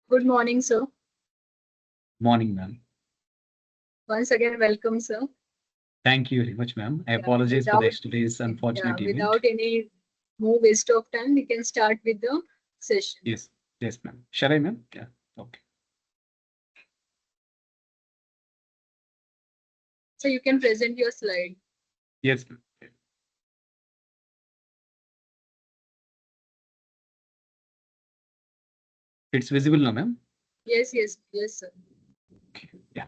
Good morning, sir. Morning, ma'am. Once again, welcome, sir. Thank you very much, ma'am. I Yeah, apologize for the without yesterday's unfortunate event. without any more waste of time, we can start with the session. Yes, yes, ma'am. Shall I, ma'am? Yeah. Okay. So you can present your slide. Yes, ma'am. It's visible now, ma'am. Yes, sir. Okay. Yeah.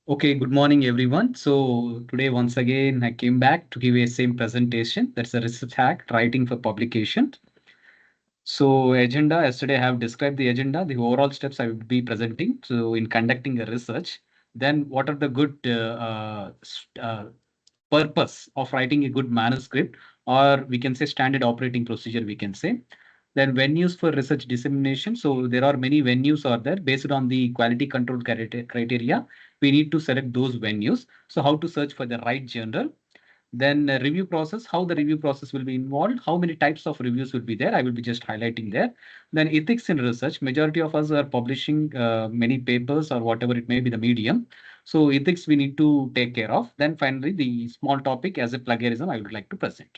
Okay. Good morning, everyone. So today, once again, I came back to give a same presentation. That's a research hack, writing for publication. So agenda, yesterday I have described the agenda, the overall steps I will be presenting. So in conducting a research, then what are the good purpose of writing a good manuscript, or we can say standard operating procedure, we can say. Then venues for research dissemination. So there are many venues are there based on the quality control criteria. We need to select those venues. So how to search for the right journal, then review process, how the review process will be involved, how many types of reviews will be there. I will be just highlighting there. Then ethics in research. Majority of us are publishing many papers or whatever it may be the medium. So ethics we need to take care of. Then finally, the small topic as a plagiarism I would like to present.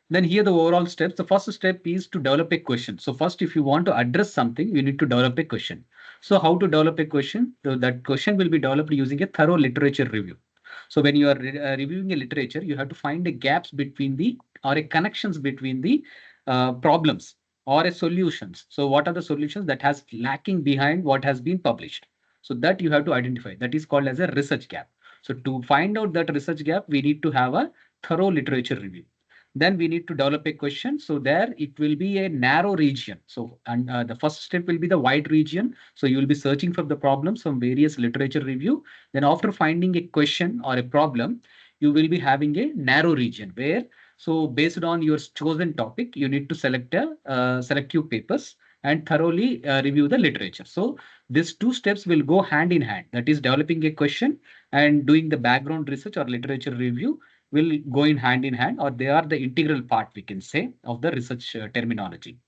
Then here the overall steps. The first step is to develop a question. So first, if you want to address something, you need to develop a question. So how to develop a question? So that question will be developed using a thorough literature review. So when you are reviewing a literature, you have to find the gaps between the or a connections between the problems or a solutions. So what are the solutions that has lacking behind what has been published? So that you have to identify. That is called as a research gap. So to find out that research gap, we need to have a thorough literature review. Then we need to develop a question. So there it will be a narrow region. So and the first step will be the wide region. So you will be searching for the problems from various literature review. Then after finding a question or a problem, you will be having a narrow region where, so based on your chosen topic, you need to select a selective papers and thoroughly review the literature. So these two steps will go hand in hand. That is developing a question and doing the background research or literature review will go in hand, or they are the integral part, we can say, of the research terminology.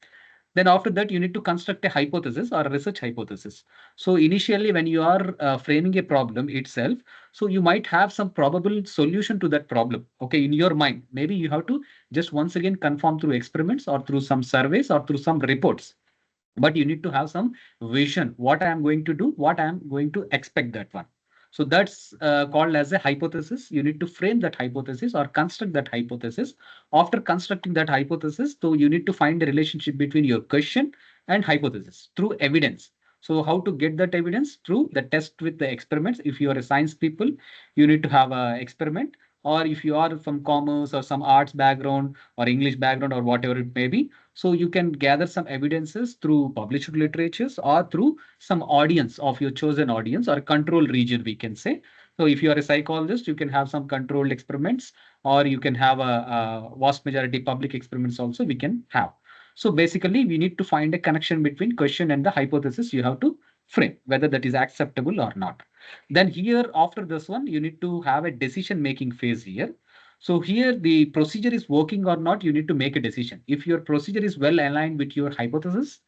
Then after that, you need to construct a hypothesis or a research hypothesis. So initially, when you are framing a problem itself, so you might have some probable solution to that problem. Okay, in your mind, maybe you have to just once again confirm through experiments or through some surveys or through some reports. But you need to have some vision, what I am going to do, what I am going to expect that one. So that's called as a hypothesis. You need to frame that hypothesis or construct that hypothesis. After constructing that hypothesis, so you need to find a relationship between your question and hypothesis through evidence. So how to get that evidence? Through the test with the experiments. If you are a science people, you need to have a experiment, or if you are from commerce or some arts background or English background or whatever it may be, so you can gather some evidences through published literatures or through some audience of your chosen audience or control region, we can say. So if you are a psychologist, you can have some controlled experiments, or you can have a vast majority public experiments also we can have. So basically, we need to find a connection between question and the hypothesis you have to frame, whether that is acceptable or not. Then here, after this one, you need to have a decision making phase here. So here the procedure is working or not, you need to make a decision. If your procedure is well aligned with your hypothesis,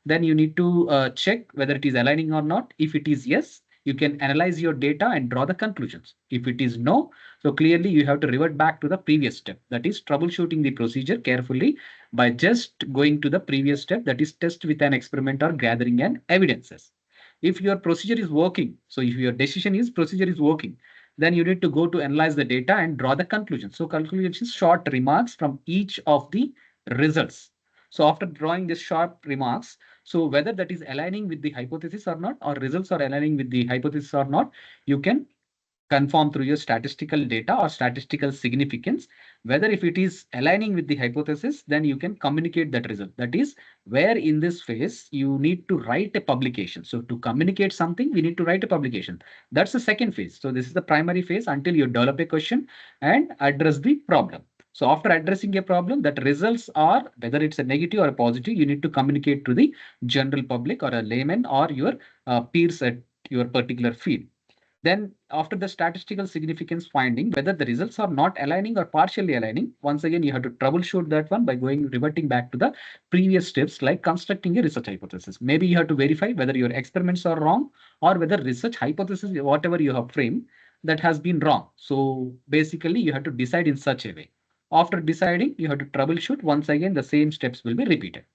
then you need to check whether it is aligning or not. If it is yes, you can analyze your data and draw the conclusions. If it is no, so clearly you have to revert back to the previous step. That is troubleshooting the procedure carefully by just going to the previous step, that is test with an experiment or gathering an evidences. If your procedure is working, so if your decision is procedure is working, then you need to go to analyze the data and draw the conclusion. So conclusion is short remarks from each of the results. So after drawing this short remarks, so whether that is aligning with the hypothesis or not, or results are aligning with the hypothesis or not, you can confirm through your statistical data or statistical significance. Whether if it is aligning with the hypothesis, then you can communicate that result. That is where in this phase you need to write a publication. So to communicate something, we need to write a publication. That's the second phase. So this is the primary phase until you develop a question and address the problem. So after addressing a problem, that results are whether it's a negative or a positive, you need to communicate to the general public or a layman or your peers at your particular field. Then after the statistical significance finding, whether the results are not aligning or partially aligning, once again, you have to troubleshoot that one by reverting back to the previous steps like constructing a research hypothesis. Maybe you have to verify whether your experiments are wrong or whether research hypothesis, whatever you have framed, that has been wrong. So basically, you have to decide in such a way. After deciding, you have to troubleshoot. Once again, the same steps will be repeated.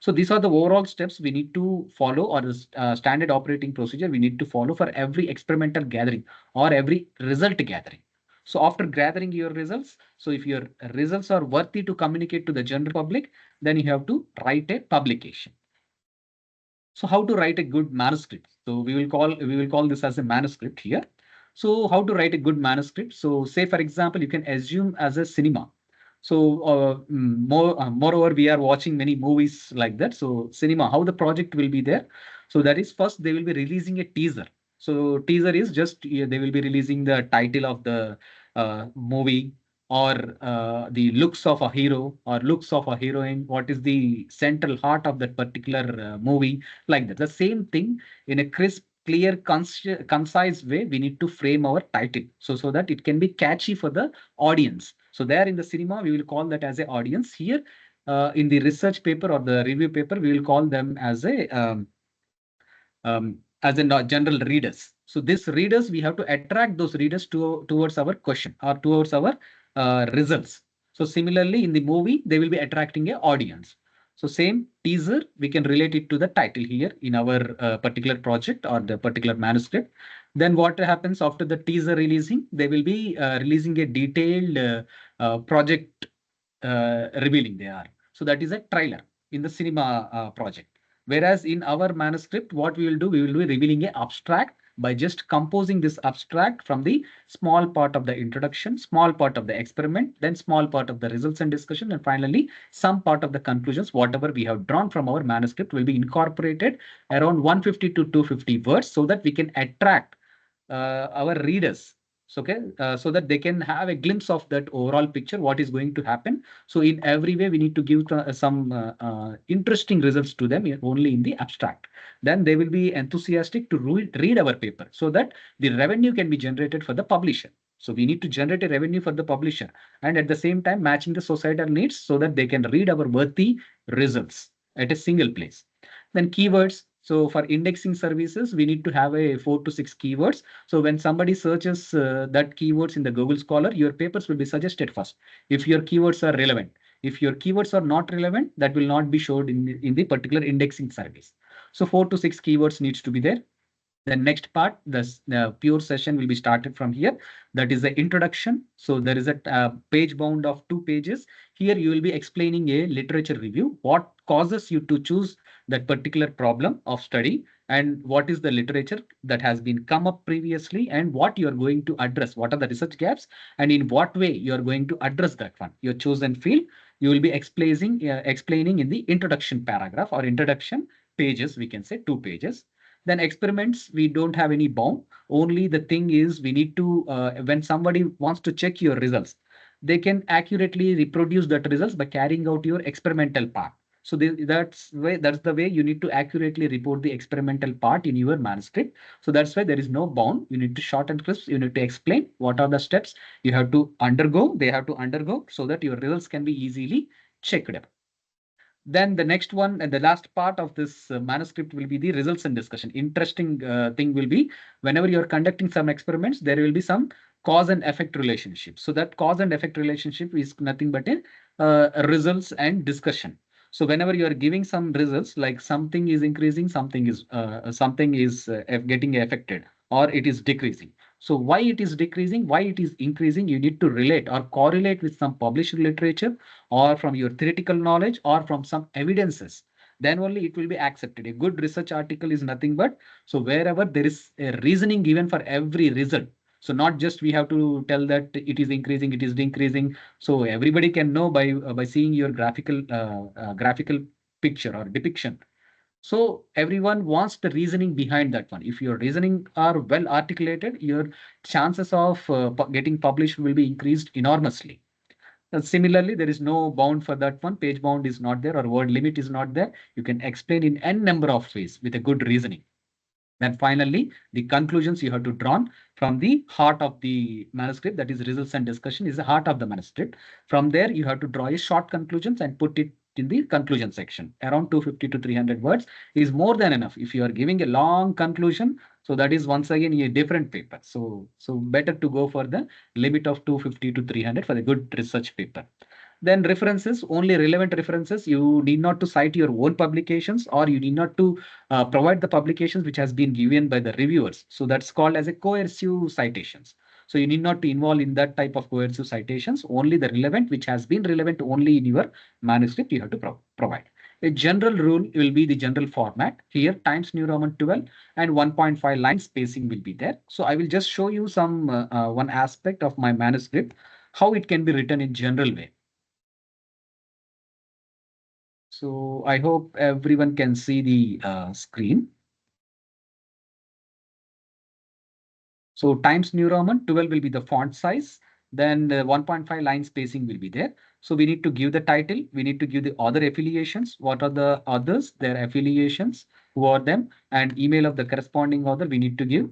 So these are the overall steps we need to follow, or the standard operating procedure we need to follow for every experimental gathering or every result gathering. So after gathering your results, so if your results are worthy to communicate to the general public, then you have to write a publication. So how to write a good manuscript? So we will call this as a manuscript here. So how to write a good manuscript? So say for example, you can assume as a cinema. So moreover, we are watching many movies like that. So cinema, how the project will be there? So that is first they will be releasing a teaser. So teaser is just they will be releasing the title of the movie, or the looks of a hero or looks of a heroine. What is the central heart of that particular movie? Like that. The same thing in a crisp, clear, concise way, we need to frame our title. So that it can be catchy for the audience. So there in the cinema, we will call that as a audience. Here in the research paper or the review paper, we will call them as in general readers. So these readers, we have to attract those readers towards our question or towards our results. So similarly, in the movie, they will be attracting a audience. So same teaser, we can relate it to the title here in our particular project or the particular manuscript. Then what happens after the teaser releasing? They will be releasing a detailed project revealing they are. So that is a trailer in the cinema project. Whereas in our manuscript, what we will do, we will be revealing a abstract by just composing this abstract from the small part of the introduction, small part of the experiment, then small part of the results and discussion, and finally some part of the conclusions. Whatever we have drawn from our manuscript will be incorporated around 150 to 250 words so that we can attract our readers. So, okay, so that they can have a glimpse of that overall picture, what is going to happen. So in every way, we need to give some interesting results to them only in the abstract. Then they will be enthusiastic to read our paper so that the revenue can be generated for the publisher. So we need to generate a revenue for the publisher and at the same time matching the societal needs so that they can read our worthy results at a single place. Then keywords. So for indexing services, we need to have a 4 to 6 keywords. So when somebody searches that keywords in the Google Scholar, your papers will be suggested first if your keywords are relevant. If your keywords are not relevant, that will not be showed in the particular indexing service. So 4 to 6 keywords needs to be there. The next part, the pure session will be started from here. That is the introduction. So there is a page bound of 2 pages. Here you will be explaining a literature review, what causes you to choose that particular problem of study, and what is the literature that has been come up previously, and what you are going to address, what are the research gaps, and in what way you are going to address that one, your chosen field. You will be explaining in the introduction paragraph or introduction pages, we can say 2 pages. Then experiments, we don't have any bound. Only the thing is we need to, when somebody wants to check your results, they can accurately reproduce that results by carrying out your experimental part. So that's the way you need to accurately report the experimental part in your manuscript. So that's why there is no bound. You need to short and crisp. You need to explain what are the steps you have to undergo. They have to undergo so that your results can be easily checked up. Then the next one and the last part of this manuscript will be the results and discussion. Interesting thing will be whenever you're conducting some experiments, there will be some cause and effect relationship. So that cause and effect relationship is nothing but a results and discussion. So whenever you are giving some results, like something is increasing, something is getting affected, or it is decreasing. So why it is decreasing, why it is increasing, you need to relate or correlate with some published literature or from your theoretical knowledge or from some evidences. Then only it will be accepted. A good research article is nothing but, so wherever there is a reasoning given for every result. So not just we have to tell that it is increasing, it is decreasing. So everybody can know by seeing your graphical picture or depiction. So everyone wants the reasoning behind that one. If your reasoning are well articulated, your chances of getting published will be increased enormously. Similarly, there is no bound for that one. Page bound is not there or word limit is not there. You can explain in n number of ways with a good reasoning. Then finally, the conclusions you have to draw from the heart of the manuscript, that is results and discussion is the heart of the manuscript. From there, you have to draw a short conclusions and put it in the conclusion section. Around 250 to 300 words is more than enough. If you are giving a long conclusion, so that is once again a different paper. So better to go for the limit of 250 to 300 for the good research paper. Then references, only relevant references. You need not to cite your own publications, or you need not to provide the publications which has been given by the reviewers. So that's called as a coercive citations. So you need not to involve in that type of coercive citations. Only the relevant, which has been relevant only in your manuscript, you have to provide. A general rule will be the general format. Here, Times New Roman 12 and 1.5 line spacing will be there. So I will just show you some one aspect of my manuscript, how it can be written in general way. So I hope everyone can see the screen. So Times New Roman 12 will be the font size. Then 1.5 line spacing will be there. So we need to give the title. We need to give the author affiliations. What are the authors, their affiliations, who are them, and email of the corresponding author we need to give.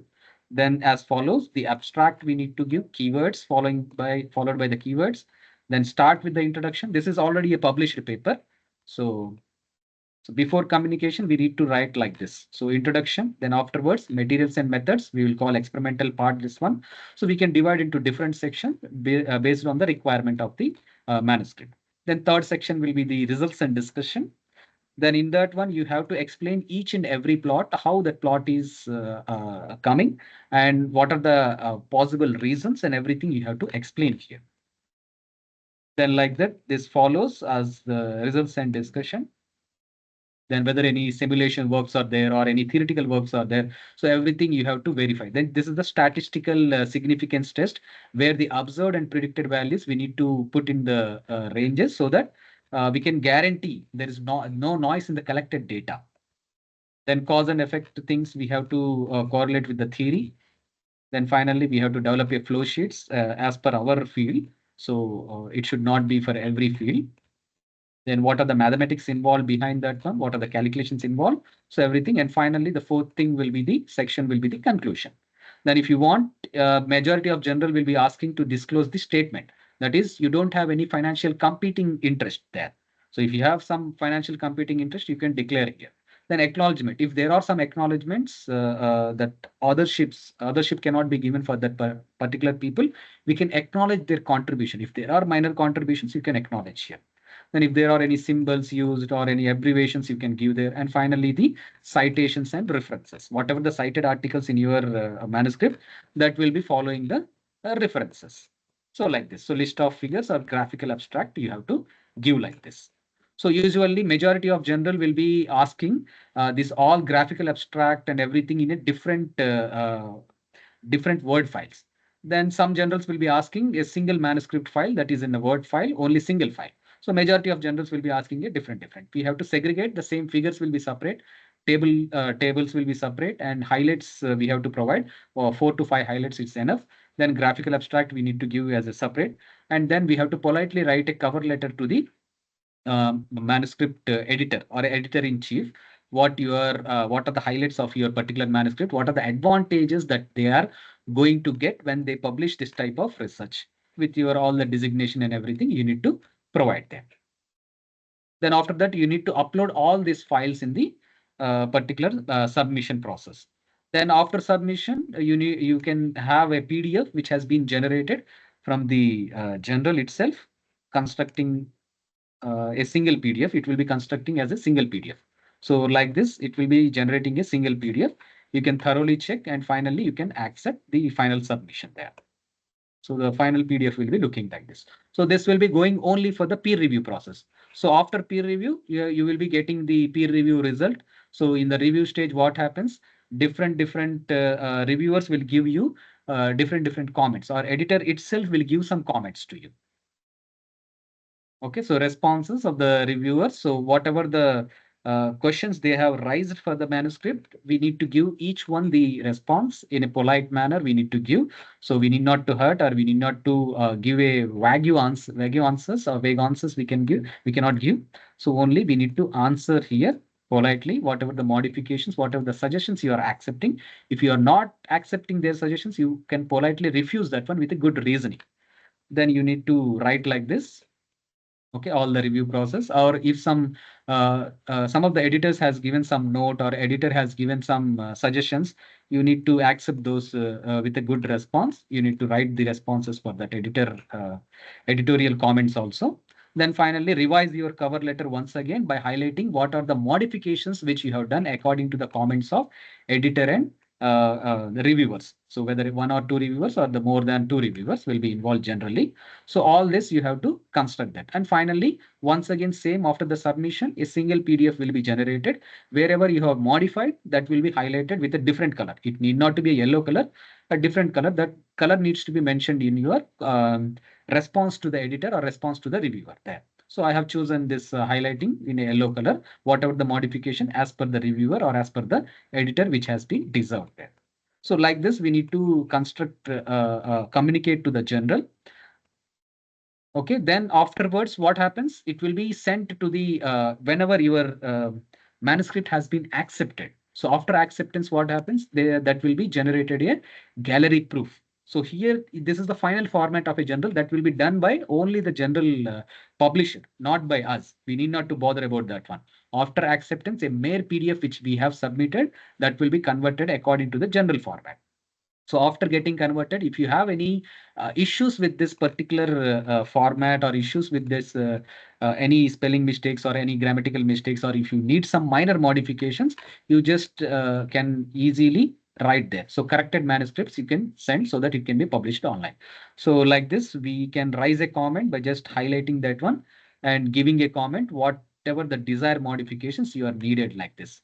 Then as follows, the abstract we need to give, keywords followed by the keywords. Then start with the introduction. This is already a published paper. So before communication, we need to write like this. So introduction, then afterwards, materials and methods, we will call experimental part this one. So we can divide into different sections based on the requirement of the manuscript. Then third section will be the results and discussion. Then in that one, you have to explain each and every plot, how that plot is coming, and what are the possible reasons, and everything you have to explain here. Then like that, this follows as the results and discussion. Then whether any simulation works are there or any theoretical works are there. So everything you have to verify. Then this is the statistical significance test, where the observed and predicted values we need to put in the ranges, so that we can guarantee there is no noise in the collected data. Then cause and effect things we have to correlate with the theory. Then finally, we have to develop a flow sheets as per our field. So it should not be for every field. Then what are the mathematics involved behind that one? What are the calculations involved? So everything. And finally, the fourth thing will be the section will be the conclusion. Then if you want, majority of general will be asking to disclose the statement. That is, you don't have any financial competing interest there. So if you have some financial competing interest, you can declare here. Then acknowledgement. If there are some acknowledgements that othership cannot be given for that particular people, we can acknowledge their contribution. If there are minor contributions, you can acknowledge here. Then if there are any symbols used or any abbreviations, you can give there. And finally, the citations and references. Whatever the cited articles in your manuscript, that will be following the references. So like this. So list of figures or graphical abstract, you have to give like this. So usually majority of general will be asking this all graphical abstract and everything in a different word files. Then some generals will be asking a single manuscript file, that is in a word file, only single file. So majority of generals will be asking a different. We have to segregate. The same figures will be separate. Tables will be separate, and highlights we have to provide. Or 4 to 5 highlights is enough. Then graphical abstract we need to give as a separate, and then we have to politely write a cover letter to the manuscript editor or editor in chief. What are the highlights of your particular manuscript? What are the advantages that they are going to get when they publish this type of research? With your all the designation and everything, you need to provide them. Then after that, you need to upload all these files in the particular submission process. Then after submission, you can have a PDF which has been generated from the general itself, constructing a single PDF. It will be constructing as a single PDF. So like this, it will be generating a single PDF. You can thoroughly check, and finally you can accept the final submission there. So the final PDF will be looking like this. So this will be going only for the peer review process. So after peer review, you will be getting the peer review result. So in the review stage, what happens? Different reviewers will give you different comments, or editor itself will give some comments to you. Okay, so responses of the reviewers. So whatever the questions they have raised for the manuscript, we need to give each one the response in a polite manner. We need to give. So we need not to hurt, or we need not to give a vague answers or vague answers we can give. We cannot give. So only we need to answer here. politely, whatever the modifications, whatever the suggestions you are accepting. If you are not accepting their suggestions, you can politely refuse that one with a good reasoning. Then you need to write like this. Okay, all the review process, or if some of the editors has given some note or editor has given some suggestions, you need to accept those with a good response. You need to write the responses for that editorial comments also. Then finally revise your cover letter once again by highlighting what are the modifications which you have done according to the comments of editor and the reviewers. So whether one or two reviewers or the more than two reviewers will be involved generally. So all this you have to construct that. And finally, once again, same after the submission, a single PDF will be generated. Wherever you have modified, that will be highlighted with a different color. It need not to be a yellow color, a different color. That color needs to be mentioned in your response to the editor or response to the reviewer there. So I have chosen this highlighting in a yellow color, whatever the modification as per the reviewer or as per the editor which has been deserved there. So like this, we need to construct, communicate to the general. Okay, then afterwards, what happens? It will be sent to the whenever your manuscript has been accepted. So after acceptance, what happens? There that will be generated a gallery proof. So here, this is the final format of a journal that will be done by only the general publisher, not by us. We need not to bother about that one. After acceptance, a mere PDF which we have submitted, that will be converted according to the general format. So after getting converted, if you have any issues with this particular format or issues with this any spelling mistakes or any grammatical mistakes, or if you need some minor modifications, you just can easily write there. So corrected manuscripts you can send so that it can be published online. So like this, we can raise a comment by just highlighting that one and giving a comment, whatever the desired modifications you are needed like this.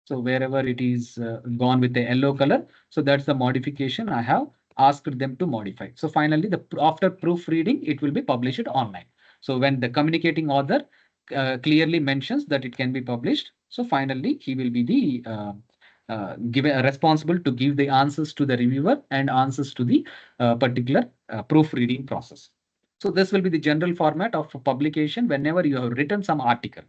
So wherever it is gone with the yellow color, so that's the modification I have asked them to modify. So finally, after proofreading, it will be published online. So when the communicating author clearly mentions that it can be published, so finally he will be the given responsible to give the answers to the reviewer and answers to the particular proofreading process. So this will be the general format of publication whenever you have written some article.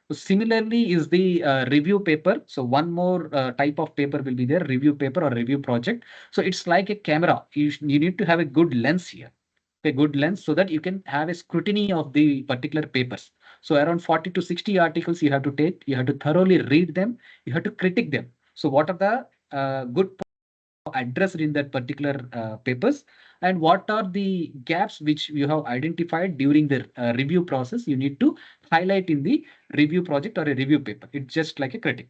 So similarly is the review paper. So one more type of paper will be there, review paper or review project. So it's like a camera. You need to have a good lens here, a good lens so that you can have a scrutiny of the particular papers. So around 40 to 60 articles you have to take, you have to thoroughly read them, you have to critique them. So what are the good addressed in that particular papers, and what are the gaps which you have identified during the review process, you need to highlight in the review project or a review paper. It's just like a critic.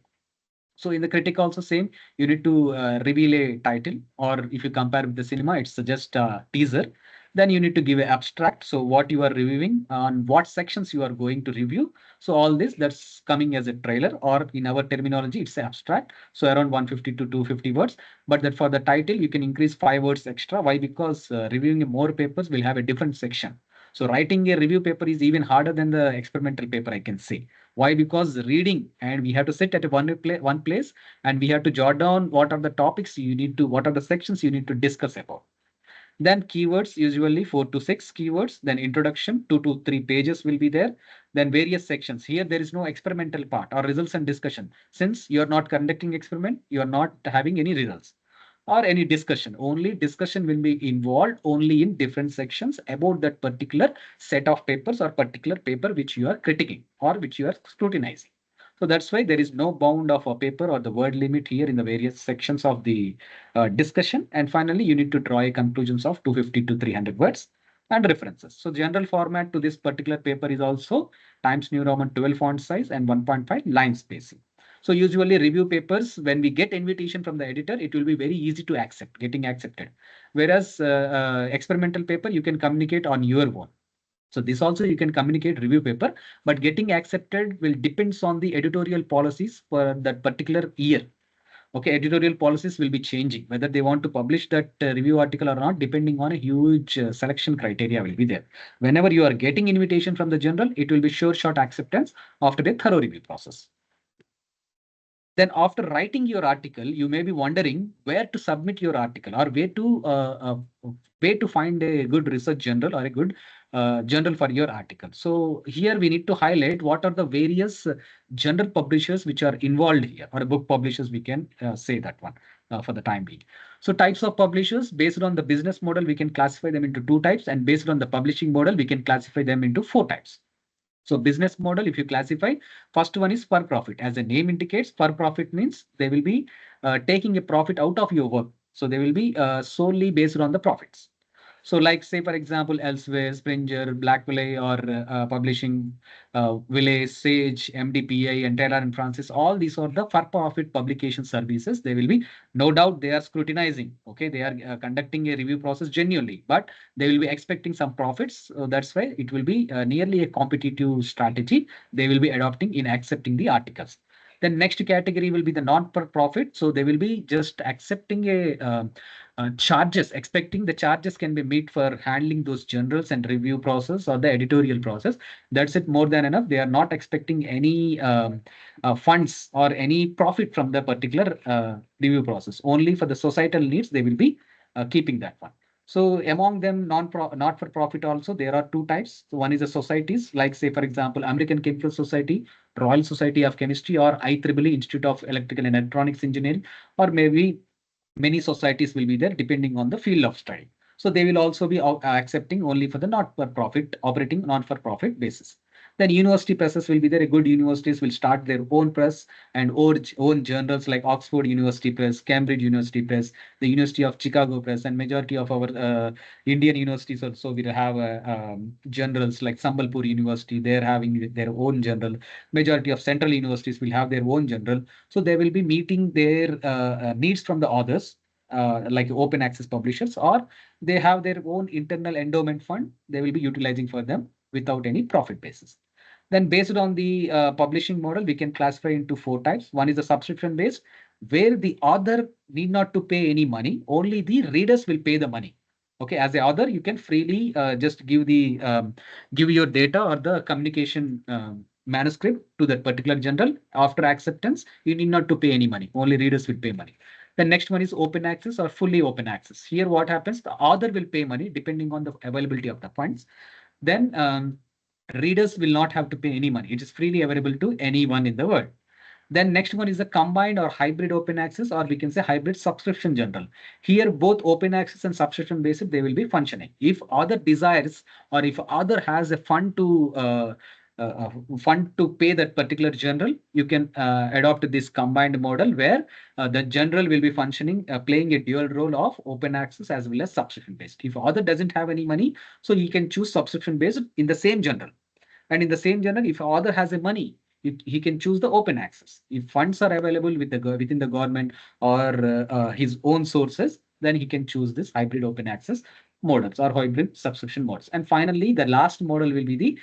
So in the critic also same, you need to reveal a title, or if you compare with the cinema, it's just a teaser. Then you need to give an abstract. So what you are reviewing, on what sections you are going to review. So all this that's coming as a trailer, or in our terminology, it's abstract. So around 150 to 250 words. But that for the title, you can increase 5 words extra. Why? Because reviewing more papers will have a different section. So writing a review paper is even harder than the experimental paper, I can say. Why? Because reading, and we have to sit at one place, and we have to jot down what are the topics you need to, what are the sections you need to discuss about. Then keywords, usually 4 to 6 keywords. Then introduction, 2 to 3 pages will be there. Then various sections. Here there is no experimental part or results and discussion. Since you are not conducting experiment, you are not having any results or any discussion. Only discussion will be involved only in different sections about that particular set of papers or particular paper which you are critiquing or which you are scrutinizing. So that's why there is no bound of a paper or the word limit here in the various sections of the discussion. And finally, you need to draw a conclusions of 250 to 300 words and references. So general format to this particular paper is also Times New Roman 12 font size and 1.5 line spacing. So usually review papers, when we get invitation from the editor, it will be very easy to accept, getting accepted. Whereas experimental paper, you can communicate on your own. So this also you can communicate review paper, but getting accepted will depends on the editorial policies for that particular year. Okay, editorial policies will be changing, whether they want to publish that review article or not, depending on a huge selection criteria will be there. Whenever you are getting invitation from the journal, it will be sure shot acceptance after a thorough review process. Then after writing your article, you may be wondering where to submit your article, or where to find a good research journal or a good journal for your article. So here we need to highlight what are the various general publishers which are involved here, or book publishers, we can say that one for the time being. So types of publishers, based on the business model, we can classify them into two types, and based on the publishing model, we can classify them into four types. So business model, if you classify, first one is for profit. As the name indicates, for profit means they will be taking a profit out of your work. So they will be solely based on the profits. So, like say for example, Elsewhere, Springer, Blackwell, or Publishing Village, Sage, MDPI, and Taylor and Francis, all these are the for-profit publication services. They will be, no doubt, they are scrutinizing. Okay, they are conducting a review process genuinely, but they will be expecting some profits. So that's why it will be nearly a competitive strategy they will be adopting in accepting the articles. Then next category will be the non-for-profit. So they will be just accepting a charges, expecting the charges can be made for handling those journals and review process or the editorial process. That's it, more than enough. They are not expecting any funds or any profit from the particular review process. Only for the societal needs, they will be keeping that one. So among them, not for profit also, there are two types. So one is the societies, like say for example, American Chemical Society, Royal Society of Chemistry, or IEEE Institute of Electrical and Electronics Engineering, or maybe many societies will be there depending on the field of study. So they will also be accepting only for the not for profit, operating non for profit basis. Then university presses will be there. Good universities will start their own press and own journals, like Oxford University Press, Cambridge University Press, the University of Chicago Press, and majority of our Indian universities also will have journals, like Sambalpur University. They're having their own journal. Majority of central universities will have their own journal. So they will be meeting their needs from the authors, like open access publishers, or they have their own internal endowment fund they will be utilizing for them without any profit basis. Then based on the publishing model, we can classify into four types. One is the subscription based, where the author need not to pay any money, only the readers will pay the money. Okay, as the author, you can freely just give your data or the communication manuscript to that particular journal. After acceptance, you need not to pay any money. Only readers will pay money. The next one is open access or fully open access. Here, what happens? The author will pay money depending on the availability of the funds. Then readers will not have to pay any money. It is freely available to anyone in the world. Then next one is the combined or hybrid open access, or we can say hybrid subscription journal. Here, both open access and subscription based, they will be functioning. If other desires, or if other has a fund to pay that particular journal, you can adopt this combined model where the journal will be functioning, playing a dual role of open access as well as subscription based. If other doesn't have any money, so you can choose subscription based in the same journal. And in the same journal, if author has a money, he can choose the open access. If funds are available within the government or his own sources, then he can choose this hybrid open access models or hybrid subscription models. And finally, the last model will be the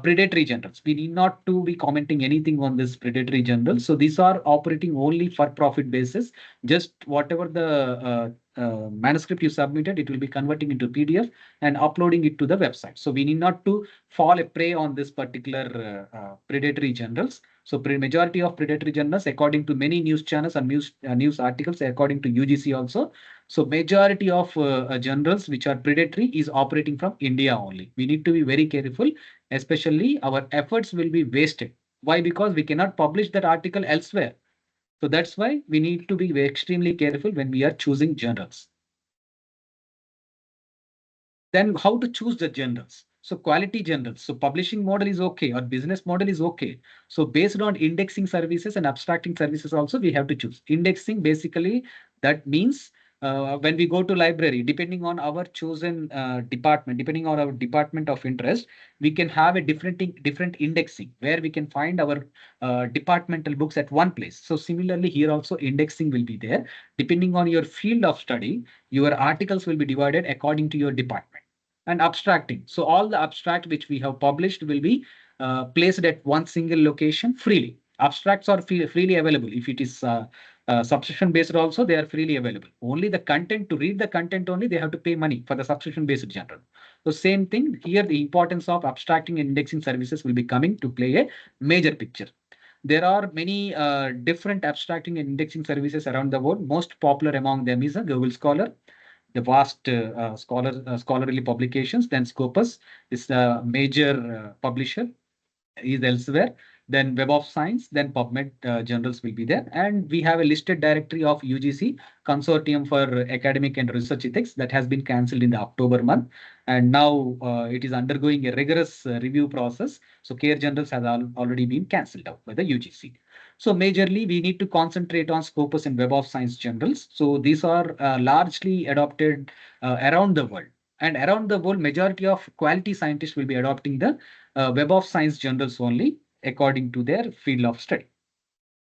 predatory generals. We need not to be commenting anything on this predatory general. So these are operating only for profit basis. Just whatever the manuscript you submitted, it will be converting into PDF and uploading it to the website. So we need not to fall a prey on this particular predatory generals. So majority of predatory journals, according to many news channels and news articles, according to UGC also. So majority of journals which are predatory is operating from India only. We need to be very careful, especially our efforts will be wasted. Why? Because we cannot publish that article elsewhere. So that's why we need to be extremely careful when we are choosing journals. Then how to choose the journals? So quality journals. So publishing model is okay, or business model is okay. So based on indexing services and abstracting services also, we have to choose. Indexing, basically that means when we go to library, depending on our chosen department, depending on our department of interest, we can have a different indexing where we can find our departmental books at one place. So similarly, here also indexing will be there. Depending on your field of study, your articles will be divided according to your department. And abstracting. So all the abstract which we have published will be placed at one single location freely. Abstracts are freely available. If it is subscription based also, they are freely available. Only the content, to read the content only, they have to pay money for the subscription based journal. So same thing here, the importance of abstracting and indexing services will be coming to play a major picture. There are many different abstracting and indexing services around the world. Most popular among them is a Google Scholar, the vast scholarly publications. Then Scopus is the major publisher is elsewhere. Then Web of Science, then PubMed journals will be there. And we have a listed directory of UGC Consortium for Academic and Research Ethics that has been cancelled in the October month. And now it is undergoing a rigorous review process. So CARE journals has already been cancelled out by the UGC. So majorly, we need to concentrate on Scopus and Web of Science journals. So these are largely adopted around the world. And around the world, majority of quality scientists will be adopting the Web of Science journals only according to their field of study.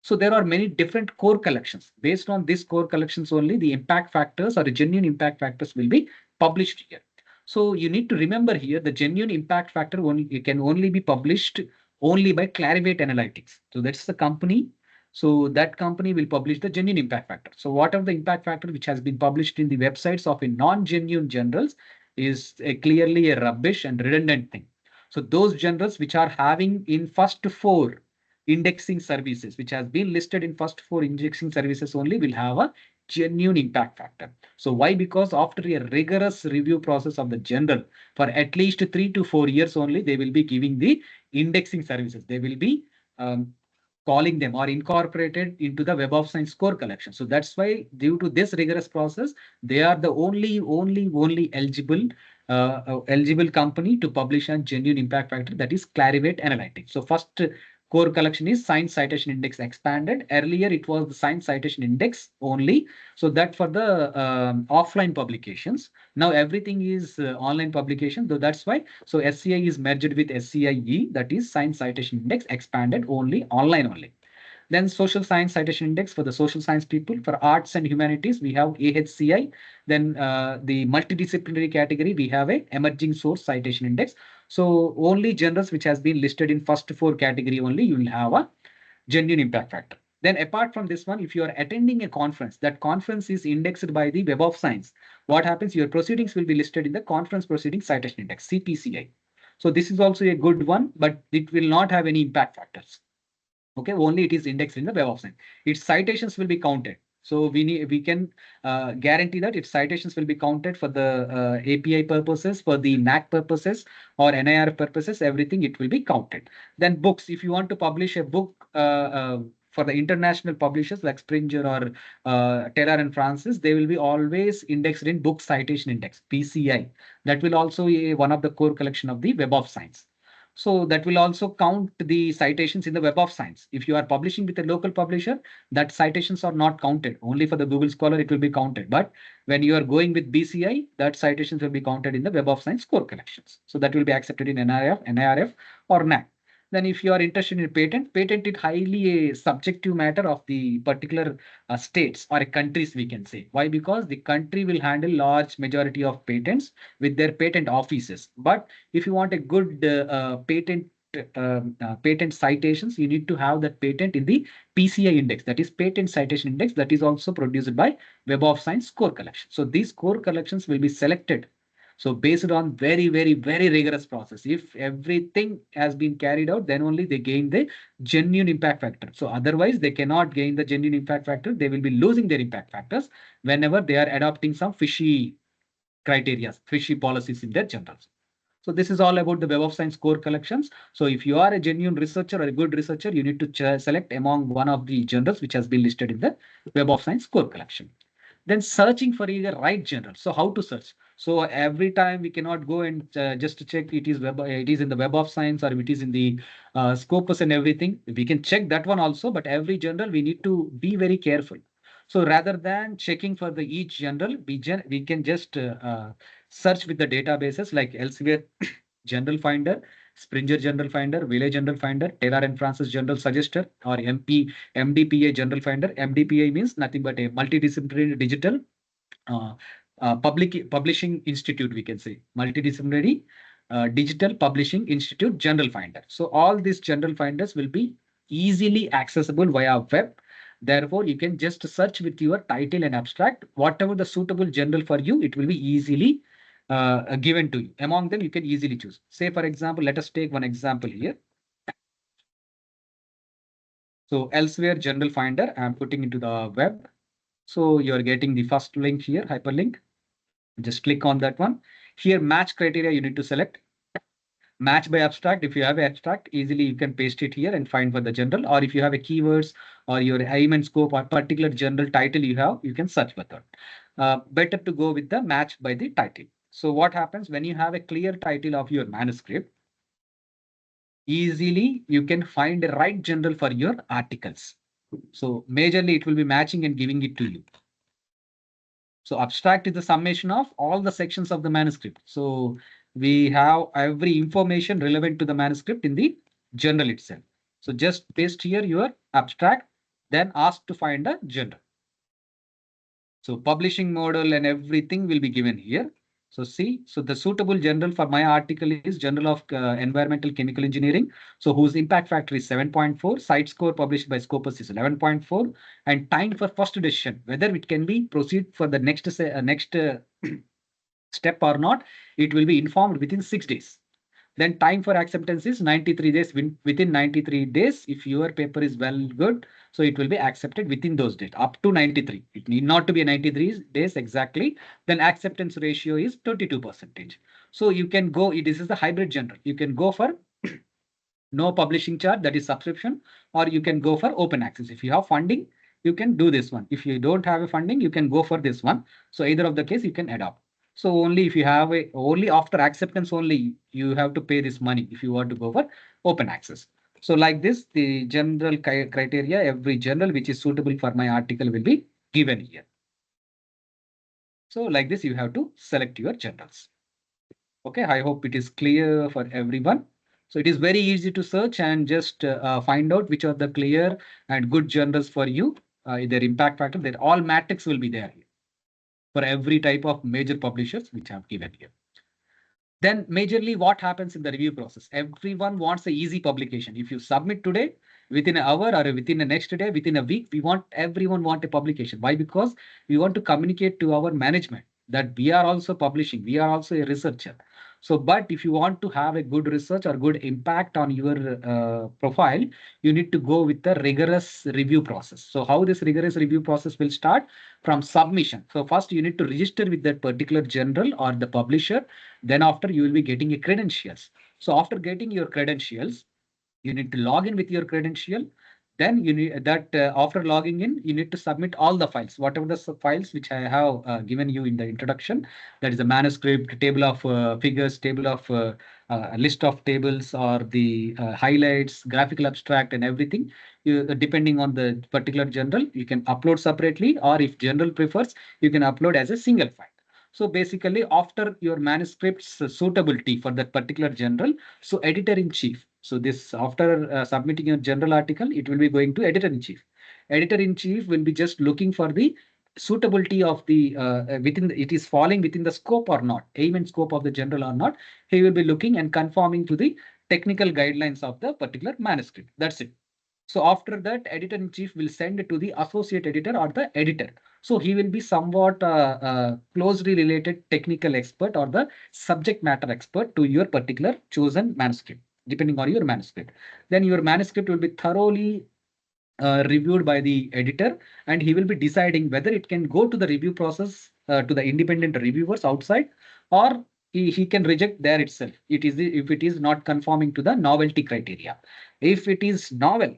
So there are many different core collections. Based on these core collections only, the impact factors or the genuine impact factors will be published here. So you need to remember here the genuine impact factor only can only be published only by Clarivate Analytics. So that's the company. So that company will publish the genuine impact factor. So whatever the impact factor which has been published in the websites of a non-genuine journals is clearly a rubbish and redundant thing. So those journals which are having in first four indexing services, which has been listed in first four indexing services only, will have a genuine impact factor. So why? Because after a rigorous review process of the journal for at least 3 to 4 years only, they will be giving the indexing services. They will be calling them or incorporated into the Web of Science core collection. So that's why due to this rigorous process, they are the only eligible company to publish a genuine impact factor, that is Clarivate Analytics. So first core collection is Science Citation Index expanded. Earlier it was the Science Citation Index only. So that for the offline publications. Now everything is online publication. So that's why. So SCI is merged with SCIE, that is Science Citation Index expanded only online only. Then Social Science Citation Index for the social science people. For arts and humanities, we have AHCI. Then the multidisciplinary category, we have a Emerging Source Citation Index. So only journals which has been listed in first four category only, you will have a genuine impact factor. Then apart from this one, if you are attending a conference, that conference is indexed by the Web of Science. What happens? Your proceedings will be listed in the Conference Proceedings Citation Index, CPCI. So this is also a good one, but it will not have any impact factors. Okay, only it is indexed in the Web of Science. Its citations will be counted. So we can guarantee that its citations will be counted for the API purposes, for the NAC purposes, or NIR purposes. Everything it will be counted. Then books. If you want to publish a book for the international publishers like Springer or Taylor and Francis, they will be always indexed in Book Citation Index (PCI). That will also be one of the core collection of the Web of Science. So that will also count the citations in the Web of Science. If you are publishing with a local publisher, that citations are not counted. Only for the Google Scholar, it will be counted. But when you are going with BCI, that citations will be counted in the Web of Science core collections. So that will be accepted in NIRF or NAC. Then if you are interested in patent is highly a subjective matter of the particular states or countries, we can say. Why? Because the country will handle large majority of patents with their patent offices. But if you want a good patent citations, you need to have that patent in the PCI index, that is Patent Citation Index, that is also produced by Web of Science core collection. So these core collections will be selected. So based on very rigorous process. If everything has been carried out, then only they gain the genuine impact factor. So otherwise, they cannot gain the genuine impact factor. They will be losing their impact factors whenever they are adopting some fishy criteria, fishy policies in their journals. So this is all about the Web of Science core collections. So if you are a genuine researcher or a good researcher, you need to select among one of the journals which has been listed in the Web of Science core collection. Then searching for the right journal. So how to search? So every time we cannot go and just to check it is in the Web of Science or it is in the Scopus and everything. We can check that one also, but every journal we need to be very careful. So rather than checking for the each journal, we can just search with the databases like Elsevier General Finder, Springer General Finder, Village General Finder, Taylor and Francis General Suggester, or MDPA General Finder. MDPA means nothing but a multidisciplinary digital uh, publishing institute, we can say multidisciplinary digital publishing institute general finder. So all these general finders will be easily accessible via web. Therefore, you can just search with your title and abstract, whatever the suitable journal for you, it will be easily given to you. Among them, you can easily choose. Say, for example, let us take one example here. So elsewhere general finder, I'm putting into the web. So you're getting the first link here, hyperlink. Just click on that one. Here, match criteria, you need to select match by abstract. If you have abstract, easily you can paste it here and find for the general. Or if you have a keywords or your aim and scope or particular general title you have, you can search for that. Better to go with the match by the title. So what happens when you have a clear title of your manuscript, easily you can find the right general for your articles. So majorly it will be matching and giving it to you. So abstract is the summation of all the sections of the manuscript. So we have every information relevant to the manuscript in the journal itself. So just paste here your abstract, then ask to find a journal. So publishing model and everything will be given here. So see, so the suitable journal for my article is Journal of Environmental Chemical Engineering. So whose impact factor is 7.4, site score published by Scopus is 11.4, and time for first decision, whether it can be proceed for the next step or not, it will be informed within 6 days. Then time for acceptance is 93 days. Within 93 days, if your paper is well good, so it will be accepted within those days, up to 93. It need not to be 93 days exactly. Then acceptance ratio is 22%. So you can go, this is the hybrid general. You can go for no publishing charge, that is subscription, or you can go for open access. If you have funding, you can do this one. If you don't have a funding, you can go for this one. So either of the case you can adopt. So only if you have a, only after acceptance only you have to pay this money if you want to go for open access. So like this, the general criteria, every journal which is suitable for my article will be given here. So like this, you have to select your journals. Okay, I hope it is clear for everyone. So it is very easy to search and just find out which are the clear and good journals for you. Their impact factor, their all matrix will be there for every type of major publishers which I have given here. Then majorly what happens in the review process? Everyone wants a easy publication. If you submit today, within an hour or within the next day, within a week, everyone want a publication. Why? Because we want to communicate to our management that we are also publishing, we are also a researcher. So, but if you want to have a good research or good impact on your profile, you need to go with the rigorous review process. So how this rigorous review process will start? From submission. So first you need to register with that particular journal or the publisher. Then after you will be getting a credentials. So after getting your credentials, you need to log in with your credential. Then you need that after logging in, you need to submit all the files, whatever the files which I have given you in the introduction. That is a manuscript, table of figures, table of list of tables, or the highlights, graphical abstract, and everything. Depending on the particular journal, you can upload separately, or if journal prefers, you can upload as a single file. So basically, after your manuscript's suitability for that particular journal, so editor in chief. So this after submitting a journal article, it will be going to editor in chief. Editor in chief will be just looking for the suitability of the it is falling within the scope or not, aim and scope of the journal or not. He will be looking and conforming to the technical guidelines of the particular manuscript. That's it. So after that, editor in chief will send it to the associate editor or the editor. So he will be somewhat closely related technical expert or the subject matter expert to your particular chosen manuscript, depending on your manuscript. Then your manuscript will be thoroughly reviewed by the editor, and he will be deciding whether it can go to the review process to the independent reviewers outside, or he can reject there itself. It is if it is not conforming to the novelty criteria. If it is novel,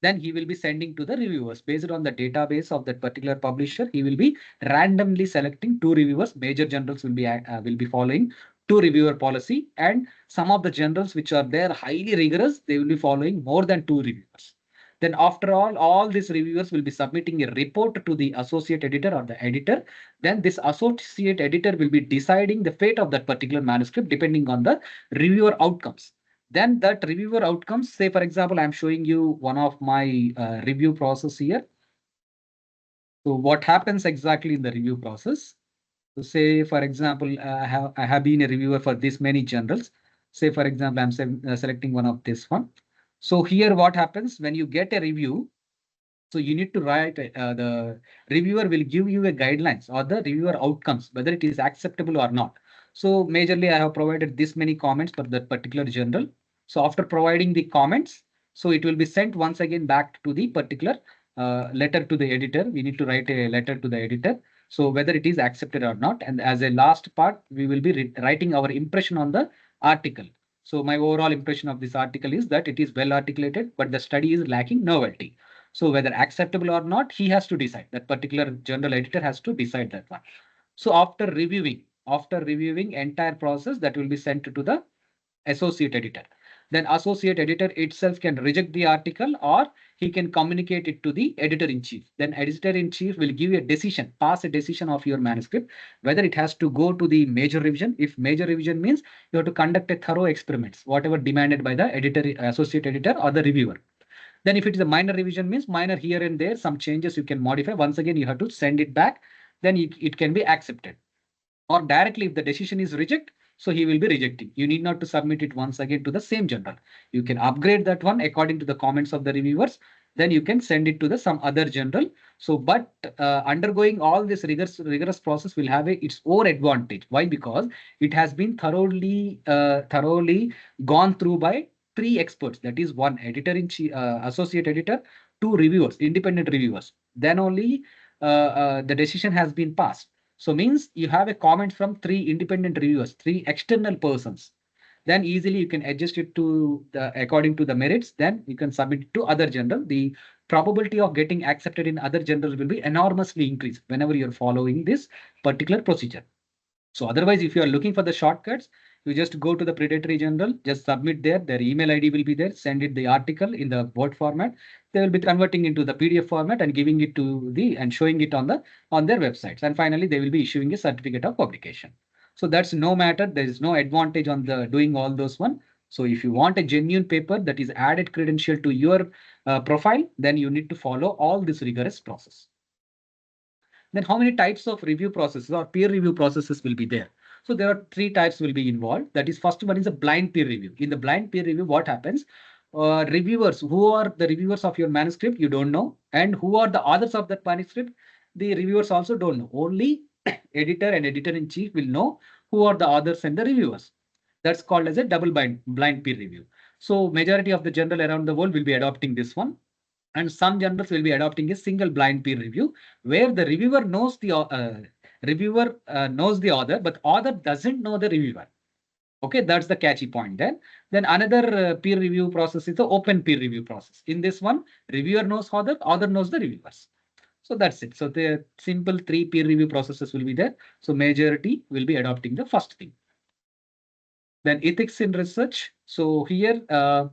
then he will be sending to the reviewers based on the database of that particular publisher. He will be randomly selecting two reviewers. Major journals will be following two reviewer policy, and some of the journals which are there highly rigorous, they will be following more than two reviewers. Then after all these reviewers will be submitting a report to the associate editor or the editor. Then this associate editor will be deciding the fate of that particular manuscript depending on the reviewer outcomes. Then that reviewer outcomes, say for example, I'm showing you one of my review process here. So what happens exactly in the review process? So say for example, I have been a reviewer for this many journals. Say for example, I'm selecting one of this one. So here what happens when you get a review, so you need to write the reviewer will give you a guidelines or the reviewer outcomes, whether it is acceptable or not. So majorly I have provided this many comments for that particular journal. So after providing the comments, so it will be sent once again back to the particular letter to the editor. We need to write a letter to the editor. So whether it is accepted or not. And as a last part, we will be writing our impression on the article. So my overall impression of this article is that it is well articulated, but the study is lacking novelty. So whether acceptable or not, he has to decide. That particular journal editor has to decide that one. So after reviewing entire process, that will be sent to the associate editor. Then associate editor itself can reject the article, or he can communicate it to the editor in chief. Then editor in chief will give a decision, pass a decision of your manuscript, whether it has to go to the major revision. If major revision means you have to conduct a thorough experiments, whatever demanded by the editor, associate editor or the reviewer. Then if it is a minor revision means minor here and there, some changes you can modify. Once again, you have to send it back. Then it can be accepted. Or directly, if the decision is reject, so he will be rejecting. You need not to submit it once again to the same journal. You can upgrade that one according to the comments of the reviewers. Then you can send it to the some other journal. So, but undergoing all this rigorous process will have its own advantage. Why? Because it has been thoroughly gone through by three experts. That is one editor in chief, associate editor, two reviewers, independent reviewers. Then only the decision has been passed. So means you have a comment from three independent reviewers, three external persons. Then easily you can adjust it to the according to the merits. Then you can submit it to other journal. The probability of getting accepted in other journals will be enormously increased whenever you're following this particular procedure. So otherwise, if you are looking for the shortcuts, you just go to the predatory journal, just submit there, their email ID will be there, send it the article in the Word format. They will be converting into the PDF format and giving it to the and showing it on the on their websites. And finally, they will be issuing a certificate of publication. So that's no matter. There is no advantage on the doing all those one. So if you want a genuine paper that is added credential to your profile, then you need to follow all this rigorous process. Then how many types of review processes or peer review processes will be there? So there are three types will be involved. That is, first one is a blind peer review. In the blind peer review, what happens? Reviewers, who are the reviewers of your manuscript, you don't know, and who are the authors of that manuscript, the reviewers also don't know. Only editor and editor in chief will know who are the authors and the reviewers. That's called as a double blind peer review. So majority of the journal around the world will be adopting this one, and some journals will be adopting a single blind peer review where the reviewer knows the author, but author doesn't know the reviewer. Okay, that's the catchy point. Then another peer review process is the open peer review process. In this one, reviewer knows author knows the reviewers. So that's it. So the simple three peer review processes will be there. So majority will be adopting the first thing. Then ethics in research. So here, uh,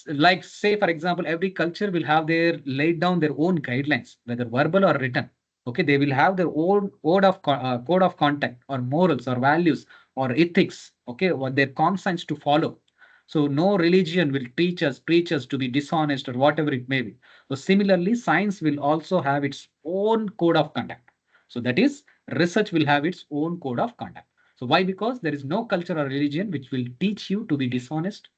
like say for example, every culture will have their laid down their own guidelines, whether verbal or written. Okay, they will have their own code of conduct or morals or values or ethics. Okay, what their conscience to follow. So no religion will preach us to be dishonest or whatever it may be. So similarly, science will also have its own code of conduct. So that is, research will have its own code of conduct. So why? Because there is no culture or religion which will teach you to be dishonest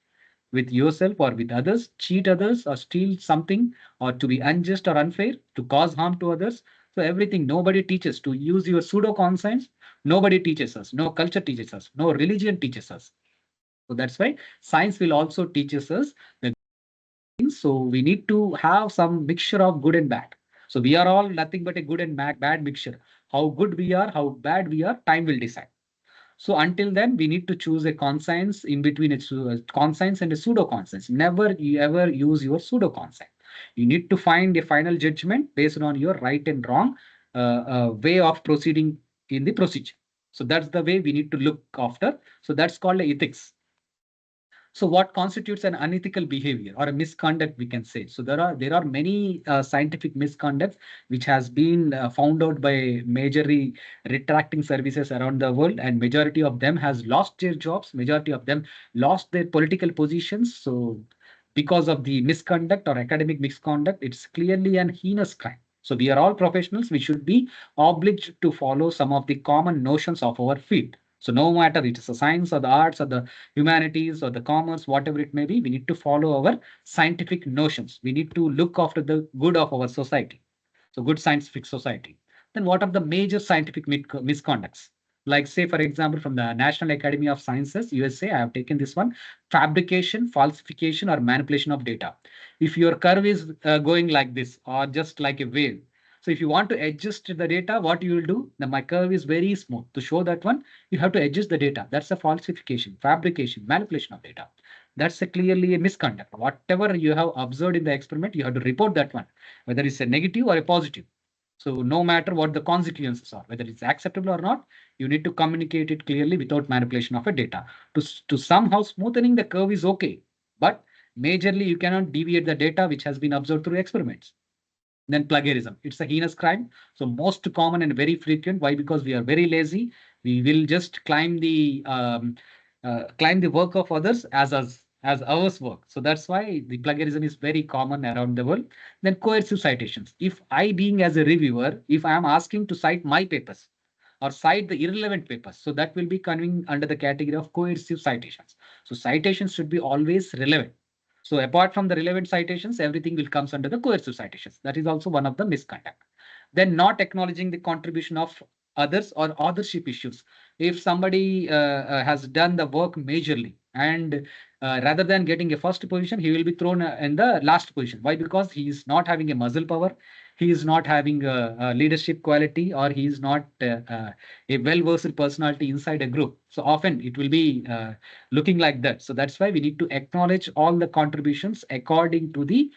with yourself or with others, cheat others or steal something, or to be unjust or unfair, to cause harm to others. So everything, nobody teaches to use your pseudo conscience. Nobody teaches us. No culture teaches us. No religion teaches us. So that's why science will also teaches us the things. So we need to have some mixture of good and bad. So we are all nothing but a good and bad mixture. How good we are, how bad we are, time will decide. So until then, we need to choose a conscience in between a conscience and a pseudo conscience. Never you ever use your pseudo conscience. You need to find a final judgment based on your right and wrong way of proceeding in the procedure. So that's the way we need to look after. So that's called ethics. So what constitutes an unethical behavior or a misconduct, we can say? So there are many scientific misconducts which has been found out by major retracting services around the world, and majority of them has lost their jobs. Majority of them lost their political positions. So because of the misconduct or academic misconduct, it's clearly an heinous crime. So we are all professionals. We should be obliged to follow some of the common notions of our field. So no matter it is the science or the arts or the humanities or the commerce, whatever it may be, we need to follow our scientific notions. We need to look after the good of our society. So good scientific society. Then what are the major scientific misconducts? Like say, for example, from the National Academy of Sciences, USA, I have taken this one: fabrication, falsification, or manipulation of data. If your curve is going like this or just like a wave, So if you want to adjust the data, what you will do? My curve is very smooth. To show that one, you have to adjust the data. That's a falsification, fabrication, manipulation of data. That's a clearly a misconduct. Whatever you have observed in the experiment, you have to report that one, whether it's a negative or a positive. So no matter what the consequences are, whether it's acceptable or not, you need to communicate it clearly without manipulation of a data. To somehow smoothening the curve is okay, but majorly you cannot deviate the data which has been observed through experiments. Then plagiarism. It's a heinous crime. So most common and very frequent. Why? Because we are very lazy. We will just climb the work of others as ours work. So that's why the plagiarism is very common around the world. Then coercive citations. If I, being as a reviewer, if I am asking to cite my papers or cite the irrelevant papers, so that will be coming under the category of coercive citations. So citations should be always relevant. So apart from the relevant citations, everything will comes under the coercive citations. That is also one of the misconduct. Then not acknowledging the contribution of others or authorship issues. If somebody has done the work majorly and rather than getting a first position, he will be thrown in the last position. Why? Because he is not having a muscle power, he is not having a leadership quality, or he is not a well-versed personality inside a group. So often it will be looking like that. So that's why we need to acknowledge all the contributions according to the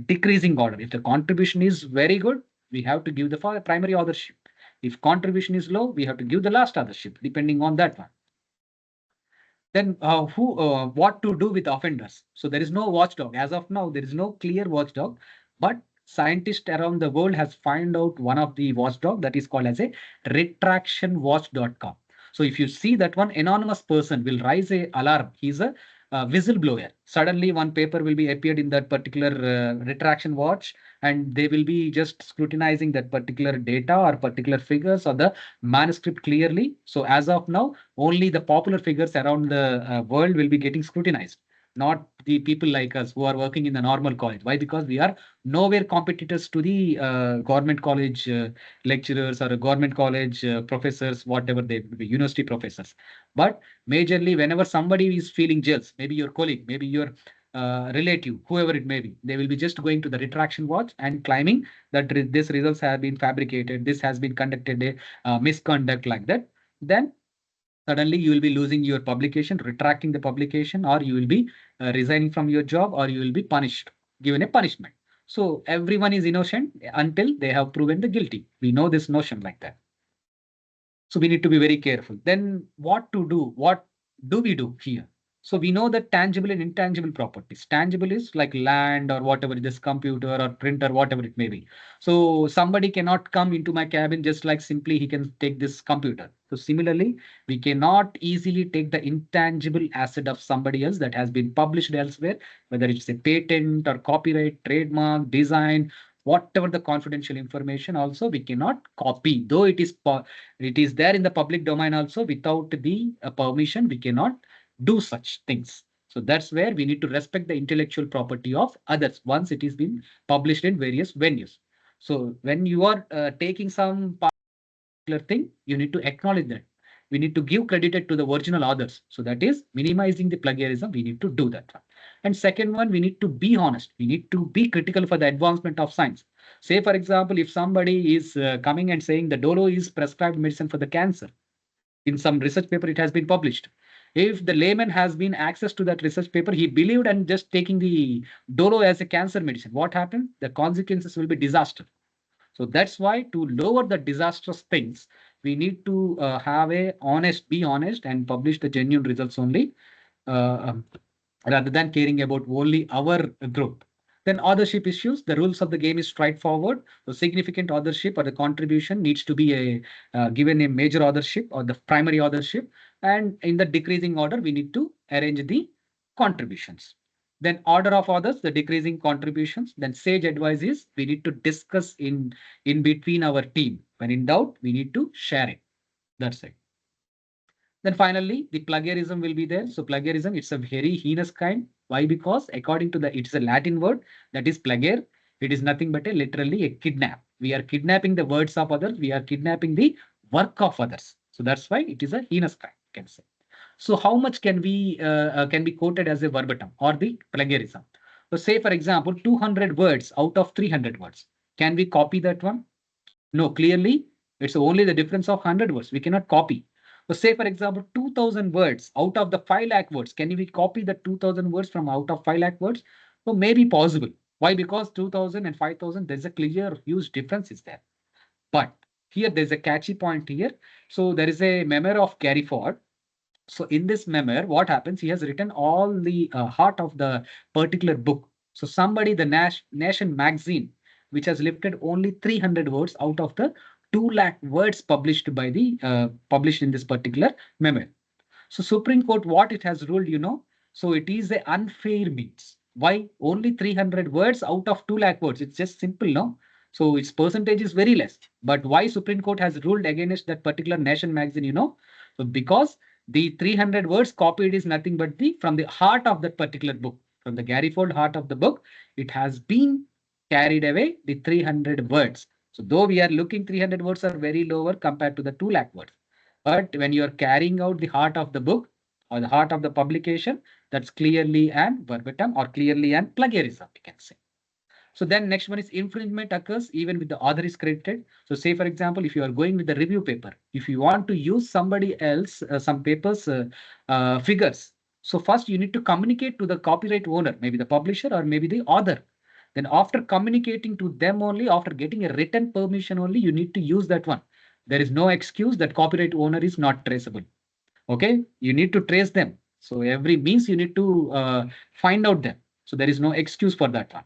decreasing order. If the contribution is very good, we have to give the primary authorship. If contribution is low, we have to give the last authorship, depending on that one. Then what to do with offenders? So there is no watchdog. As of now, there is no clear watchdog, but scientists around the world has found out one of the watchdog that is called as a retractionwatch.com. So if you see that one anonymous person will raise a alarm, he's a whistleblower. Suddenly one paper will be appeared in that particular retraction watch, and they will be just scrutinizing that particular data or particular figures or the manuscript clearly. So as of now, only the popular figures around the world will be getting scrutinized, not the people like us who are working in the normal college. Why? Because we are nowhere competitors to the government college lecturers or government college professors, whatever they be, university professors. But majorly, whenever somebody is feeling jealous, maybe your colleague, maybe your relative, whoever it may be, they will be just going to the retraction watch and claiming that this results have been fabricated, this has been conducted a misconduct like that. Then suddenly you will be losing your publication, retracting the publication, or you will be resigning from your job, or you will be punished, given a punishment. So everyone is innocent until they have proven the guilty. We know this notion like that. So we need to be very careful. Then what to do? What do we do here? So we know that tangible and intangible properties. Tangible is like land or whatever, this computer or printer, whatever it may be. So somebody cannot come into my cabin just like simply he can take this computer. So similarly, we cannot easily take the intangible asset of somebody else that has been published elsewhere, whether it's a patent or copyright, trademark, design, whatever the confidential information also we cannot copy, though it is there in the public domain also. Without the permission, we cannot do such things. So that's where we need to respect the intellectual property of others once it is been published in various venues. So when you are taking some particular thing, you need to acknowledge that. We need to give credit to the original authors. So that is minimizing the plagiarism. We need to do that one. And second one, we need to be honest. We need to be critical for the advancement of science. Say, for example, if somebody is coming and saying the Dolo is prescribed medicine for the cancer, in some research paper it has been published. If the layman has been access to that research paper, he believed and just taking the Dolo as a cancer medicine, what happened? The consequences will be disaster. So that's why to lower the disastrous things, we need to be honest and publish the genuine results only. Uh, um, Rather than caring about only our group. Then authorship issues, the rules of the game is straightforward. So significant authorship or the contribution needs to be given a major authorship or the primary authorship. And in the decreasing order, we need to arrange the contributions. Then order of authors, the decreasing contributions. Then sage advice is we need to discuss in between our team. When in doubt, we need to share it. That's it. Then finally, the plagiarism will be there. So plagiarism, it's a very heinous crime. Why? Because according to it's a Latin word that is plagiar. It is nothing but literally a kidnap. We are kidnapping the words of others. We are kidnapping the work of others. So that's why it is a heinous crime, you can say. So how much can be quoted as a verbatim or the plagiarism? So say for example, 200 words out of 300 words. Can we copy that one? No, clearly it's only the difference of 100 words. We cannot copy. So say for example, 2000 words out of the 5 lakh words. Can we copy the 2000 words from out of 5 lakh words? So maybe possible. Why? Because 2000 and 5000, there's a clear, huge difference is there. But here there's a catchy point here. So there is a memoir of Gary Ford. So in this memoir, what happens? He has written all the heart of the particular book. So somebody, the Nation magazine, which has lifted only 300 words out of the 2 lakh words published by the published in this particular memoir. So Supreme Court, what it has ruled, so it is a unfair means. Why? Only 300 words out of 2 lakh words. It's just simple, no? So its percentage is very less. But why Supreme Court has ruled against that particular Nation magazine, So because the 300 words copied is nothing but the from the heart of that particular book, from the Gary Ford heart of the book, it has been carried away the 300 words. So though we are looking 300 words are very lower compared to the 2 lakh words. But when you are carrying out the heart of the book or the heart of the publication, that's clearly an verbatim or clearly an plagiarism, we can say. So then next one is infringement occurs even with the author is credited. So say for example, if you are going with the review paper, if you want to use somebody else, some papers figures. So first you need to communicate to the copyright owner, maybe the publisher or maybe the author. Then after communicating to them only, after getting a written permission only, you need to use that one. There is no excuse that copyright owner is not traceable. Okay, you need to trace them. So every means you need to find out them. So there is no excuse for that one.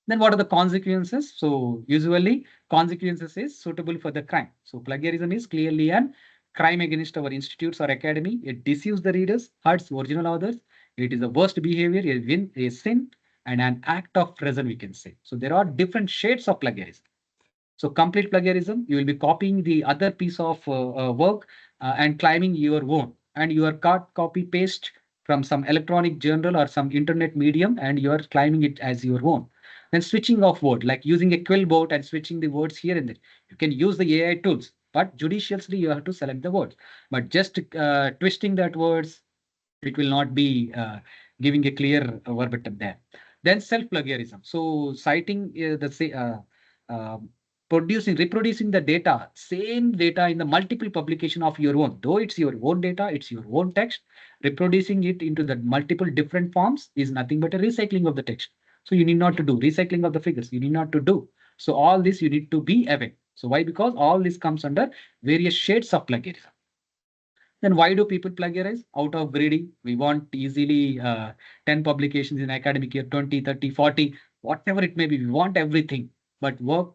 Then what are the consequences? So usually consequences is suitable for the crime. So plagiarism is clearly an crime against our institutes or academy. It deceives the readers, hurts original authors. It is the worst behavior, a sin, and an act of treason, we can say. So there are different shades of plagiarism. So complete plagiarism, you will be copying the other piece of work and claiming your own. And you are cut, copy, paste from some electronic journal or some internet medium, and you are claiming it as your own. Then switching of word, like using a quillboard and switching the words here and there. You can use the AI tools, but judiciously you have to select the words. But just twisting that words, it will not be giving a clear verbatim there. Then self-plagiarism. So citing uh, reproducing the data, same data in the multiple publication of your own. Though it's your own data, it's your own text, reproducing it into the multiple different forms is nothing but a recycling of the text. So you need not to do recycling of the figures. You need not to do. So all this you need to be aware. So why? Because all this comes under various shades of plagiarism. Then why do people plagiarize? Out of greedy. We want easily 10 publications in academic year, 20, 30, 40, whatever it may be. We want everything. But work,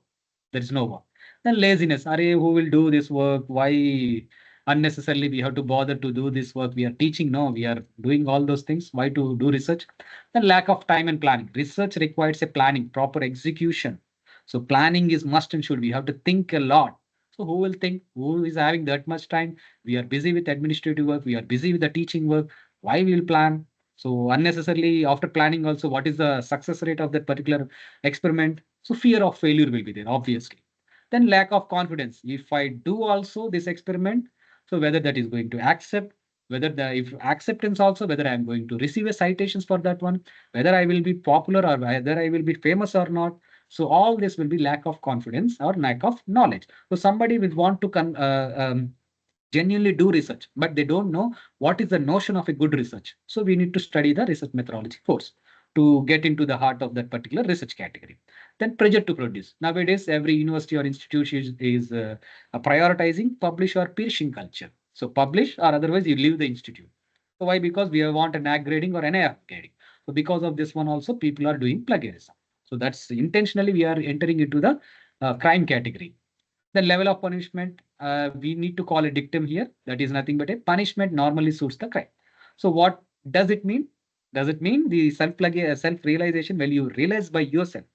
there is no work. Then laziness. Are who will do this work? Why unnecessarily we have to bother to do this work? We are teaching. No, we are doing all those things. Why to do research? Then lack of time and planning. Research requires a planning, proper execution. So planning is must and should. We have to think a lot. So who will think? Who is having that much time? We are busy with administrative work. We are busy with the teaching work. Why we will plan? So unnecessarily after planning also, what is the success rate of that particular experiment? So fear of failure will be there, obviously. Then lack of confidence. If I do also this experiment, so whether that is going to accept, whether the if acceptance also, whether I am going to receive a citations for that one, whether I will be popular or whether I will be famous or not. So all this will be lack of confidence or lack of knowledge. So somebody will want to genuinely do research, but they don't know what is the notion of a good research. So we need to study the research methodology course to get into the heart of that particular research category. Then pressure to produce. Nowadays, every university or institution is prioritizing publish or peerishing culture. So publish or otherwise you leave the institute. So why? Because we want an A grading or an A grading. So because of this one also people are doing plagiarism. So that's intentionally we are entering into the crime category. The level of punishment, we need to call a dictum here. That is nothing but a punishment normally suits the crime. So what does it mean? Does it mean the self-realization? When you realize by yourself,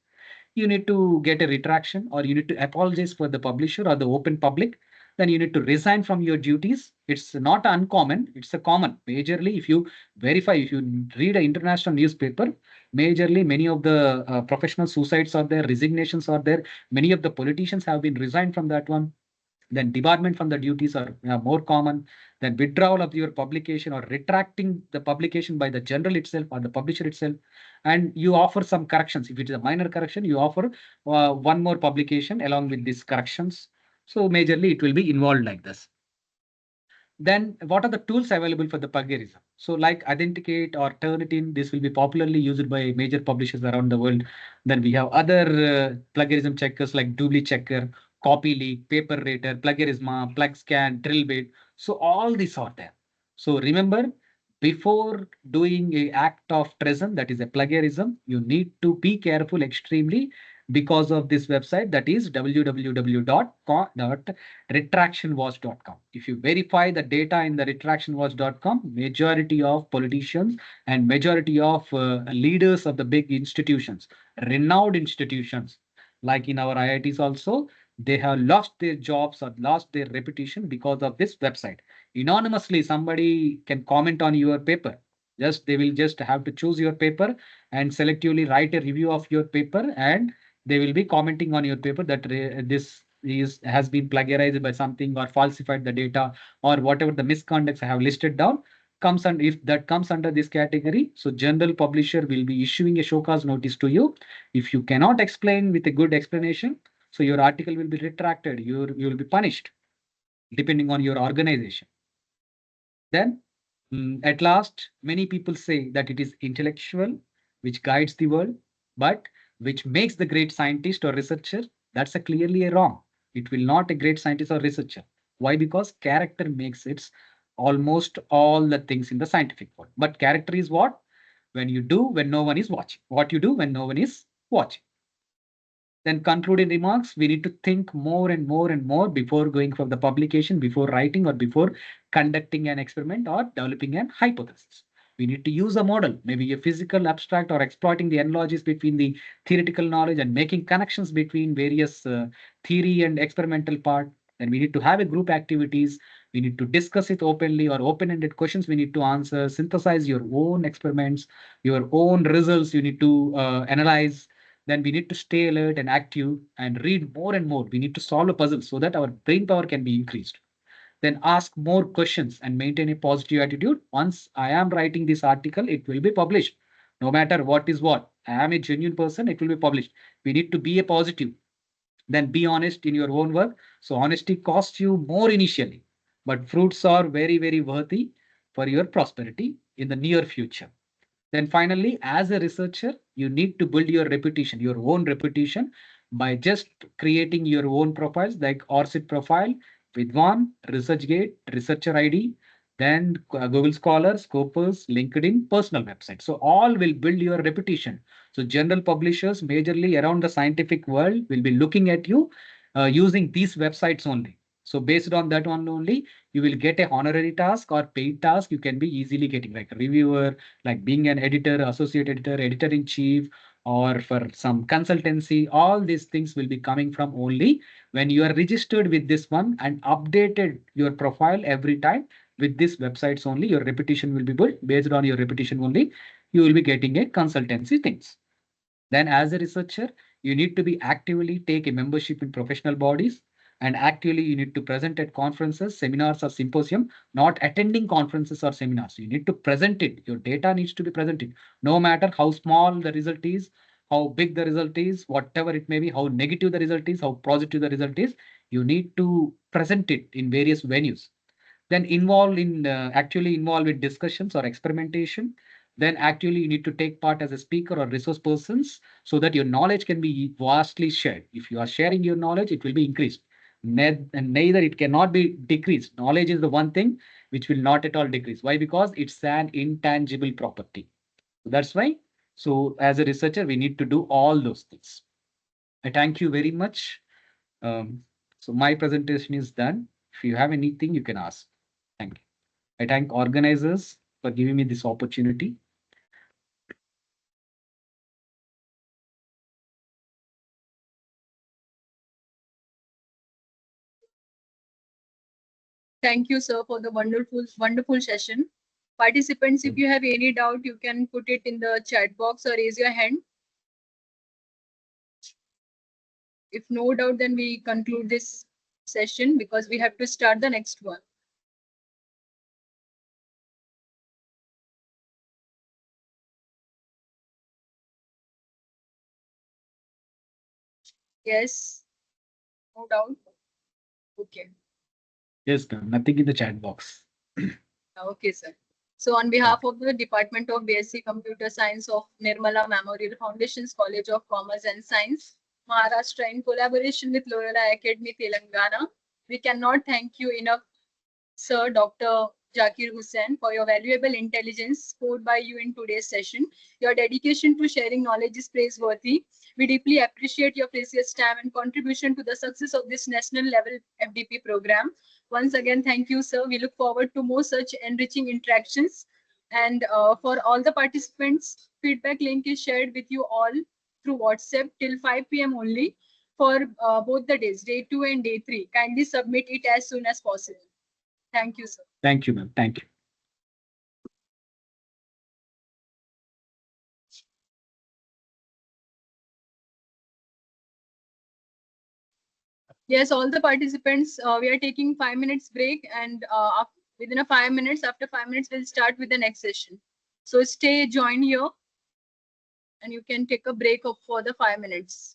you need to get a retraction or you need to apologize for the publisher or the open public. Then you need to resign from your duties. It's not uncommon. It's a common. Majorly, if you verify, if you read an international newspaper, majorly many of the professional suicides are there, resignations are there. Many of the politicians have been resigned from that one. Then debarment from the duties are more common. Then withdrawal of your publication or retracting the publication by the journal itself or the publisher itself. And you offer some corrections. If it is a minor correction, you offer one more publication along with these corrections. So majorly it will be involved like this. Then what are the tools available for the plagiarism? So like Authenticate or Turnitin, this will be popularly used by major publishers around the world. Then we have other plagiarism checkers like Doobly Checker, CopyLeak, PaperRater, Plagiarisma, PlugScan, Drillbit. So all these are there. So remember, before doing a act of treason, that is a plagiarism, you need to be careful extremely because of this website, that is www.retractionwatch.com. If you verify the data in the retractionwatch.com, majority of politicians and majority of leaders of the big institutions, renowned institutions, like in our IITs also, they have lost their jobs or lost their reputation because of this website. Anonymously, somebody can comment on your paper. Just they will just have to choose your paper and selectively write a review of your paper, and they will be commenting on your paper that this is has been plagiarized by something or falsified the data or whatever the misconducts I have listed down comes, and if that comes under this category, so general publisher will be issuing a show cause notice to you. If you cannot explain with a good explanation, so your article will be retracted. You will be punished depending on your organization. Then, at last, many people say that it is intellectual, which guides the world, but which makes the great scientist or researcher. That's a clearly a wrong. It will not a great scientist or researcher. Why? Because character makes it almost all the things in the scientific world. But character is what? When you do when no one is watching. What you do when no one is watching. Then concluding remarks, we need to think more and more and more before going for the publication, before writing or before conducting an experiment or developing an hypothesis. We need to use a model, maybe a physical abstract or exploiting the analogies between the theoretical knowledge and making connections between various theory and experimental part. Then we need to have a group activities. We need to discuss it openly or open-ended questions we need to answer, synthesize your own experiments, your own results you need to analyze. Then we need to stay alert and active and read more and more. We need to solve a puzzle so that our brain power can be increased. Then ask more questions and maintain a positive attitude. Once I am writing this article, it will be published. No matter what is what, I am a genuine person, it will be published. We need to be a positive. Then be honest in your own work. So honesty costs you more initially, but fruits are very, very worthy for your prosperity in the near future. Then finally, as a researcher, you need to build your reputation, your own reputation, by just creating your own profiles like ORCID profile, Vidwan, ResearchGate, Researcher ID, then Google Scholar, Scopus, LinkedIn, personal website. So all will build your reputation. So general publishers majorly around the scientific world will be looking at you using these websites only. So based on that one only, you will get a honorary task or paid task you can be easily getting like a reviewer, like being an editor, associate editor, editor in chief, or for some consultancy. All these things will be coming from only when you are registered with this one and updated your profile every time with this websites only. Your reputation will be built based on your reputation only. You will be getting a consultancy things. Then as a researcher, you need to be actively take a membership in professional bodies, and actively you need to present at conferences, seminars or symposium, not attending conferences or seminars. You need to present it. Your data needs to be presented. No matter how small the result is, how big the result is, whatever it may be, how negative the result is, how positive the result is, you need to present it in various venues. Then actually involved in discussions or experimentation. Then actually you need to take part as a speaker or resource persons so that your knowledge can be vastly shared. If you are sharing your knowledge, it will be increased. And neither it cannot be decreased. Knowledge is the one thing which will not at all decrease. Why? Because it's an intangible property. So that's why. So as a researcher, we need to do all those things. I thank you very much. So my presentation is done. If you have anything, you can ask. Thank you. I thank organizers for giving me this opportunity. Thank you, sir, for the wonderful session. Participants, if you have any doubt, you can put it in the chat box or raise your hand. If no doubt, then we conclude this session because we have to start the next one. Yes, no doubt. Okay. Yes, ma'am. Nothing in the chat box. Okay, sir. So on behalf Okay. of the Department of BSc Computer Science of Nirmala Memorial Foundation's College of Commerce and Science, Maharashtra, in collaboration with Loyola Academy, Telangana, we cannot thank you enough, Sir Dr. Zakir Hussain, for your valuable intelligence scored by you in today's session. Your dedication to sharing knowledge is praiseworthy. We deeply appreciate your precious time and contribution to the success of this national level FDP program. Once again, thank you, sir. We look forward to more such enriching interactions. And for all the participants, feedback link is shared with you all through WhatsApp till 5 p.m. only for both the days, day 2 and day 3. Kindly submit it as soon as possible. Thank you, sir. Thank you, ma'am. Thank you. Yes, all the participants, we are taking 5 minutes break, and within a 5 minutes, after 5 minutes, we'll start with the next session. So stay, join here, and you can take a break for the 5 minutes.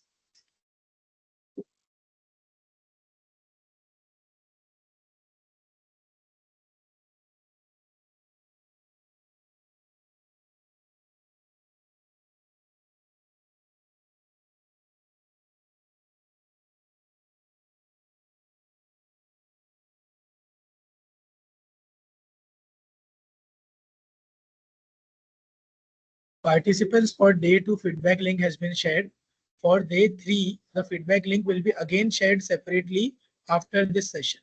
Participants for day 2 feedback link has been shared. For day 3, the feedback link will be again shared separately after this session.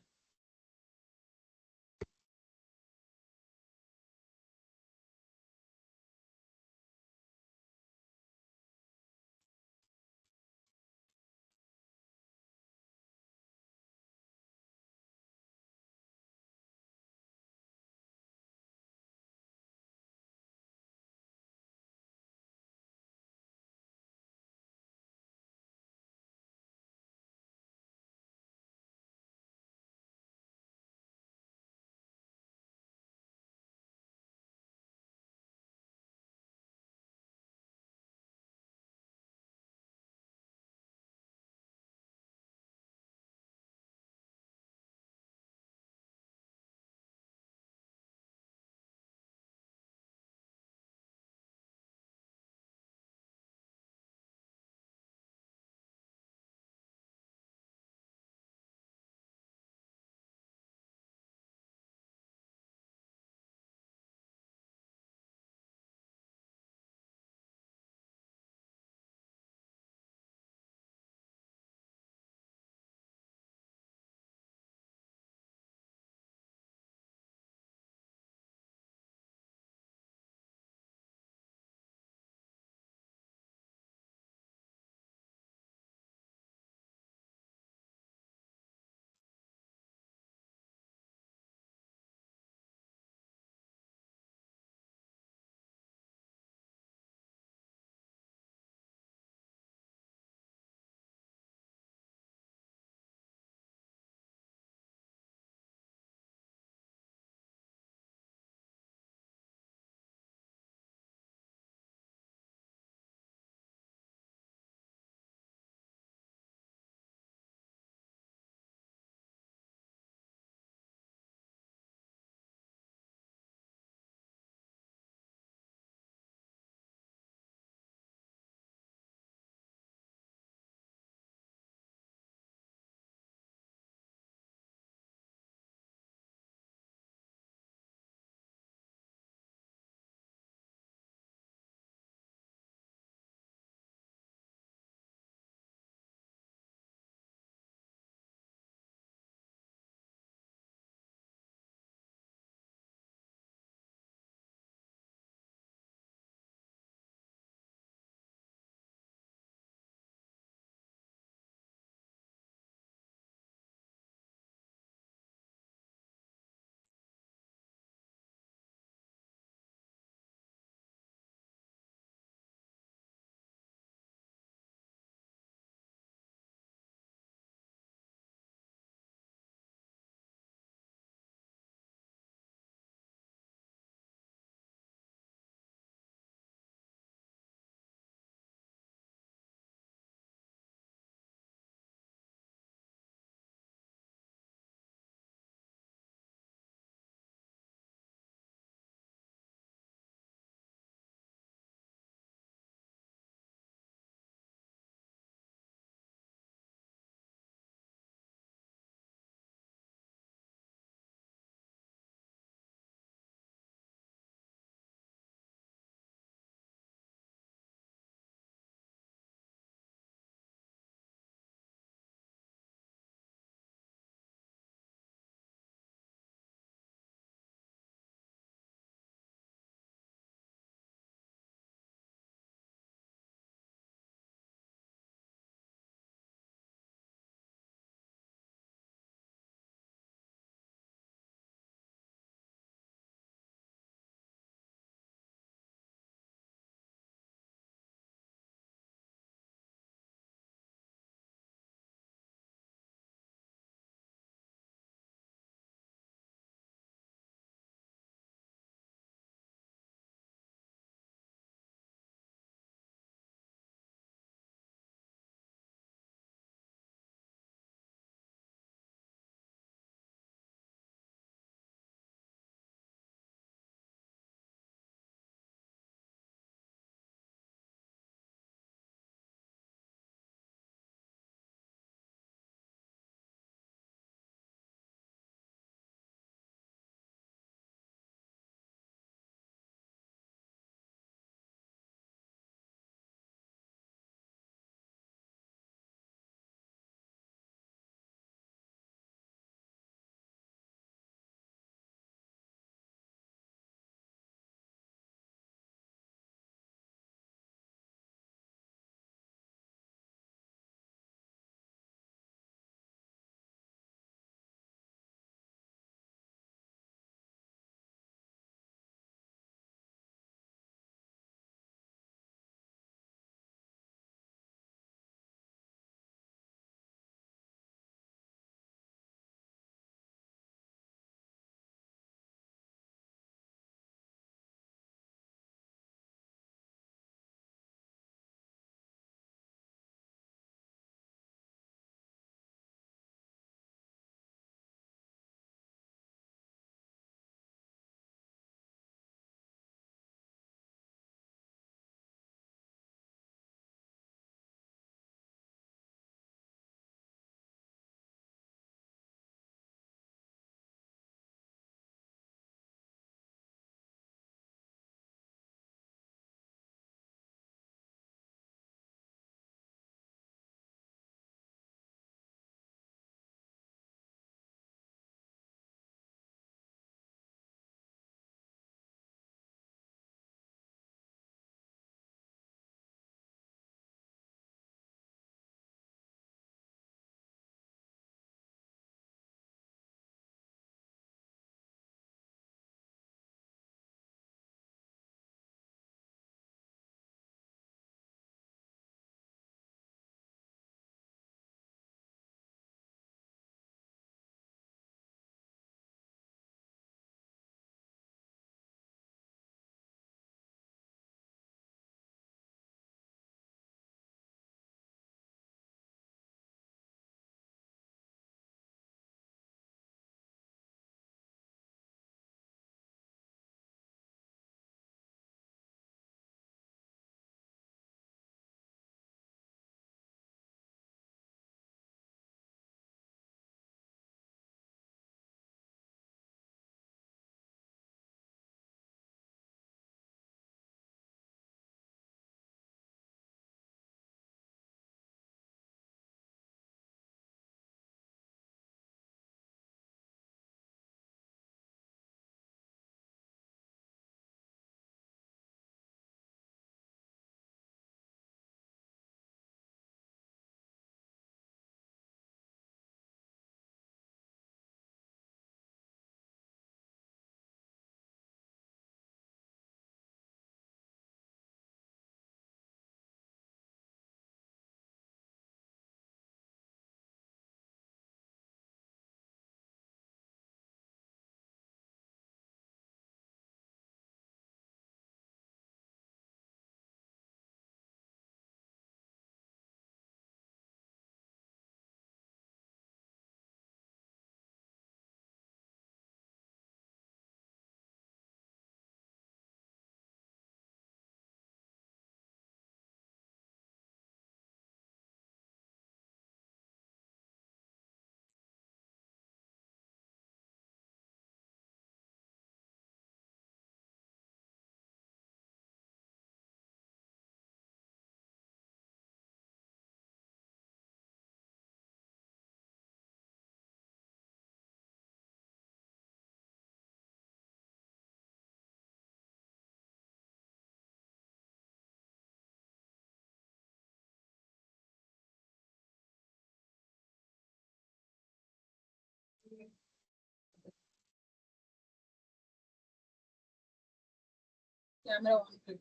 Camera on.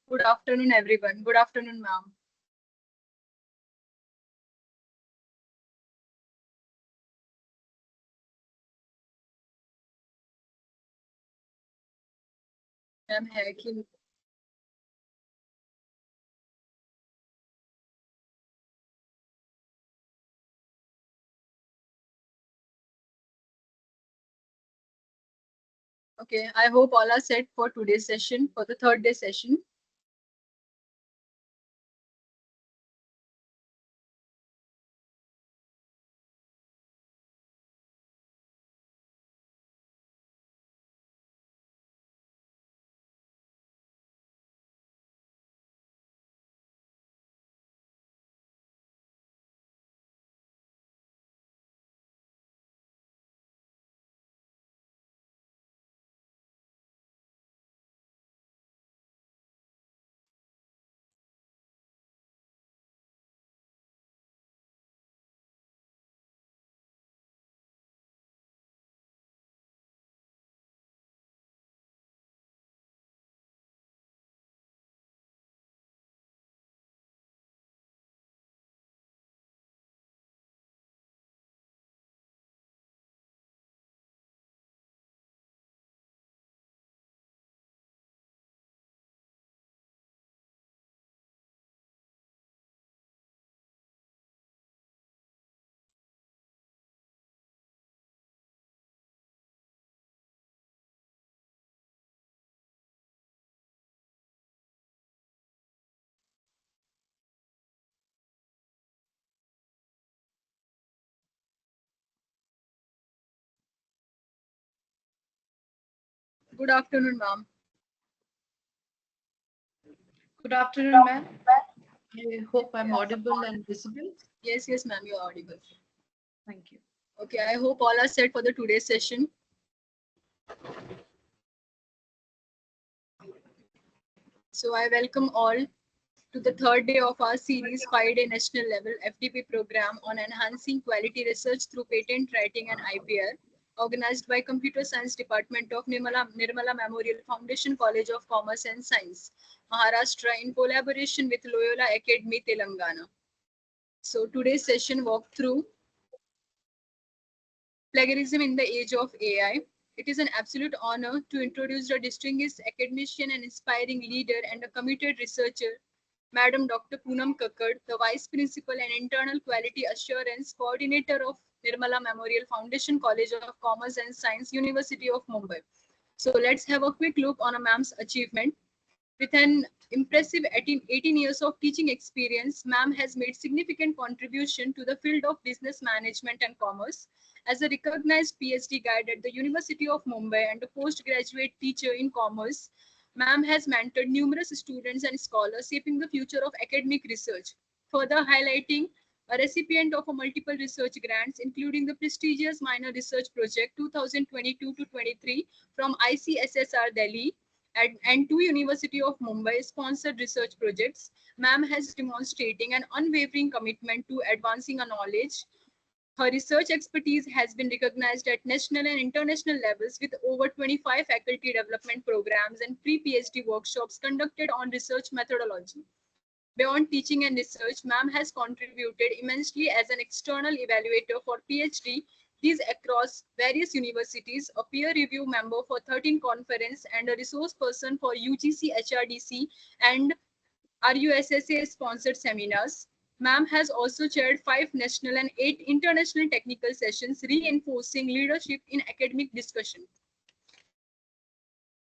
Good afternoon, everyone. Good afternoon, ma'am. Ma'am है कि Okay, I hope all are set for today's session, for the third day session. Good afternoon, ma'am. Good afternoon, ma'am. I hope I'm audible and visible. Yes, yes, ma'am, you are audible. Thank you. Okay, I hope all are set for the today's session. So I welcome all to the third day of our series 5-day national level FDP program on enhancing quality research through patent writing and IPR, organized by Computer Science Department of Nirmala Memorial Foundation College of Commerce and Science, Maharashtra, in collaboration with Loyola Academy, Telangana. So today's session walkthrough plagiarism in the age of AI. It is an absolute honor to introduce a distinguished academician and inspiring leader and a committed researcher, Madam Dr. Poonam Kakkad, the Vice Principal and Internal Quality Assurance Coordinator of Nirmala Memorial Foundation College of Commerce and Science, University of Mumbai. So let's have a quick look on a ma'am's achievement. With an impressive 18 years of teaching experience, ma'am has made significant contribution to the field of business management and commerce. As a recognized PhD guide at the University of Mumbai and a postgraduate teacher in commerce, ma'am has mentored numerous students and scholars shaping the future of academic research, further highlighting a recipient of a multiple research grants, including the prestigious Minor Research Project 2022 to 23 from ICSSR Delhi, and two University of Mumbai sponsored research projects. Ma'am has demonstrating an unwavering commitment to advancing our knowledge. Her research expertise has been recognized at national and international levels with over 25 faculty development programs and pre-PhD workshops conducted on research methodology. Beyond teaching and research, ma'am has contributed immensely as an external evaluator for PhD these across various universities, a peer review member for 13 conference and a resource person for UGC, HRDC and RUSSA sponsored seminars. Ma'am has also chaired 5 national and 8 international technical sessions, reinforcing leadership in academic discussion.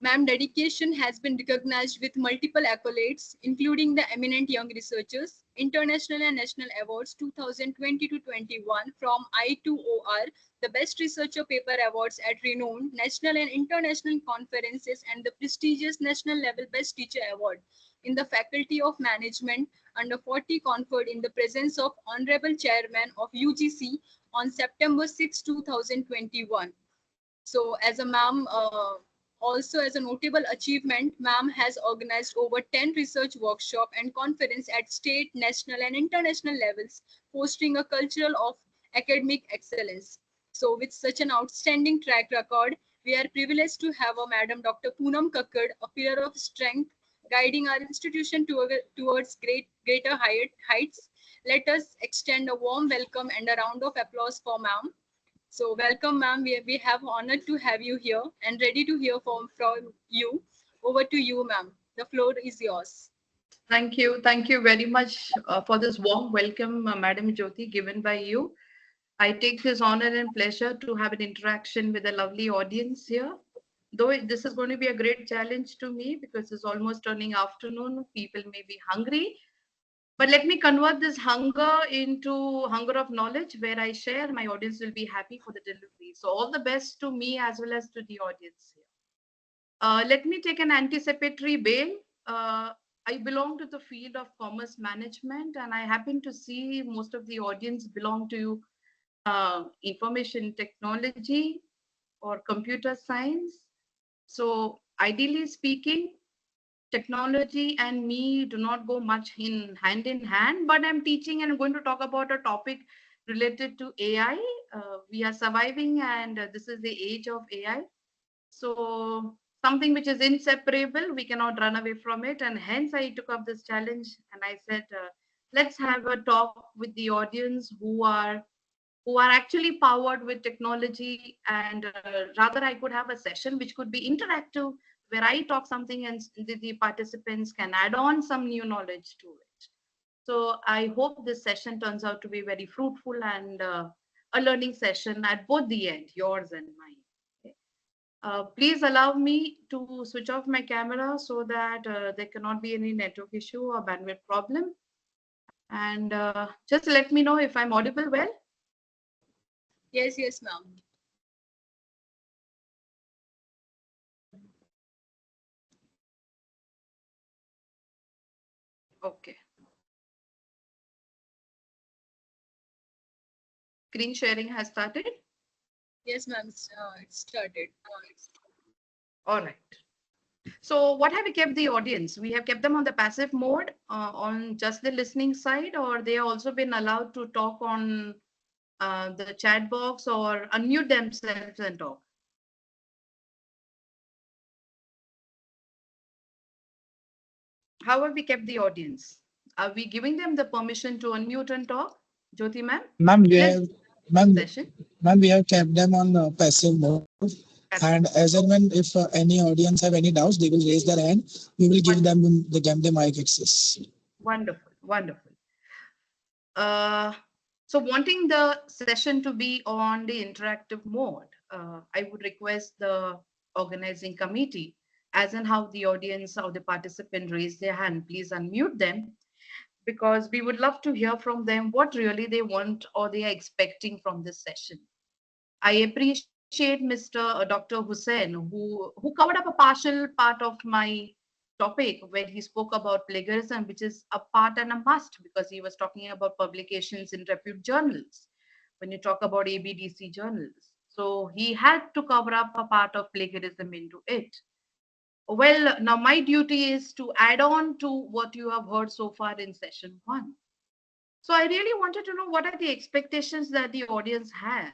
Ma'am dedication has been recognized with multiple accolades, including the Eminent Young Researchers, International and National Awards 2020 to 21 from I2OR, the Best Researcher Paper Awards at renowned national and international conferences, and the prestigious National Level Best Teacher Award in the Faculty of Management under 40 conferred in the presence of Honorable Chairman of UGC on September 6, 2021. So as a ma'am, also as a notable achievement, ma'am has organized over 10 research workshop and conference at state, national and international levels, fostering a culture of academic excellence. So with such an outstanding track record, we are privileged to have a Madam Dr. Poonam Kakkad, a pillar of strength, guiding our institution towards greater heights. Let us extend a warm welcome and a round of applause for ma'am. So welcome, ma'am. We have honored to have you here and ready to hear from you. Over to you, ma'am. The floor is yours. Thank you. Thank you very much for this warm welcome, Madam Jyoti, given by you. I take this honor and pleasure to have an interaction with a lovely audience here. Though this is going to be a great challenge to me because it's almost turning afternoon, people may be hungry. But let me convert this hunger into hunger of knowledge where I share, my audience will be happy for the delivery. So all the best to me as well as to the audience here. Let me take an anticipatory bail. I belong to the field of commerce management, and I happen to see most of the audience belong to information technology or computer science. So, ideally speaking, technology and me do not go much in hand, but I'm teaching and I'm going to talk about a topic related to AI. We are surviving, and this is the age of AI. So something which is inseparable, we cannot run away from it. And hence I took up this challenge and I said, let's have a talk with the audience who are actually powered with technology. And rather I could have a session which could be interactive where I talk something and the participants can add on some new knowledge to it. So I hope this session turns out to be very fruitful and a learning session at both the end, yours and mine. Okay. Please allow me to switch off my camera so that there cannot be any network issue or bandwidth problem. And just let me know if I'm audible well. Yes, ma'am. Okay. Screen sharing has started. Yes, ma'am. It started. All right. So what have we kept the audience? We have kept them on the passive mode on just the listening side, or they have also been allowed to talk on the chat box or unmute themselves and talk. How have we kept the audience? Are we giving them the permission to unmute and talk? Jyoti ma'am? Ma'am, Let's session. ma'am, we have kept them on passive mode. And as and when if any audience have any doubts, they will raise their hand. We will give them the mic access. Wonderful, wonderful. So wanting the session to be on the interactive mode, I would request the organizing committee, as in how the audience or the participant raise their hand, please unmute them because we would love to hear from them what really they want or they are expecting from this session. I appreciate Mr. Dr. Hussain, who covered up a partial part of my topic when he spoke about plagiarism, which is a part and a must because he was talking about publications in repute journals. When you talk about ABDC journals, so he had to cover up a part of plagiarism into it. Well, now my duty is to add on to what you have heard so far in session one. So I really wanted to know what are the expectations that the audience has.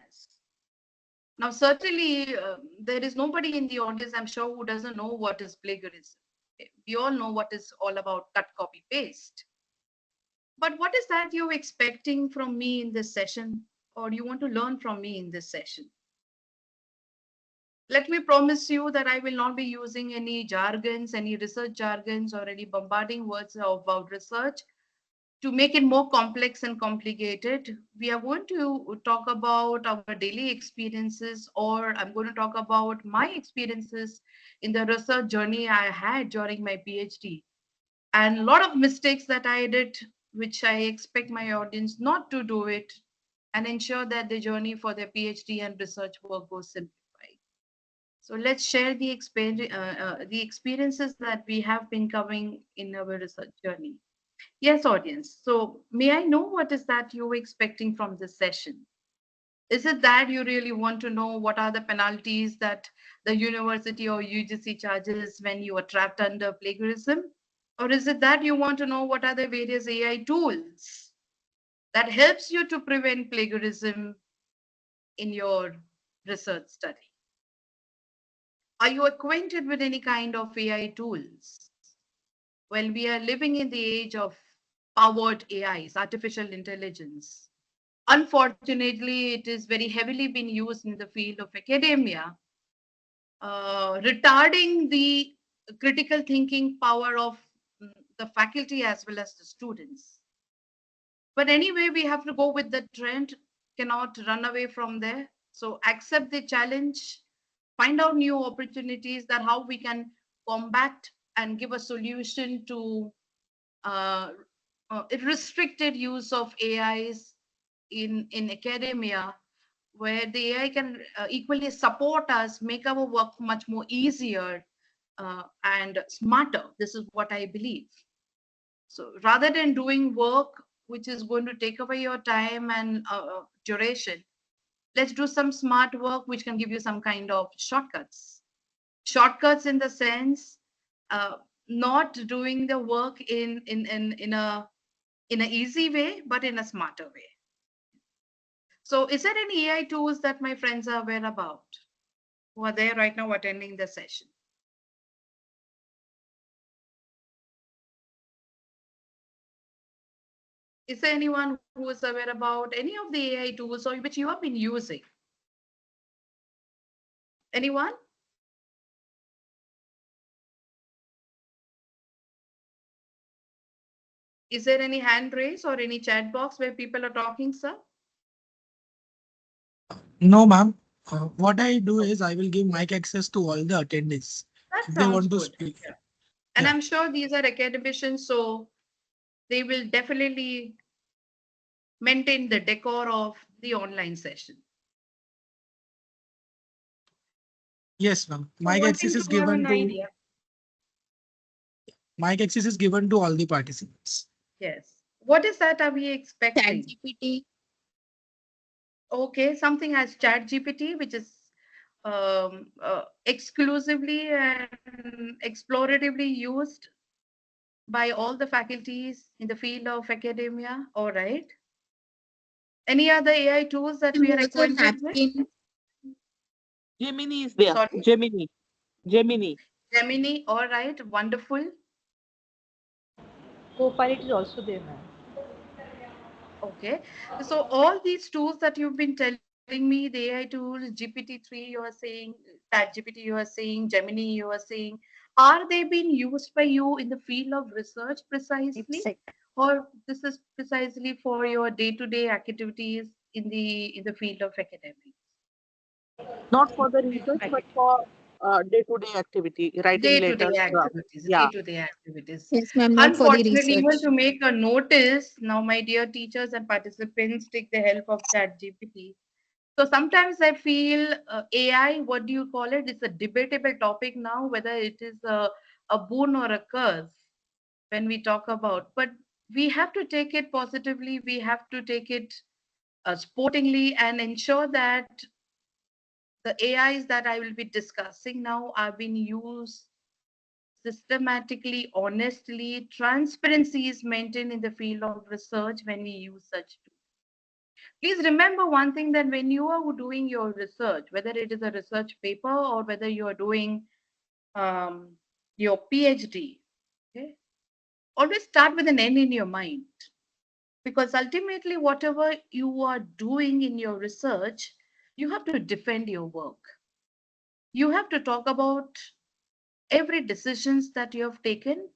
Now, certainly, there is nobody in the audience, I'm sure, who doesn't know what is plagiarism. We all know what is all about cut, copy, paste. But what is that you're expecting from me in this session, or you want to learn from me in this session? Let me promise you that I will not be using any jargons, any research jargons, or any bombarding words about research to make it more complex and complicated. We are going to talk about our daily experiences, or I'm going to talk about my experiences in the research journey I had during my PhD. And a lot of mistakes that I did, which I expect my audience not to do it, and ensure that the journey for their PhD and research work goes simplified. So let's share the experiences that we have been covering in our research journey. Yes, audience. So may I know what is that you were expecting from this session? Is it that you really want to know what are the penalties that the university or UGC charges when you are trapped under plagiarism? Or is it that you want to know what are the various AI tools that helps you to prevent plagiarism in your research study? Are you acquainted with any kind of AI tools? Well, we are living in the age of powered AIs, artificial intelligence. Unfortunately, it is very heavily being used in the field of academia, retarding the critical thinking power of the faculty as well as the students. But anyway, we have to go with the trend, cannot run away from there. So accept the challenge, find out new opportunities that how we can combat and give a solution to uh, restricted use of AIs in academia, where the AI can equally support us, make our work much more easier and smarter. This is what I believe. So rather than doing work which is going to take away your time and duration, let's do some smart work which can give you some kind of shortcuts. Shortcuts in the sense, uh, not doing the work in a easy way, but in a smarter way. So is there any AI tools that my friends are aware about who are there right now attending the session? Is there anyone who is aware about any of the AI tools or which you have been using? Anyone? Is there any hand raise or any chat box where people are talking, sir? No, ma'am. What I do is I will give mic access to all the attendees. That If they sounds want to good. speak. Yeah. And Yeah. I'm sure these are academicians, so they will definitely maintain the decor of the online session. Yes, ma'am. So Mic access wanting is to have given an to idea. mic access is given to all the participants. Yes. What is that are we expecting? ChatGPT. Okay, something as Chat GPT, which is exclusively and exploratively used by all the faculties in the field of academia. All right. Any other AI tools that we And are also acquainted with? napkin. Gemini is there. Sorry, Gemini. Gemini. All right, wonderful. Copilot is also there, ma'am. Okay. So all these tools that you've been telling me, the AI tools, GPT-3, you are saying, ChatGPT, you are saying, Gemini, you are saying, are they being used by you in the field of research precisely, or this is precisely for your day-to-day activities in the field of academics? Not for the research, but for day-to-day activity, writing Day-to-day letters. activities, Yeah. day-to-day activities. Yes, ma'am, not for the Unfortunately, even research. to make a notice, now my dear teachers and participants take the help of ChatGPT. So sometimes I feel AI, what do you call it? It's a debatable topic now, whether it is a boon or a curse when we talk about. But we have to take it positively. We have to take it sportingly and ensure that the AIs that I will be discussing now are being used systematically, honestly. Transparency is maintained in the field of research when we use such tools. Please remember one thing, that when you are doing your research, whether it is a research paper or whether you are doing um, your PhD, okay, always start with an end in your mind. Because ultimately, whatever you are doing in your research, you have to defend your work. You have to talk about every decisions that you have taken,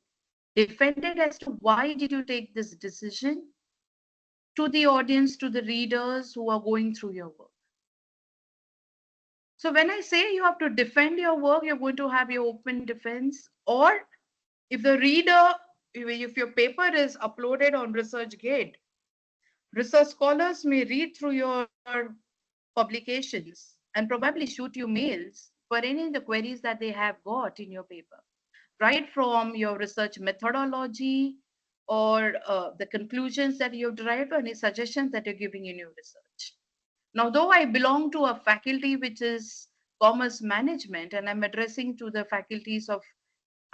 defend it as to why did you take this decision, to the audience, to the readers who are going through your work. So when I say you have to defend your work, you're going to have your open defense. Or if the reader, if your paper is uploaded on ResearchGate, research scholars may read through your publications and probably shoot you mails for any of the queries that they have got in your paper, right from your research methodology or the conclusions that you've derived or any suggestions that you're giving in your research. Now, though I belong to a faculty which is commerce management, and I'm addressing to the faculties of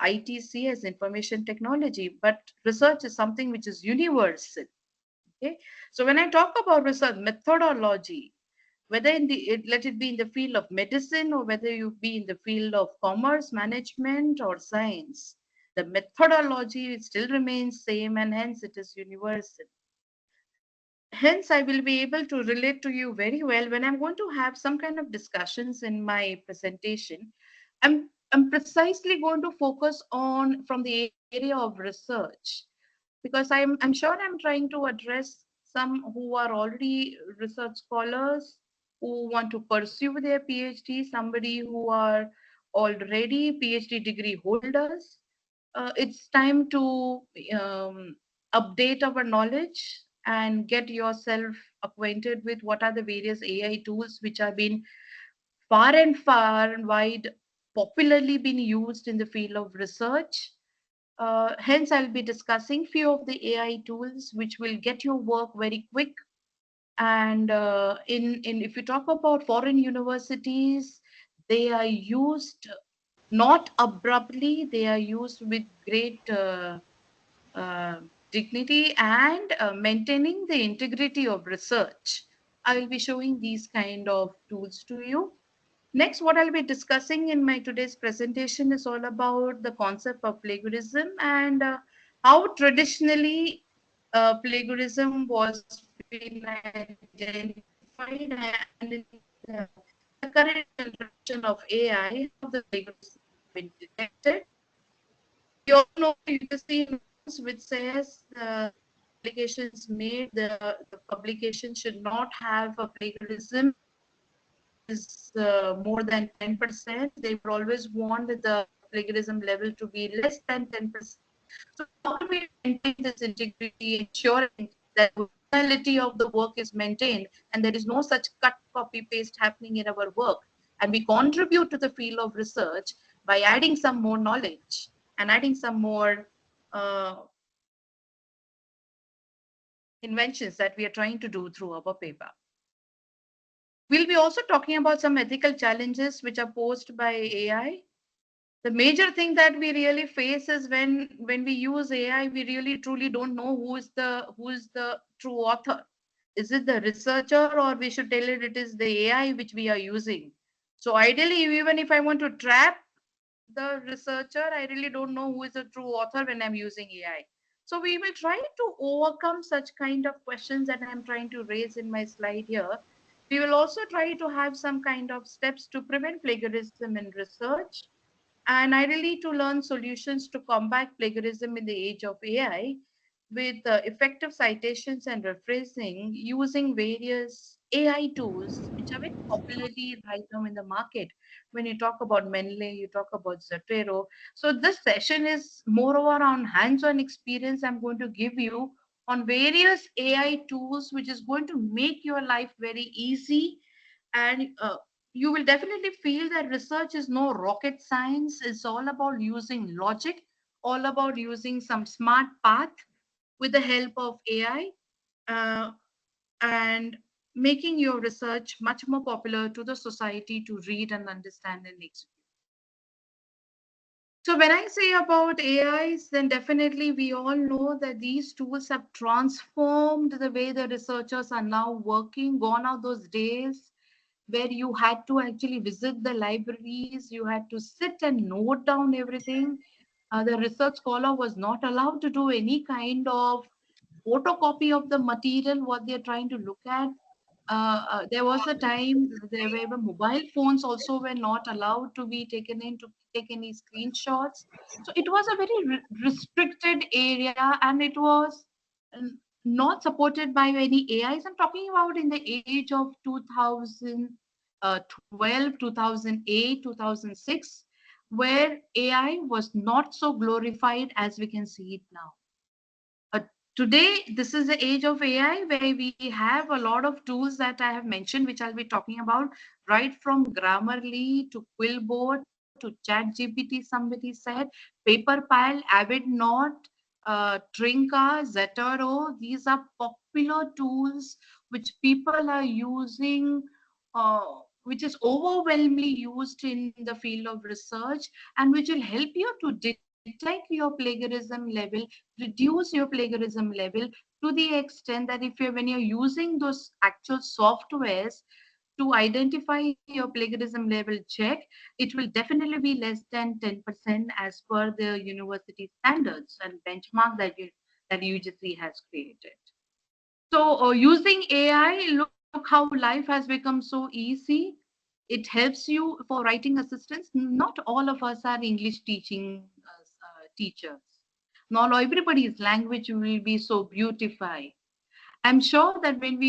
ITC as information technology, but research is something which is universal. Okay, so when I talk about research methodology, whether let it be in the field of medicine or whether you be in the field of commerce, management, or science, the methodology still remains same, and hence it is universal. Hence, I will be able to relate to you very well when I'm going to have some kind of discussions in my presentation. I'm precisely going to focus on from the area of research, because I'm sure I'm trying to address some who are already research scholars who want to pursue their PhD, somebody who are already PhD degree holders. It's time to update our knowledge and get yourself acquainted with what are the various AI tools which have been far and wide popularly been used in the field of research. Hence, I'll be discussing few of the AI tools which will get your work very quick. And in if you talk about foreign universities, they are used not abruptly. They are used with great uh, dignity and maintaining the integrity of research. I will be showing these kind of tools to you. Next, what I'll be discussing in my today's presentation is all about the concept of plagiarism and how traditionally plagiarism was been identified and in the current introduction of AI, how the plagiarism has been detected. We all know UGC norms which says the publications made, the publication should not have a plagiarism is more than 10%. They would always want the plagiarism level to be less than 10%. So how do we maintain this integrity, ensuring that originality of the work is maintained and there is no such cut, copy, paste happening in our work? And we contribute to the field of research by adding some more knowledge and adding some more uh, inventions that we are trying to do through our paper. We'll be also talking about some ethical challenges which are posed by AI. The major thing that we really face is when we use AI, we really truly don't know who is the true author. Is it the researcher, or we should tell it is the AI which we are using? So ideally, even if I want to trap the researcher, I really don't know who is the true author when I'm using AI. So we will try to overcome such kind of questions that I'm trying to raise in my slide here. We will also try to have some kind of steps to prevent plagiarism in research, and ideally to learn solutions to combat plagiarism in the age of AI with effective citations and rephrasing using various AI tools which are very popularly right now in the market. When you talk about Mendeley, you talk about Zotero. So this session is more around hands-on experience I'm going to give you on various AI tools, which is going to make your life very easy, and you will definitely feel that research is no rocket science. It's all about using logic, all about using some smart path with the help of AI, uh, and making your research much more popular to the society to read and understand and execute. So when I say about AIs, then definitely we all know that these tools have transformed the way the researchers are now working. Gone are those days where you had to actually visit the libraries, you had to sit and note down everything. The research scholar was not allowed to do any kind of photocopy of the material what they're trying to look at. There was a time there were mobile phones also were not allowed to be taken in to take any screenshots. So it was a very restricted area, and it was not supported by any AIs. I'm talking about in the age of 2012, 2008, 2006, where AI was not so glorified as we can see it now. Uh, Today, this is the age of AI where we have a lot of tools that I have mentioned, which I'll be talking about, right from Grammarly to Quillboard to ChatGPT, somebody said, Paperpile, AvidNote, Trinka, Zetero. These are popular tools which people are using, which is overwhelmingly used in the field of research, and which will help you to detect detect your plagiarism level, reduce your plagiarism level to the extent that if when you're using those actual softwares to identify your plagiarism level check, it will definitely be less than 10% as per the university standards and benchmark that UGC has created. So using AI, look how life has become so easy. It helps you for writing assistance. Not all of us are English teaching teachers. Not everybody's language will be so beautified. I'm sure that when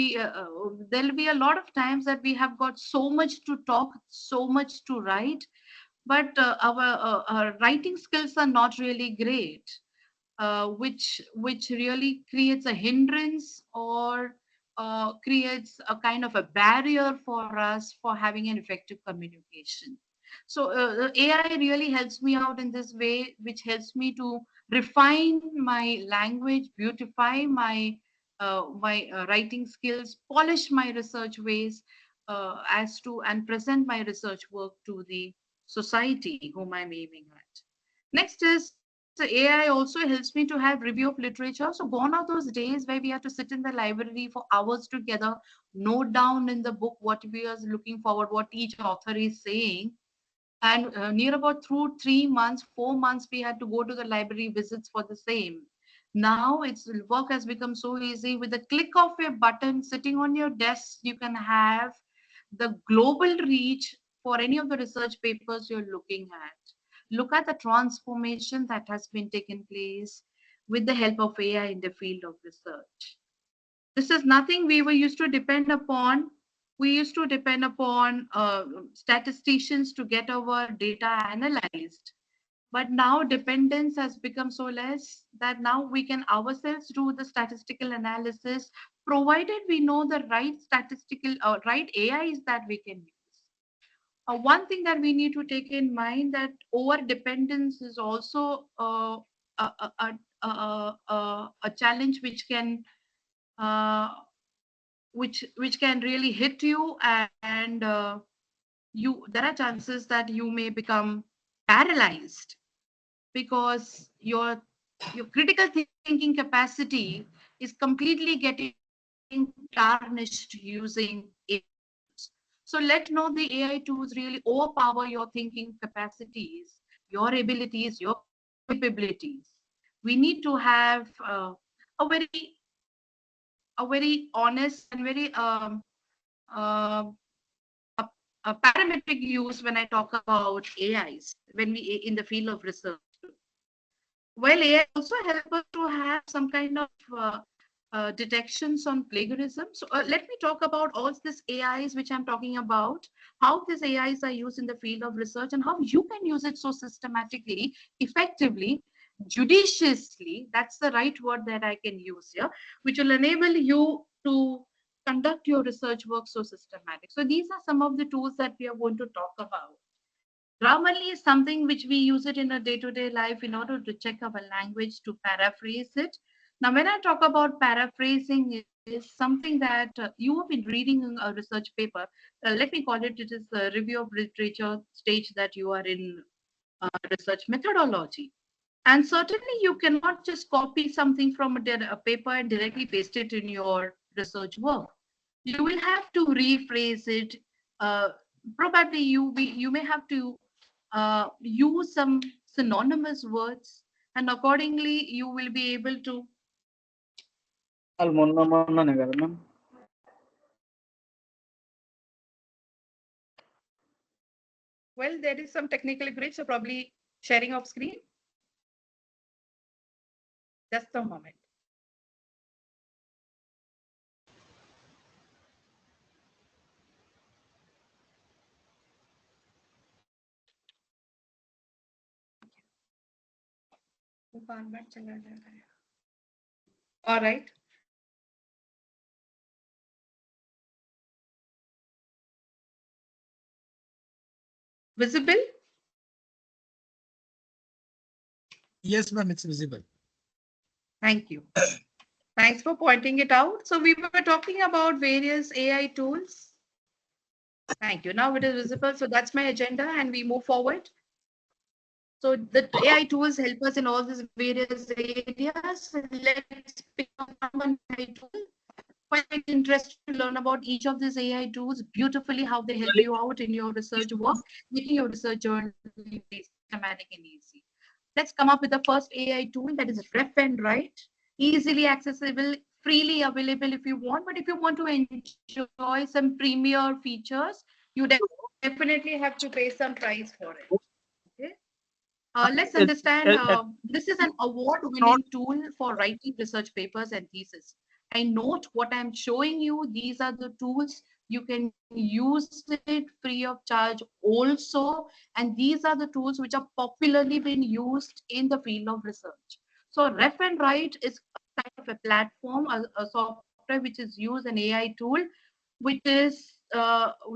there'll be a lot of times that we have got so much to talk, so much to write, but our writing skills are not really great, which really creates a hindrance or creates a kind of a barrier for us for having an effective communication. So AI really helps me out in this way, which helps me to refine my language, beautify my writing skills, polish my research ways, as to and present my research work to the society whom I'm aiming at. Next is AI also helps me to have review of literature. So gone are those days where we have to sit in the library for hours together, note down in the book what we are looking forward, what each author is saying. And near about through 3 months, 4 months, we had to go to the library visits for the same. Now it's work has become so easy. With the click of a button sitting on your desk, you can have the global reach for any of the research papers you're looking at. Look at the transformation that has been taken place with the help of AI in the field of research. This is nothing we were used to depend upon. We used to depend upon statisticians to get our data analyzed. But now dependence has become so less that now we can ourselves do the statistical analysis, provided we know the right statistical or right AIs that we can use. One thing that we need to take in mind that over dependence is also a challenge which can uh, which can really hit you, and you there are chances that you may become paralyzed because your critical thinking capacity is completely getting tarnished using AI tools. So let know the AI tools really overpower your thinking capacities, your abilities, your capabilities. We need to have a very honest and very uh, a parametric use when I talk about AIs when we in the field of research. Well, AI also help us to have some kind of detections on plagiarism. So let me talk about all these AIs which I'm talking about, how these AIs are used in the field of research and how you can use it so systematically, effectively, judiciously. That's the right word that I can use here, which will enable you to conduct your research work so systematic. So these are some of the tools that we are going to talk about. Grammarly is something which we use it in a day-to-day life in order to check our language, to paraphrase it. Now, when I talk about paraphrasing, is something that you have been reading in a research paper. Let me call it, it is the review of literature stage that you are in research methodology. And certainly you cannot just copy something from a paper and directly paste it in your research work. You will have to rephrase it. Uh, Probably you may have to use some synonymous words, and accordingly you will be able to. వాళ్ళు మొన్ననే కదా ma'am. Well, there is some technical glitch, so probably sharing of screen. Just a moment. All right. Visible? Yes, ma'am, it's visible. Thank you. Thanks for pointing it out. So we were talking about various AI tools. Thank you. Now it is visible. So that's my agenda and we move forward. So the AI tools help us in all these various areas. Let's pick up one AI tool. Quite interested to learn about each of these AI tools beautifully, how they help you out in your research work, making your research journey very systematic and easy. Let's come up with the first AI tool, that is Ref and Write. Easily accessible, freely available if you want, but if you want to enjoy some premier features, you definitely have to pay some price for it. Okay. Let's understand, this is an award-winning tool for writing research papers and thesis. I note what I'm showing you. These are the tools. You can use it free of charge also. And these are the tools which are popularly being used in the field of research. So Ref and Write is a kind of a platform, a software which is used, an AI tool, which is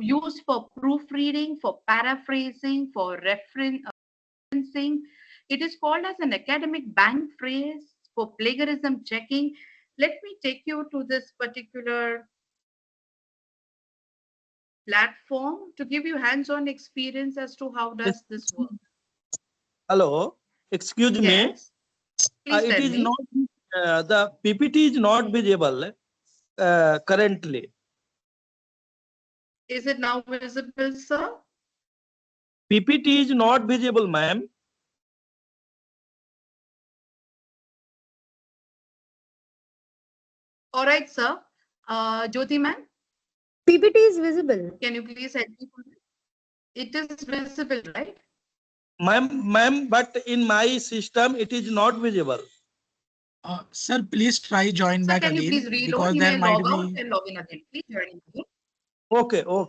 used for proofreading, for paraphrasing, for referencing. It is called as an academic bank phrase for plagiarism checking. Let me take you to this particular platform to give you hands-on experience as to how does this work. Hello, excuse me. Yes, please It tell is me. not the PPT is not visible currently. Is it now visible, sir? PPT is not visible, ma'am. All right, sir. Jyoti ma'am, PPT is visible. can you please help me? It is visible, right? Ma'am, but in my system it is not visible. Sir, please try join Sir, back can you please again reload? because You there may might log out be. and log in again. Please join again. Okay. All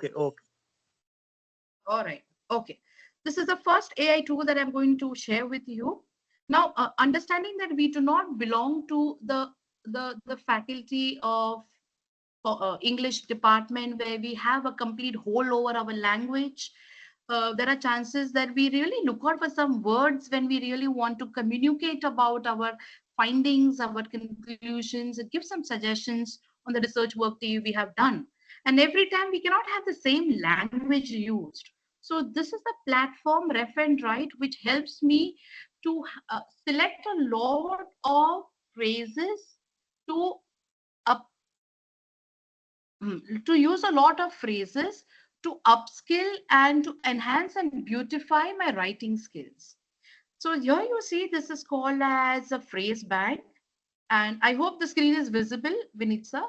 right. Okay. This is the first AI tool that I'm going to share with you. Now, understanding that we do not belong to the faculty of English department where we have a complete hold over our language. There are chances that we really look out for some words when we really want to communicate about our findings, our conclusions, and give some suggestions on the research work that we have done. And every time we cannot have the same language used. So this is the platform Ref and Write, which helps me to select a lot of phrases to up to use a lot of phrases to upskill and to enhance and beautify my writing skills. So here you see this is called as a phrase bank. And I hope the screen is visible, Vinitsa.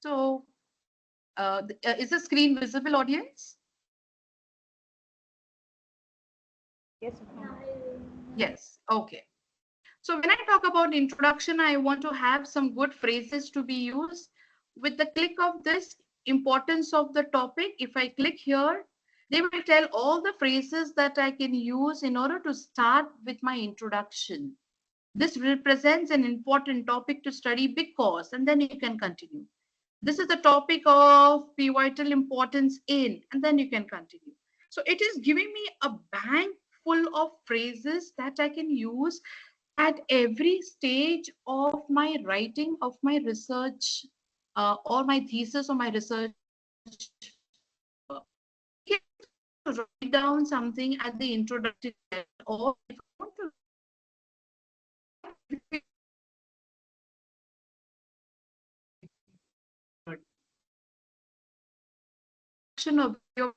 So is the screen visible, audience? Yes. Yes. Okay. So when I talk about introduction, I want to have some good phrases to be used. With the click of this, importance of the topic, if I click here, they will tell all the phrases that I can use in order to start with my introduction. This represents an important topic to study because, and then you can continue. This is the topic of pivotal importance in, and then you can continue. So it is giving me a bank full of phrases that I can use at every stage of my writing, of my research, or my thesis or my research. You can write down something at the introductory level, or if I want to of your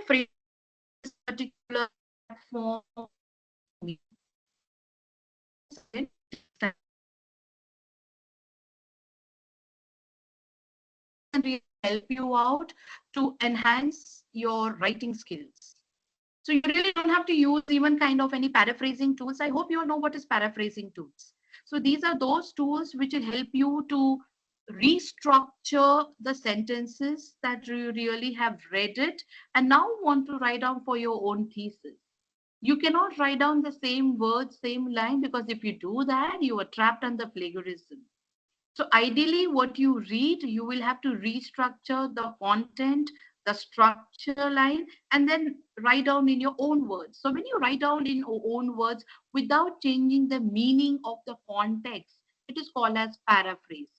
phrase particular form can really help you out to enhance your writing skills. So you really don't have to use even kind of any paraphrasing tools. I hope you all know what is paraphrasing tools. So these are those tools which will help you to restructure the sentences that you really have read it and now want to write down for your own thesis. You cannot write down the same word, same line, because if you do that, you are trapped under plagiarism. So ideally, what you read, you will have to restructure the content, the structure line, and then write down in your own words. So when you write down in your own words without changing the meaning of the context, it is called as paraphrasing.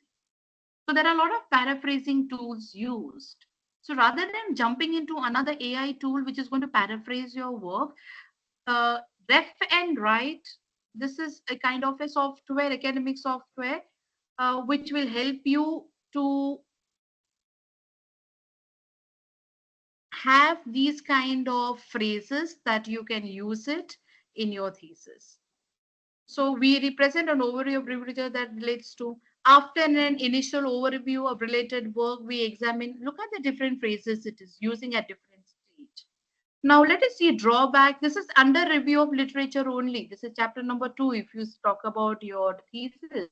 So there are a lot of paraphrasing tools used. So rather than jumping into another AI tool which is going to paraphrase your work, Ref and Write, this is a kind of a software, academic software, which will help you to have these kind of phrases that you can use it in your thesis. So we represent an overview of literature that relates to, after an initial overview of related work, we examine, look at the different phrases it is using at different stage. Now let us see drawback. This is under review of literature only. This is chapter number 2. If you talk about your thesis,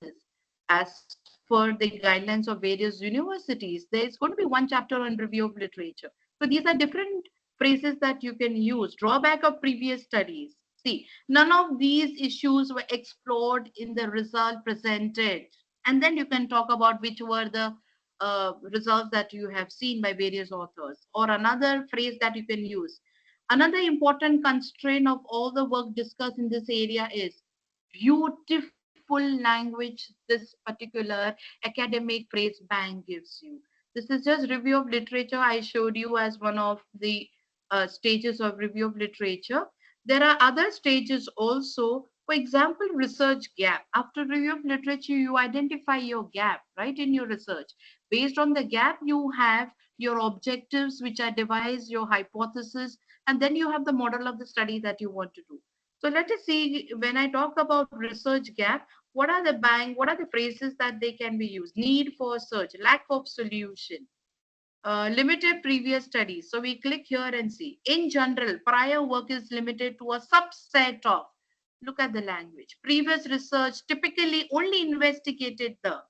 as per the guidelines of various universities, there is going to be one chapter on review of literature. So these are different phrases that you can use. Drawback of previous studies. See, none of these issues were explored in the result presented. And then you can talk about which were the results that you have seen by various authors. Or another phrase that you can use. Another important constraint of all the work discussed in this area is beautiful language this particular academic phrase bank gives you. This is just review of literature. I showed you as one of the stages of review of literature. There are other stages also. For example, research gap. After review of literature, you identify your gap, right, in your research. Based on the gap, you have your objectives, which are devised, your hypothesis, and then you have the model of the study that you want to do. So let us see, when I talk about research gap, what are the phrases that they can be used? Need for search, lack of solution, limited previous studies. So we click here and see. In general, prior work is limited to a subset of, look at the language. Previous research typically only investigated the.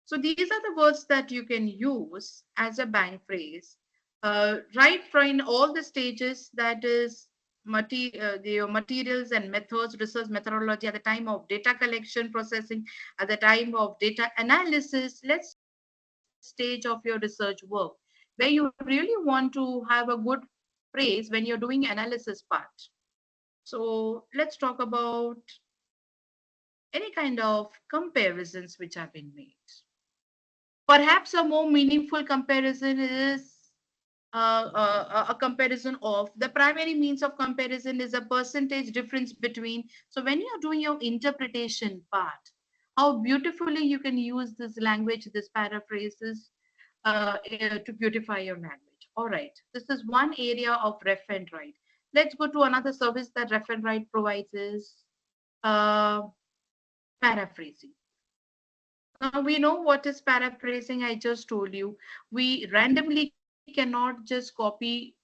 So these are the words that you can use as a bank phrase, right from all the stages, that is the materials and methods, research methodology, at the time of data collection, processing, at the time of data analysis. Let's say the third stage of your research work, where you really want to have a good phrase when you're doing analysis part. So let's talk about any kind of comparisons which have been made. Perhaps a more meaningful comparison is a comparison of the primary means of comparison is a percentage difference between. So when you're doing your interpretation part, how beautifully you can use this language, this paraphrases to beautify your language. All right, this is one area of ref and write. Let's go to another service that ref and write provides is uh, paraphrasing. Now we know what is paraphrasing. I just told you. We randomly cannot just copy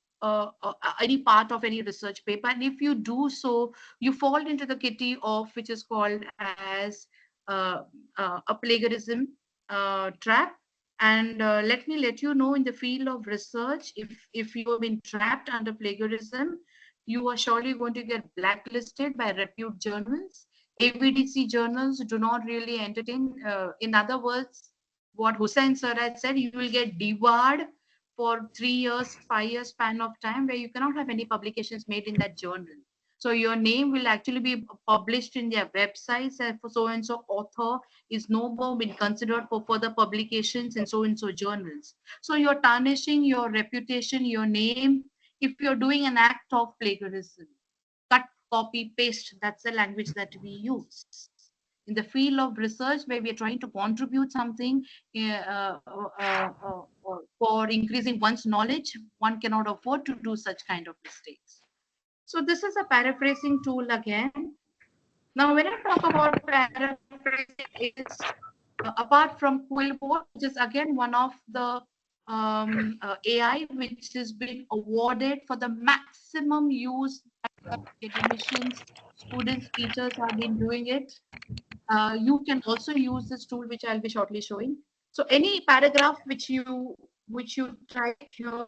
any part of any research paper. And if you do so, you fall into the kitty of which is called as a plagiarism trap. And let you know, in the field of research, if you have been trapped under plagiarism, you are surely going to get blacklisted by repute journals. AVDC journals do not really entertain. In other words, what Hussain sir had said, you will get debarred for 3 years, 5 years span of time, where you cannot have any publications made in that journal. So your name will actually be published in their websites, and for so and so author is no more been considered for further publications in so and so journals. So you're tarnishing your reputation, your name, if you're doing an act of plagiarism. Cut, copy, paste, that's the language that we use. In the field of research, where we are trying to contribute something for increasing one's knowledge, one cannot afford to do such kind of mistakes. So this is a paraphrasing tool again. Now, when I talk about paraphrasing, is apart from Quillbot, which is again one of the AI which has been awarded for the maximum use by academicians, students, teachers have been doing it. You can also use this tool, which I'll be shortly showing. So any paragraph which you type here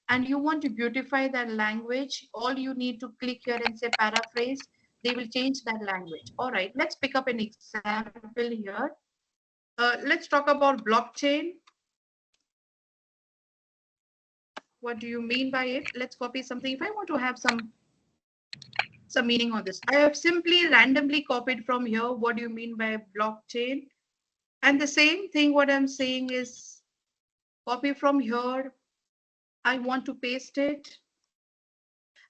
and you want to beautify that language, all you need to click here and say paraphrase. They will change that language. All right, let's pick up an example here. Let's talk about blockchain. What do you mean by it? Let's copy something. If I want to have some meaning on this, I have simply randomly copied from here. What do you mean by blockchain? And the same thing, what I'm saying is copy from here I want to paste it.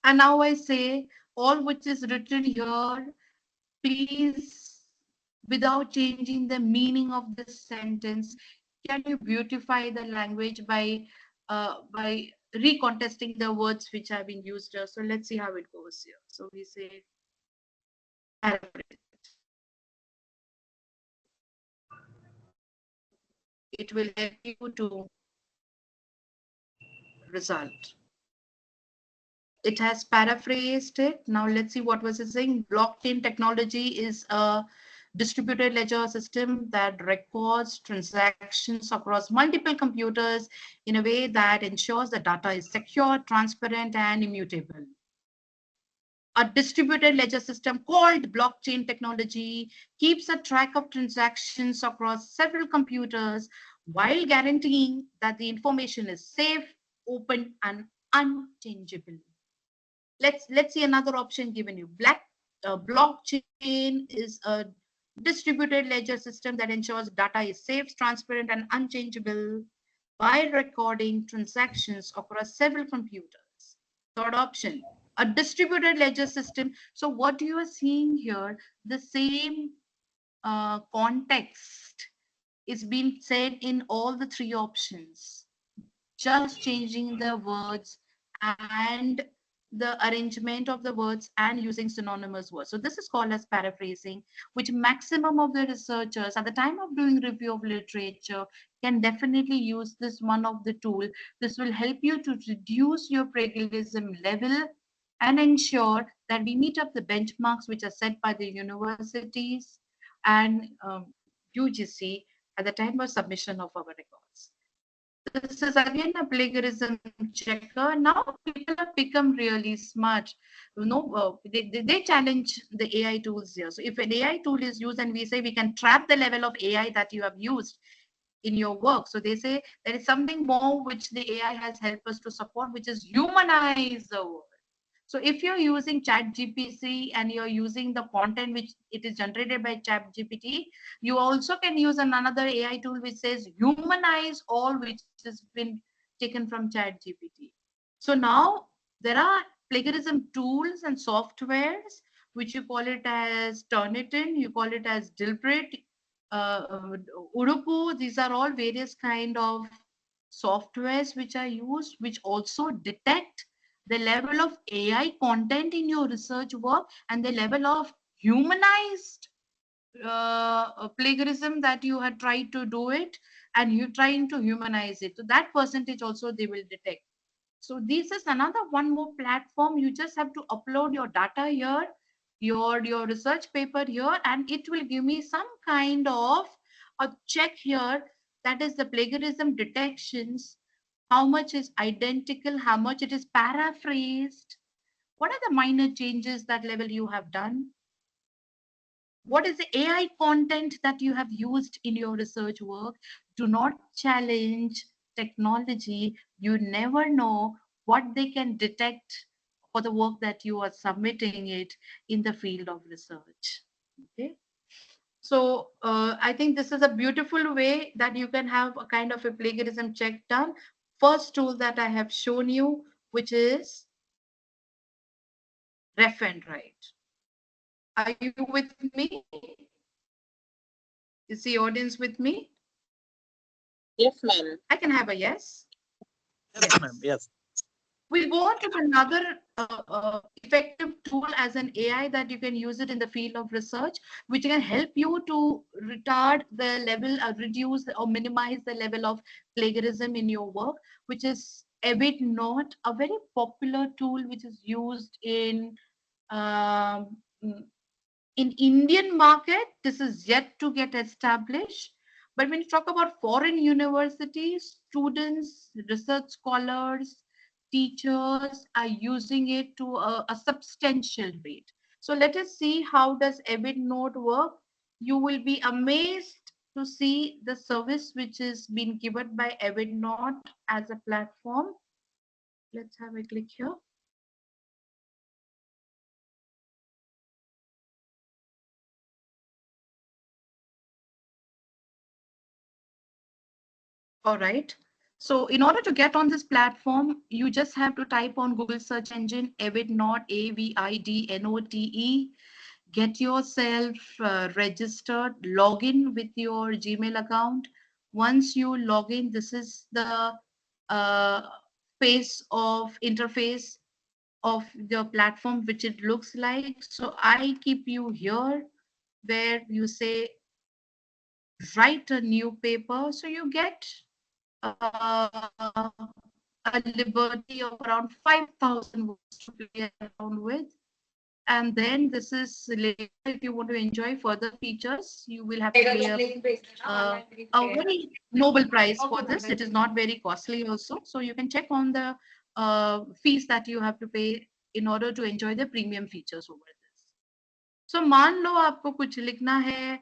And now I say all which is written here, please, without changing the meaning of this sentence, can you beautify the language by recontesting the words which have been used here? So let's see how it goes here. So we say paraphrase. It will help you to result. It has paraphrased it. Now let's see what was it saying. Blockchain technology is a distributed ledger system that records transactions across multiple computers in a way that ensures the data is secure, transparent, and immutable. A distributed ledger system called blockchain technology keeps a track of transactions across several computers while guaranteeing that the information is safe, open, and unchangeable. Let's see another option given you. Blockchain is a distributed ledger system that ensures data is safe, transparent, and unchangeable by recording transactions across several computers. Third option, a distributed ledger system. So what you are seeing here, the same context is being said in all the three options, just changing the words and the arrangement of the words and using synonymous words. So this is called as paraphrasing, which maximum of the researchers at the time of doing review of literature can definitely use this one of the tool. This will help you to reduce your plagiarism level and ensure that we meet up the benchmarks which are set by the universities and UGC at the time of submission of our records. This is again a plagiarism checker. Now people have become really smart. They challenge the AI tools here. So if an AI tool is used and we say we can trap the level of AI that you have used in your work. So they say there is something more which the AI has helped us to support, which is humanize the work. So if you're using Chat GPT and you're using the content which it is generated by Chat GPT, you also can use another AI tool which says humanize all which has been taken from Chat GPT. So now there are plagiarism tools and softwares which you call it as Turnitin, you call it as Dilbert, Urupu. These are all various kind of softwares which are used, which also detect the level of AI content in your research work and the level of humanized plagiarism that you had tried to do it and you're trying to humanize it. So that percentage also they will detect. So this is another one more platform. You just have to upload your data here, your research paper here, and it will give me some kind of a check here. That is the plagiarism detections, how much is identical, how much it is paraphrased, what are the minor changes that level you have done, what is the AI content that you have used in your research work. Do not challenge technology. You never know what they can detect for the work that you are submitting it in the field of research. Okay. So I think this is a beautiful way that you can have a kind of a plagiarism check done. First tool that I have shown you, which is Ref and Write. Are you with me? Is the audience with me? Yes, ma'am. I can have a yes. Yes, ma'am. Yes. We'll go on to another effective tool as an AI that you can use it in the field of research, which can help you to retard the level, reduce or minimize the level of plagiarism in your work, which is Not a very popular tool which is used um, in Indian market. This is yet to get established. But when you talk about foreign universities, students, research scholars, teachers are using it to a substantial rate. So let us see how does EbitNote work. You will be amazed to see the service which is being given by EbitNote as a platform. Let's have a click here. All right. So in order to get on this platform, you just have to type on Google search engine Avidnote, Avidnote. Get yourself registered, log in with your Gmail account. Once you log in, this is the uh, face of interface of the platform, which it looks like. So I keep you here where you say write a new paper. So you get a liberty of around 5,000 words to play around with. And then this is later, if you want to enjoy further features, you will have to pay a very noble price for this. It is not very costly also. So you can check on the fees that you have to pay in order to enjoy the premium features over this. So मान लो आपको कुछ लिखना है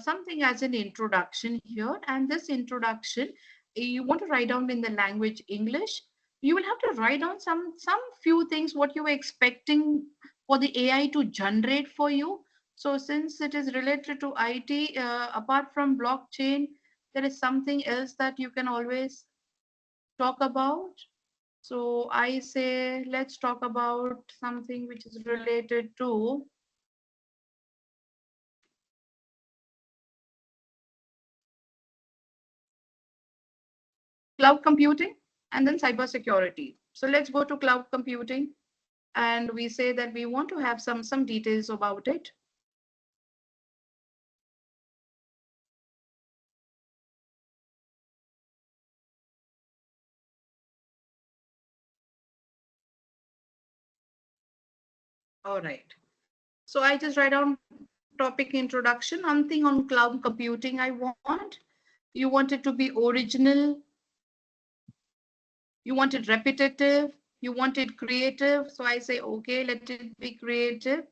something as an introduction here, and this introduction you want to write down in the language English. You will have to write down some few things what you were expecting for the AI to generate for you. So since it is related to IT, apart from blockchain, there is something else that you can always talk about. So I say let's talk about something which is related to cloud computing and then cyber security. So let's go to cloud computing, and we say that we want to have some details about it. All right. So I just write down topic introduction, something on cloud computing I want. You want it to be original, you want it repetitive, you want it creative. So I say, okay, let it be creative.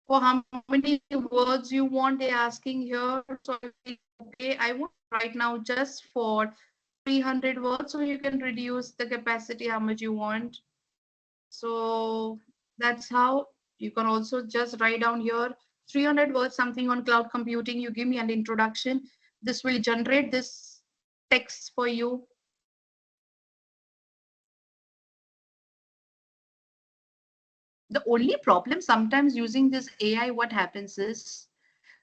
For how many words you want, they're asking here. So okay, I want right now just for 300 words, so you can reduce the capacity how much you want. So that's how you can also just write down here 300 words, something on cloud computing. You give me an introduction. This will generate this text for you. The only problem sometimes using this AI, what happens is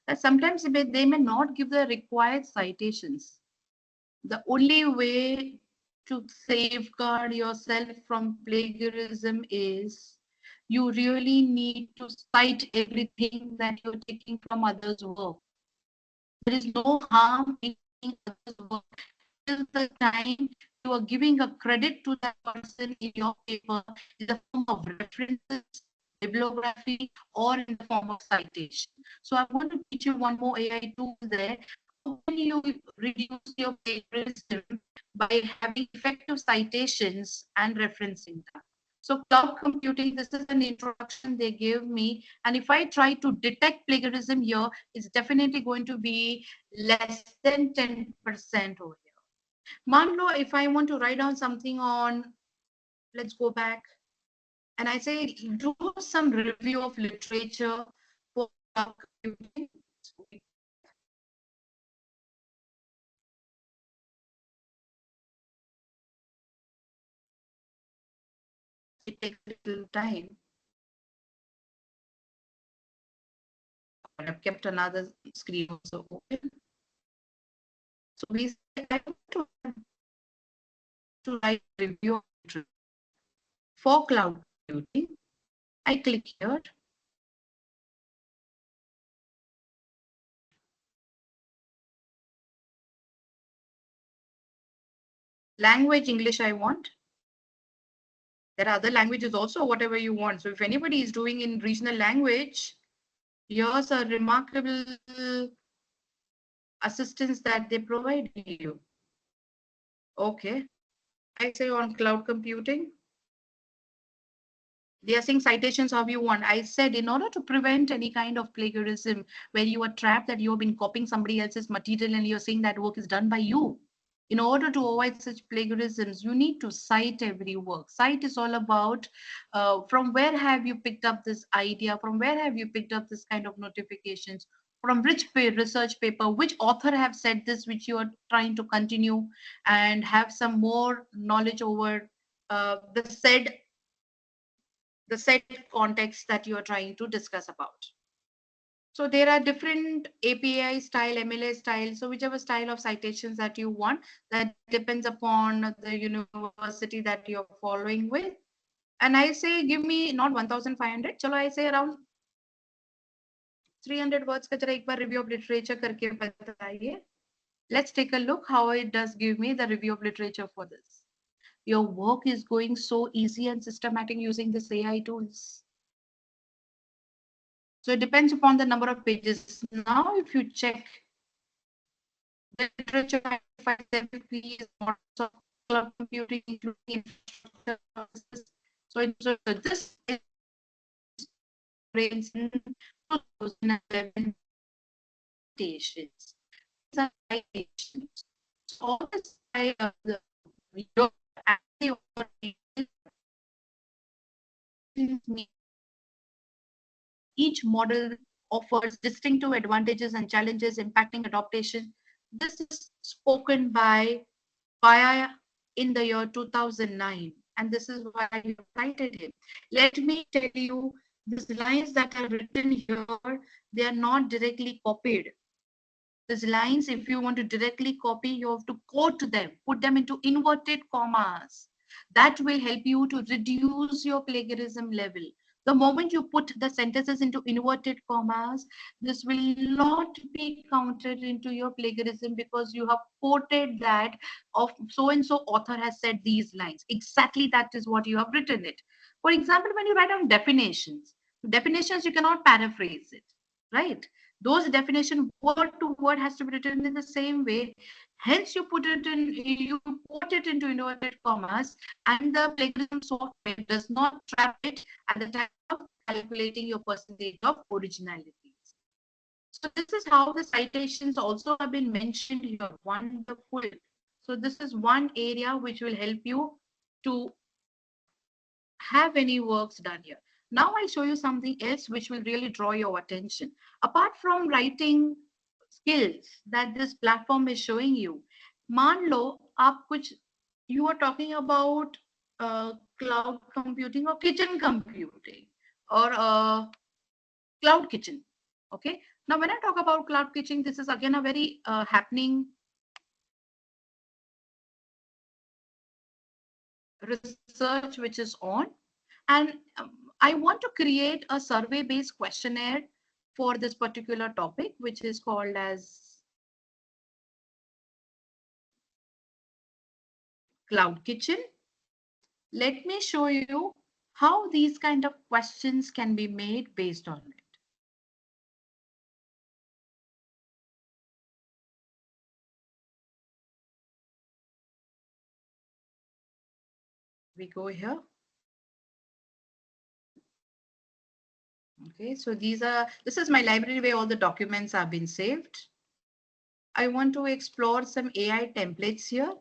that sometimes they may not give the required citations. The only way to safeguard yourself from plagiarism is you really need to cite everything that you're taking from others' work. There is no harm in taking others' work till the time you are giving a credit to that person in your paper in the form of references, bibliography, or in the form of citation. So I want to teach you one more AI tool there. How can you reduce your plagiarism by having effective citations and referencing them? So cloud computing, this is an introduction they gave me. And if I try to detect plagiarism here, it's definitely going to be less than 10% over here. Manlo, if I want to write down something on, let's go back, and I say do some review of literature for computing. It takes a little time. But I've kept another screen also open. So we say I want to write a review of literature for cloud computing. I click here. Language English I want. There are other languages also, whatever you want. So if anybody is doing in regional language, here's a remarkable assistance that they provide you. Okay. I say on cloud computing. They are saying citations how you want. I said in order to prevent any kind of plagiarism where you are trapped that you've been copying somebody else's material and you're saying that work is done by you. In order to avoid such plagiarisms, you need to cite every work. Cite is all about from where have you picked up this idea, from where have you picked up this kind of notifications, from which research paper, which author have said this, which you are trying to continue and have some more knowledge over the said context that you are trying to discuss about. So there are different API style, MLA style. So whichever style of citations that you want, that depends upon the university that you're following with. And I say, give me not 1,500. Chalo, I say around 300 words ka jara ek baar review of literature karke bataiye. Let's take a look how it does give me the review of literature for this. Your work is going so easy and systematic using this AI tools. So it depends upon the number of pages. Now, if you check the literature identifies MPP is models of cloud computing, including infrastructure services. So this is in 2011 citations. These are citations. So all this the each model offers distinctive advantages and challenges impacting adaptation. This is spoken by Paya in the year 2009, and this is why I cited him. Let me tell you, these lines that are written here, they are not directly copied. These lines, if you want to directly copy, you have to quote them, put them into inverted commas. That will help you to reduce your plagiarism level. The moment you put the sentences into inverted commas, this will not be counted into your plagiarism because you have quoted that of so and so author has said these lines. Exactly that is what you have written it. For example, when you write down definitions, you cannot paraphrase it, right? Those definition word to word has to be written in the same way. Hence, you put it into inverted commas, and the plagiarism software does not trap it at the time of calculating your percentage of originality. So this is how the citations also have been mentioned here. Wonderful. So this is one area which will help you to have any works done here. Now I'll show you something else which will really draw your attention. Apart from writing skills that this platform is showing you, मान लो आप कुछ you are talking about cloud computing or kitchen computing or cloud kitchen. Okay. Now when I talk about cloud kitchen, this is again a very happening research which is on. And I want to create a survey based questionnaire for this particular topic, which is called as Cloud Kitchen. Let me show you how these kind of questions can be made based on it. We go here. Okay, so this is my library where all the documents have been saved. I want to explore some AI templates here.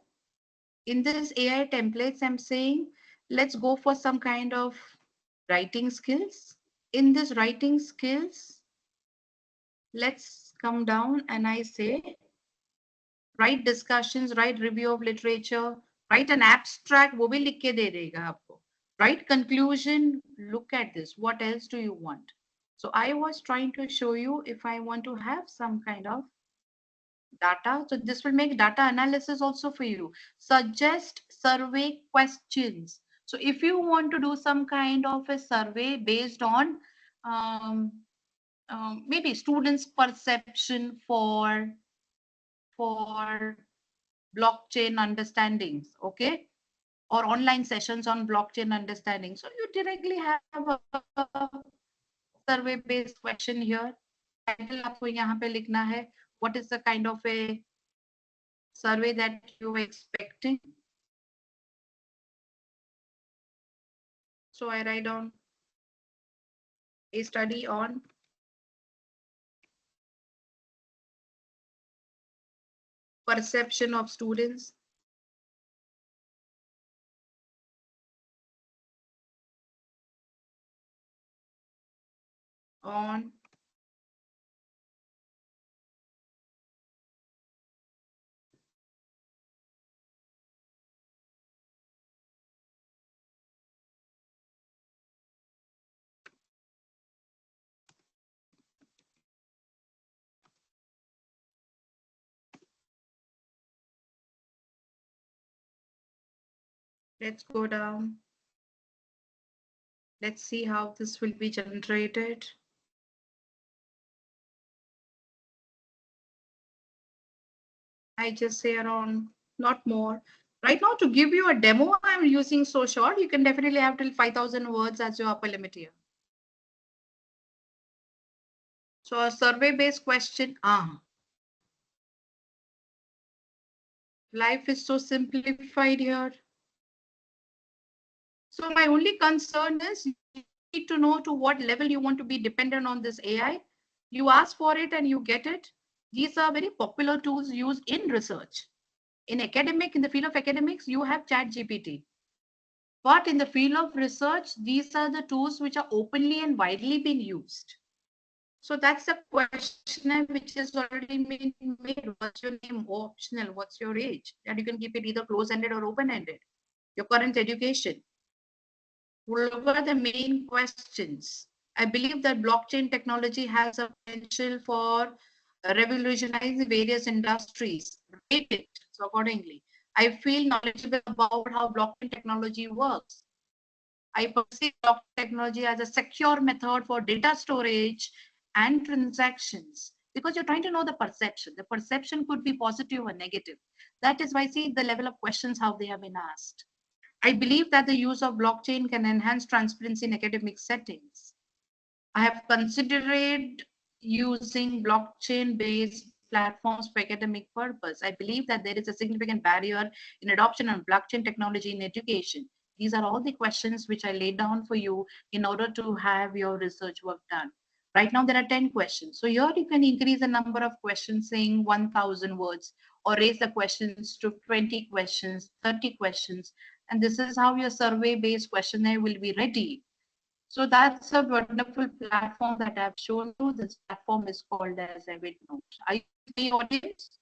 In this AI templates, I'm saying, let's go for some kind of writing skills. In this writing skills, let's come down and I say, write discussions, write review of literature, write an abstract, वो भी लिख के दे देगा आपको. Write conclusion, look at this. What else do you want? So I was trying to show you if I want to have some kind of data. So this will make data analysis also for you. Suggest survey questions. So if you want to do some kind of a survey based on maybe students' perception for blockchain understandings, okay, or online sessions on blockchain understanding. So you directly have a survey-based question here. Title आपको यहाँ पे लिखना है. What is the kind of a survey that you were expecting? So I write down a study on perception of students on Let's go down. Let's see how this will be generated. I just say around, not more. Right now, to give you a demo, I'm using so short. You can definitely have till 5,000 words as your upper limit here. So a survey-based question. Life is so simplified here. So my only concern is you need to know to what level you want to be dependent on this AI. You ask for it and you get it. These are very popular tools used in research. In the field of academics, you have ChatGPT. But in the field of research, these are the tools which are openly and widely being used. So that's the question which has already been made. What's your name? Optional. What's your age? And you can keep it either close-ended or open-ended. Your current education. What are the main questions? I believe that blockchain technology has a potential for revolutionizing various industries. Rate it so accordingly. I feel knowledgeable about how blockchain technology works. I perceive blockchain technology as a secure method for data storage and transactions because you're trying to know the perception. The perception could be positive or negative. That is why I see the level of questions how they have been asked. I believe that the use of blockchain can enhance transparency in academic settings. I have considered using blockchain-based platforms for academic purpose. I believe that there is a significant barrier in adoption of blockchain technology in education. These are all the questions which I laid down for you in order to have your research work done. Right now, there are 10 questions. So here you can increase the number of questions saying 1,000 words or raise the questions to 20 questions, 30 questions. And this is how your survey-based questionnaire will be ready. So that's a wonderful platform that I've shown you. This platform is called as EvidNote. Are you the audience?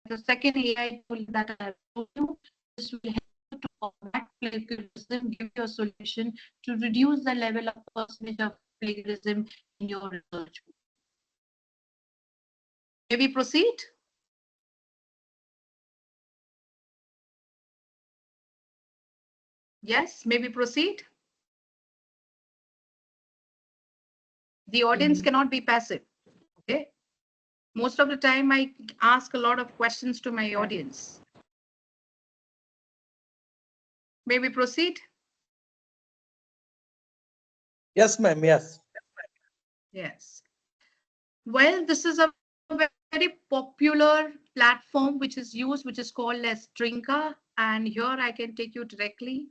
The second AI tool that I have shown you, this will help you to combat plagiarism, give you a solution to reduce the level of percentage of plagiarism in your research. May we proceed? Yes, maybe proceed. The audience cannot be passive. Okay. Most of the time, I ask a lot of questions to my audience. May we proceed? Yes, ma'am. Yes. Yes. Well, this is a very popular platform which is used, which is called as Trinka. And here I can take you directly.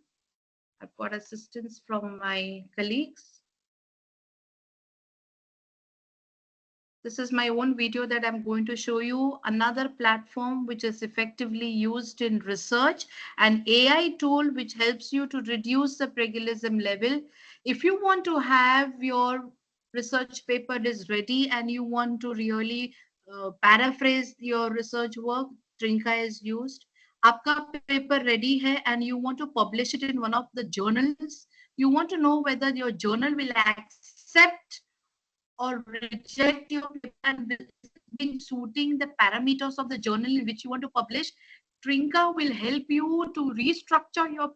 I've got assistance from my colleagues. This is my own video that I'm going to show you. Another platform which is effectively used in research, an AI tool which helps you to reduce the plagiarism level. If you want to have your research paper is ready and you want to really paraphrase your research work, Trinka is used. आपका paper ready है and you want to publish it in one of the journals. You want to know whether your journal will accept or reject your paper and been suiting the parameters of the journal in which you want to publish. Trinka will help you to restructure your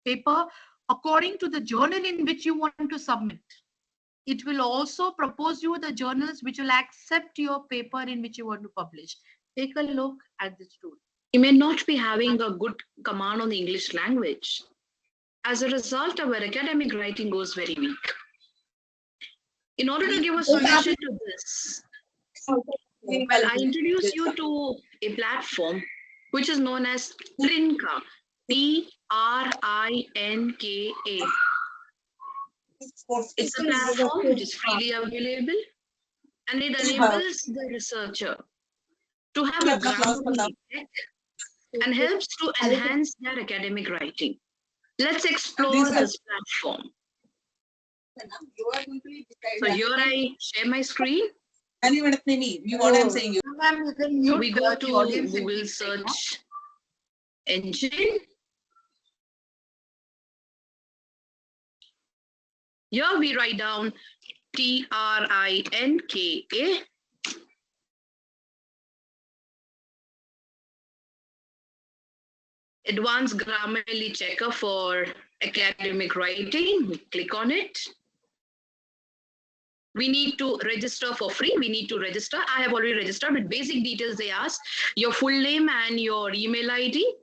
paper according to the journal in which you want to submit. It will also propose you the journals which will accept your paper in which you want to publish. Take a look at this tool. You may not be having a good command on the English language. As a result, our academic writing goes very weak. In order to give a solution to this, well, I introduce you to a platform which is known as Trinka, Trinka. It's a platform which is freely available and it enables the researcher to have a grounding tech and helps to enhance their academic writing. Let's explore this platform. So here I share my screen. You what I'm saying. We go to Google search engine. Here we write down Trinka. Advanced Grammarly Checker for academic writing. We click on it. We need to register for free. We need to register. I have already registered with basic details they ask, your full name and your email ID.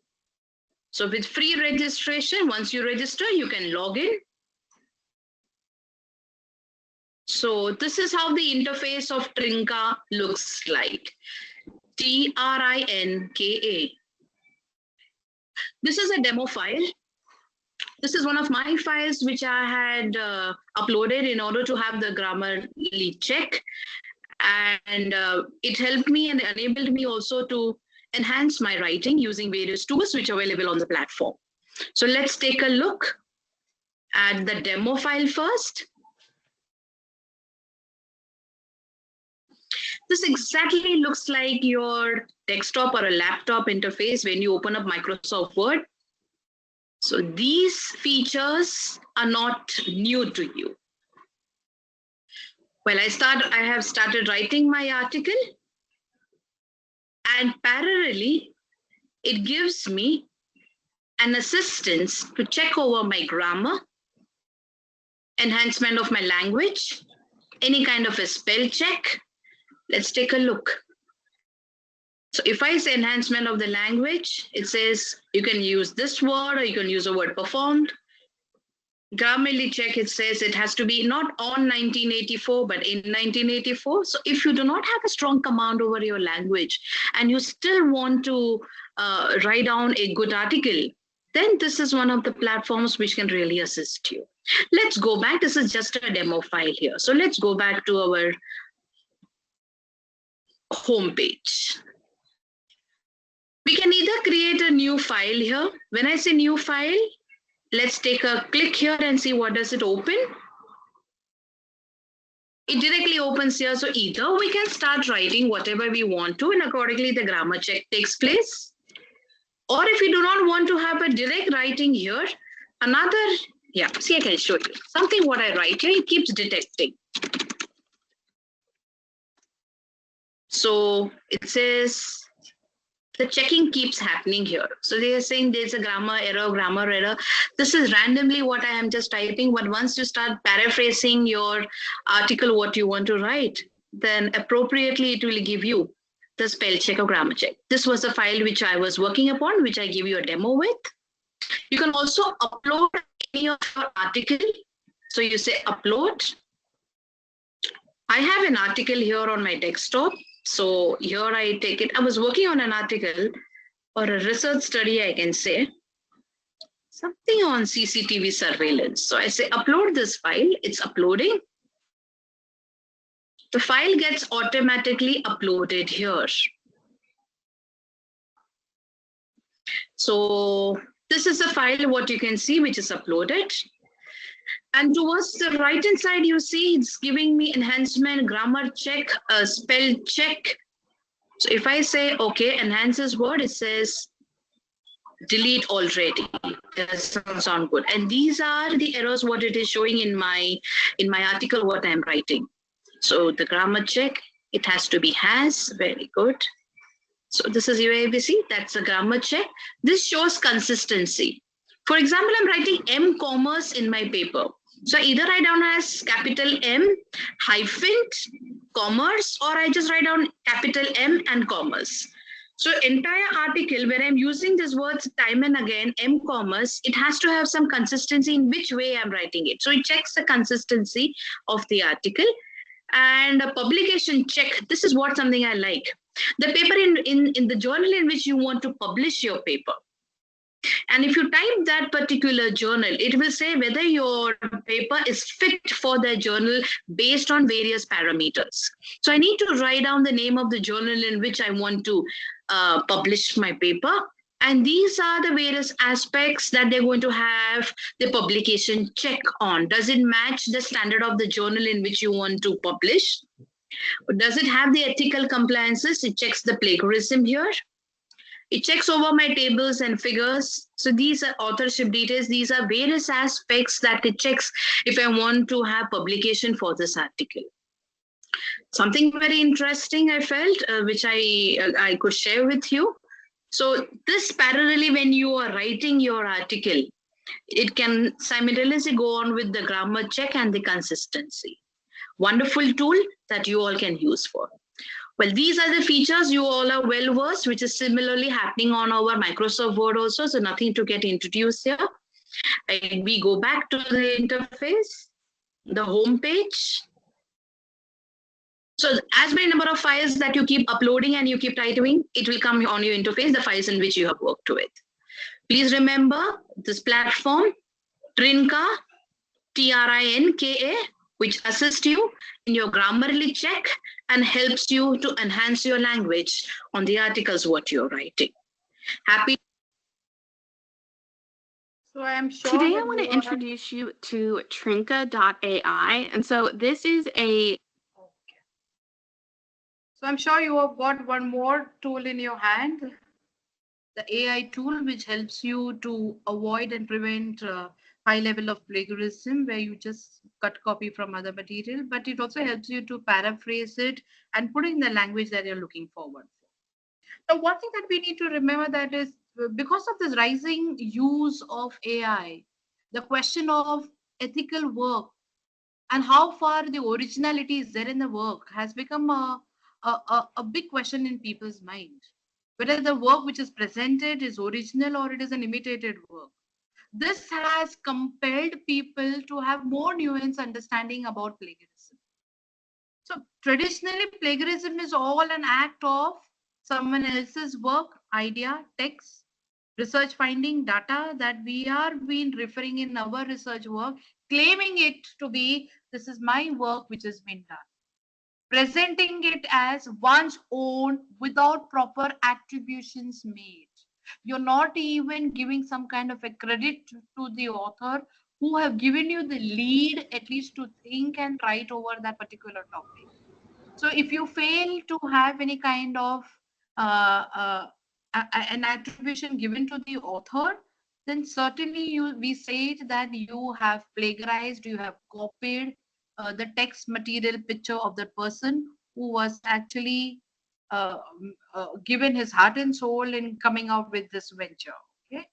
So with free registration, once you register, you can log in. So this is how the interface of Trinka looks like. Trinka. This is a demo file. This is one of my files which I had uploaded in order to have the Grammarly check. And it helped me and enabled me also to enhance my writing using various tools which are available on the platform. So let's take a look at the demo file first. This exactly looks like your desktop or a laptop interface when you open up Microsoft Word. So these features are not new to you. Well, I have started writing my article, and parallelly, it gives me an assistance to check over my grammar, enhancement of my language, any kind of a spell check. Let's take a look. So if I say enhancement of the language, it says you can use this word or you can use a word performed. Grammarly check, it says it has to be not on 1984, but in 1984. So if you do not have a strong command over your language and you still want to write down a good article, then this is one of the platforms which can really assist you. Let's go back. This is just a demo file here. So let's go back to our home page. We can either create a new file here. When I say new file, let's take a click here and see what does it open. It directly opens here. So either we can start writing whatever we want to, and accordingly the grammar check takes place. Or if you do not want to have a direct writing here, see, I can show you. Something what I write here, it keeps detecting. So it says the checking keeps happening here. So they are saying there's a grammar error. This is randomly what I am just typing, but once you start paraphrasing your article, what you want to write, then appropriately it will give you the spell check or grammar check. This was the file which I was working upon, which I give you a demo with. You can also upload any of your article. So you say upload. I have an article here on my desktop. So here I take it. I was working on an article or a research study, I can say, something on CCTV surveillance. So I say upload this file. It's uploading. The file gets automatically uploaded here. So this is a file, what you can see, which is uploaded. And towards the right hand side, you see it's giving me enhancement, grammar check, spell check. So if I say, okay, enhance this word, it says delete already. That doesn't sound good. And these are the errors, what it is showing in my article, what I'm writing. So the grammar check, it has to be has, very good. So this is UABC, that's a grammar check. This shows consistency. For example, I'm writing M commerce in my paper. So either write down as capital M hyphen commerce, or I just write down capital M and commerce. So entire article where I'm using these words time and again, M commerce, it has to have some consistency in which way I'm writing it. So it checks the consistency of the article. And a publication check, this is what something I like. The paper in the journal in which you want to publish your paper. And if you type that particular journal, it will say whether your paper is fit for the journal based on various parameters. So I need to write down the name of the journal in which I want to publish my paper. And these are the various aspects that they're going to have the publication check on. Does it match the standard of the journal in which you want to publish? Does it have the ethical compliances? It checks the plagiarism here. It checks over my tables and figures. So these are authorship details. These are various aspects that it checks if I want to have publication for this article. Something very interesting I felt, which I could share with you. So this parallelly, when you are writing your article, it can simultaneously go on with the grammar check and the consistency. Wonderful tool that you all can use for. Well, these are the features you all are well versed, which is similarly happening on our Microsoft Word also. So nothing to get introduced here. And we go back to the interface, the home page. So as many number of files that you keep uploading and you keep typing, it will come on your interface, the files in which you have worked with. Please remember this platform, Trinka, Trinka, which assists you in your Grammarly check and helps you to enhance your language on the articles what you're writing. Happy. So I'm sure Today I that want to you are- introduce you to Trinka.ai. And so this is a So I'm sure you have got one more tool in your hand, the AI tool, which helps you to avoid and prevent high level of plagiarism, where you just cut copy from other material, but it also helps you to paraphrase it and put it in the language that you're looking forward for. Now, one thing that we need to remember that is because of this rising use of AI, the question of ethical work and how far the originality is there in the work has become a big question in people's mind. Whether the work which is presented is original or it is an imitated work. This has compelled people to have more nuanced understanding about plagiarism. So traditionally, plagiarism is all an act of someone else's work, idea, text, research finding, data that we are been referring in our research work, claiming it to be this is my work which has been done, presenting it as one's own without proper attributions made. You're not even giving some kind of a credit to the author who have given you the lead at least to think and write over that particular topic. So if you fail to have any kind of an attribution given to the author, then certainly we say that you have plagiarized, you have copied the text material picture of the person who was actually given his heart and soul in coming out with this venture. Okay.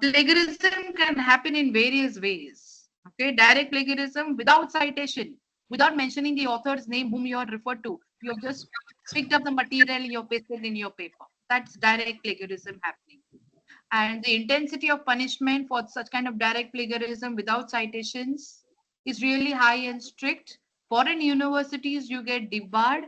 Plagiarism can happen in various ways. Okay, direct plagiarism without citation, without mentioning the author's name whom you are referred to. You have just picked up the material, you have pasted in your paper. That's direct plagiarism happening. And the intensity of punishment for such kind of direct plagiarism without citations is really high and strict. Foreign universities, you get debarred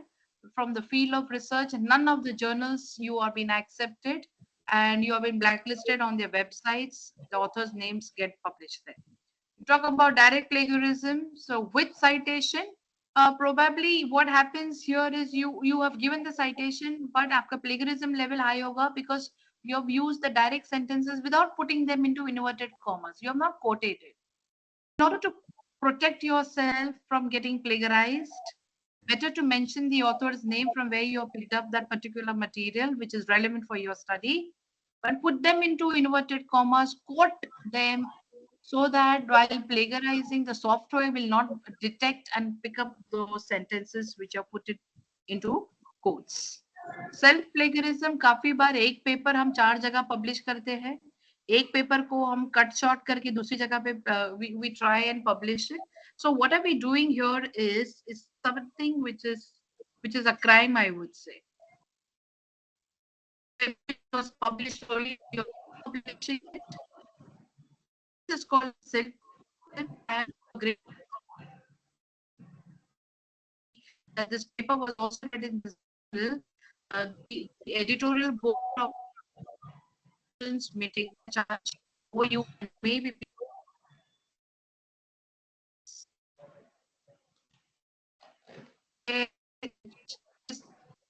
from the field of research. None of the journals you are being accepted and you have been blacklisted on their websites. The authors' names get published there. Talk about direct plagiarism. So with citation, probably what happens here is you have given the citation, but after plagiarism level high hoga because you have used the direct sentences without putting them into inverted commas. You have not quoted it. In order to protect yourself from getting plagiarized, better to mention the author's name from where you have picked up that particular material, which is relevant for your study, but put them into inverted commas, quote them so that while plagiarizing, the software will not detect and pick up those sentences which are put it into quotes. Self plagiarism काफी बार एक paper हम 4 जगह publish करते हैं, एक paper को हम cut short करके दूसरी जगह पे we try and publish it. So what are we doing here is something which is a crime, I would say. It was published only, you're publishing it. This is called self and great that this paper was also read in this bill. The editorial board of may take charge over you and maybe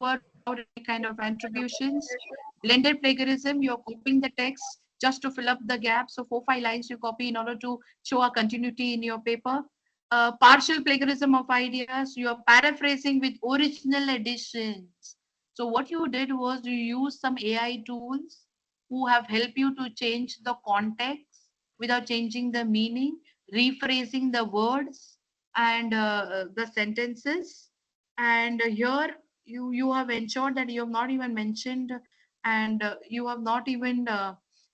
without any kind of attributions. Blended plagiarism, you're copying the text just to fill up the gaps. So 4-5 lines you copy in order to show a continuity in your paper. Partial plagiarism of ideas, you are paraphrasing with original additions. So what you did was you used some AI tools who have helped you to change the context without changing the meaning, rephrasing the words and the sentences. And here you have ensured that you have not even mentioned and you have not even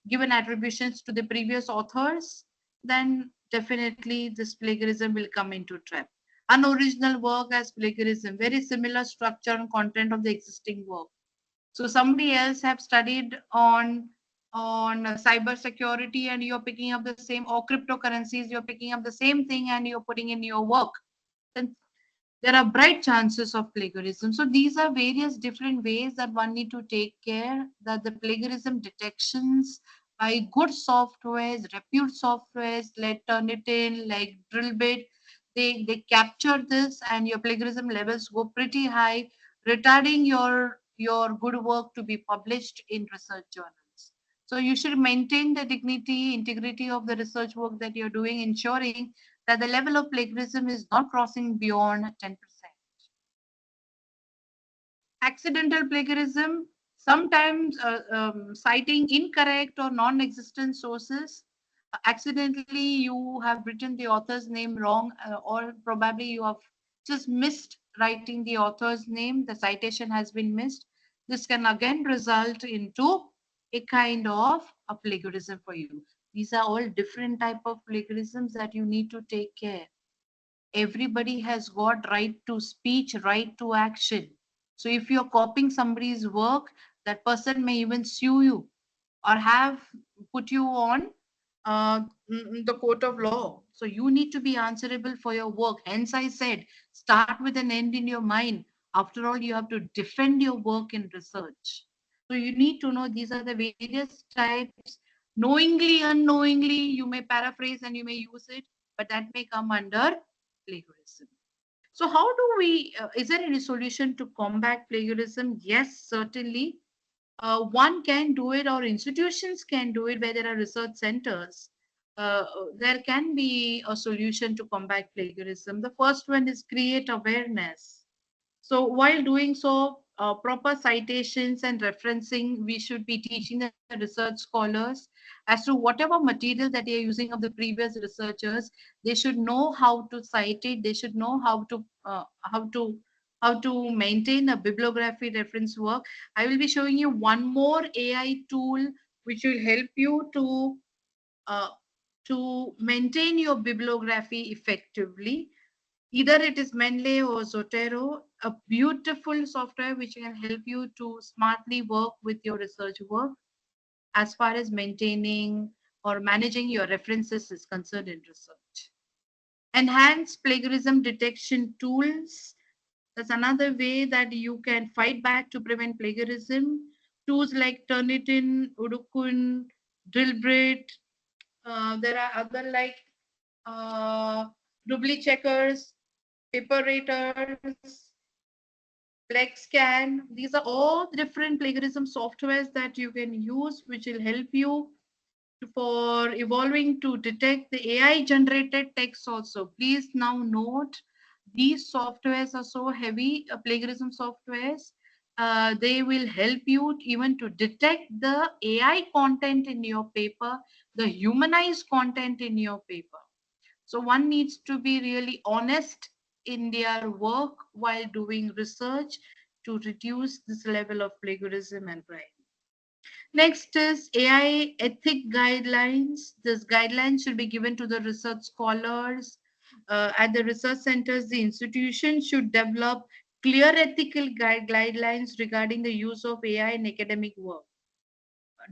given attributions to the previous authors, then definitely this plagiarism will come into trap. Unoriginal work as plagiarism, very similar structure and content of the existing work. So somebody else have studied on cyber security, and you're picking up the same, or cryptocurrencies, you're picking up the same thing and you're putting in your work. Then there are bright chances of plagiarism. So these are various different ways that one need to take care that the plagiarism detections by good softwares, repute softwares, like Turnitin, like Drillbit, they capture this and your plagiarism levels go pretty high, retarding your good work to be published in research journals. So you should maintain the dignity, integrity of the research work that you're doing, ensuring that the level of plagiarism is not crossing beyond 10%. Accidental plagiarism, sometimes citing incorrect or non-existent sources. Accidentally, you have written the author's name wrong, or probably you have just missed writing the author's name. The citation has been missed. This can again result into a kind of a plagiarism for you. These are all different type of plagiarisms that you need to take care. Everybody has got right to speech, right to action. So if you're copying somebody's work, that person may even sue you or have put you on the court of law. So you need to be answerable for your work. Hence I said, start with an end in your mind. After all, you have to defend your work in research. So you need to know these are the various types. Knowingly, unknowingly, you may paraphrase and you may use it, but that may come under plagiarism. So how do we, is there any solution to combat plagiarism? Yes, certainly. One can do it, or institutions can do it where there are research centers. There can be a solution to combat plagiarism. The first one is create awareness. So while doing so, proper citations and referencing, we should be teaching the research scholars as to whatever material that they are using of the previous researchers. They should know how to cite it. They should know how to maintain a bibliography reference work. I will be showing you one more AI tool which will help you uh, to maintain your bibliography effectively. Either it is Menley or Zotero, a beautiful software which can help you to smartly work with your research work as far as maintaining or managing your references is concerned in research. Enhanced plagiarism detection tools. That's another way that you can fight back to prevent plagiarism. Tools like Turnitin, Udukun, Drillbrit. There are other like Doubly checkers, Paperators, Scan. These are all different plagiarism softwares that you can use, which will help you for evolving to detect the AI generated text also. Please now note, these softwares are so heavy, plagiarism softwares. They will help you even to detect the AI content in your paper, the humanized content in your paper. So one needs to be really honest in their work while doing research to reduce this level of plagiarism and crime. Next is AI ethic guidelines. This guidelines should be given to the research scholars. At the research centers, the institution should develop clear ethical guidelines regarding the use of AI in academic work.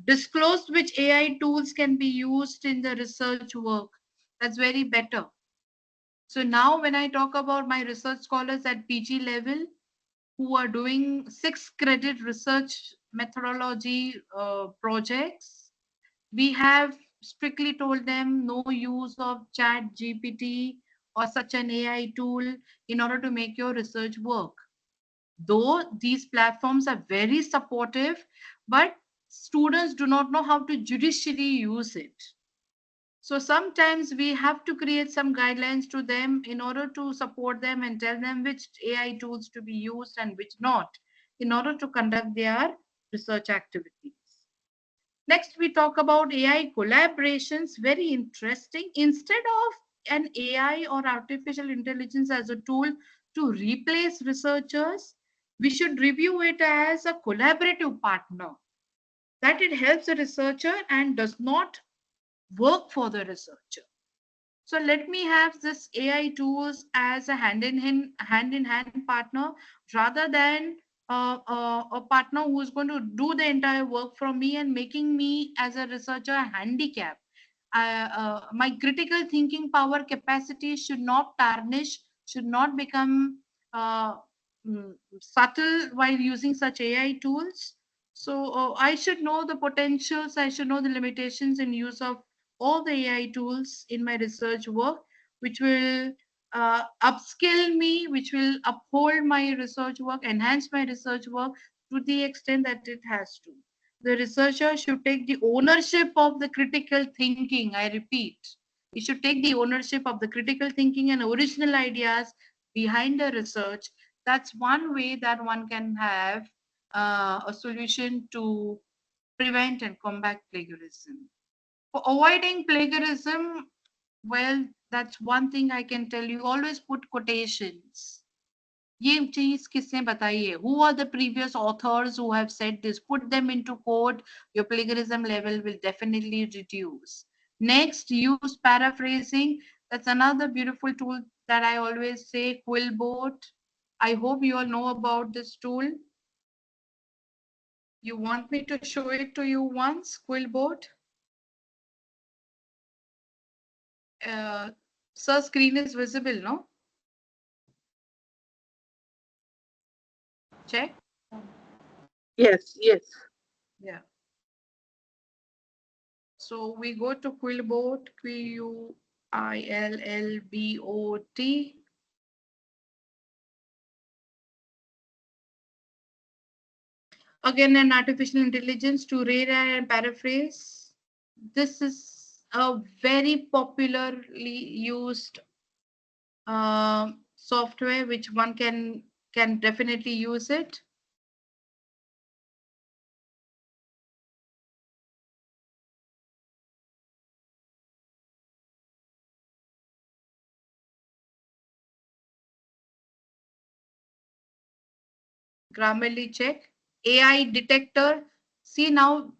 Disclose which AI tools can be used in the research work. That's very better. So now when I talk about my research scholars at PG level who are doing 6 credit research methodology projects, we have strictly told them no use of chat GPT or such an AI tool in order to make your research work. Though these platforms are very supportive, but students do not know how to judicially use it. So sometimes we have to create some guidelines to them in order to support them and tell them which AI tools to be used and which not in order to conduct their research activities. Next, we talk about AI collaborations. Very interesting. Instead of an AI or artificial intelligence as a tool to replace researchers, we should review it as a collaborative partner. that it helps the researcher and does not work for the researcher. So let me have this AI tools as a hand in hand partner rather than a partner who's going to do the entire work from me and making me as a researcher a handicap. My critical thinking power capacity should not tarnish, should not become uh, subtle while using such AI tools. So I should know the potentials, I should know the limitations in use of all the AI tools in my research work, which will upskill me, which will uphold my research work, enhance my research work to the extent that it has to. The researcher should take the ownership of the critical thinking. I repeat, he should take the ownership of the critical thinking and original ideas behind the research. That's one way that one can have a solution to prevent and combat plagiarism. For avoiding plagiarism, well, that's one thing I can tell you. Always put quotations. ये चीज किसने बताई है? Who are the previous authors who have said this? Put them into quote. Your plagiarism level will definitely reduce. Next, use paraphrasing. That's another beautiful tool that I always say, Quillbot. I hope you all know about this tool. You want me to show it to you once, Quillbot? Sir, screen is visible, no? Check. Yes, yes. Yeah. So we go to Quillbot, Quillbot. Again, an artificial intelligence to read and paraphrase. This is a very popularly used software which one can definitely use it. Grammarly check. AI detector. See now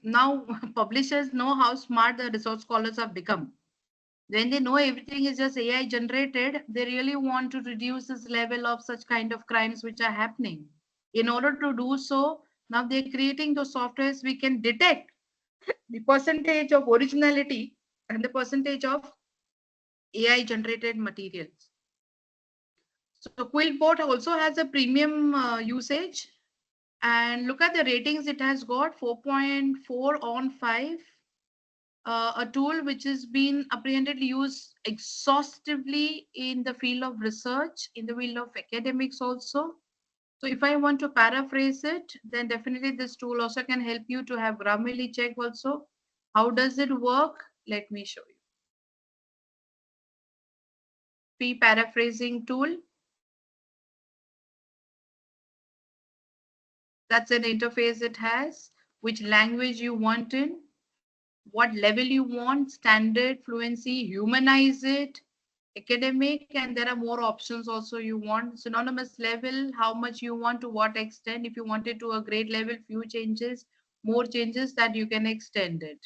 publishers know how smart the resource scholars have become. When they know everything is just AI generated, they really want to reduce this level of such kind of crimes which are happening. In order to do so, now they're creating those softwares we can detect the percentage of originality and the percentage of AI generated materials. So Quillbot also has a premium usage, and look at the ratings it has got 4.4 on 5. A tool which has been apprehended used exhaustively in the field of research, in the field of academics also. So if I want to paraphrase it, then definitely this tool also can help you to have Grammarly check also. How does it work? Let me show you. Paraphrasing tool. That's an interface it has, which language you want in, what level you want, standard, fluency, humanize it, academic, and there are more options also you want. Synonymous level, how much you want, to what extent. If you want it to a grade level, few changes, more changes that you can extend it.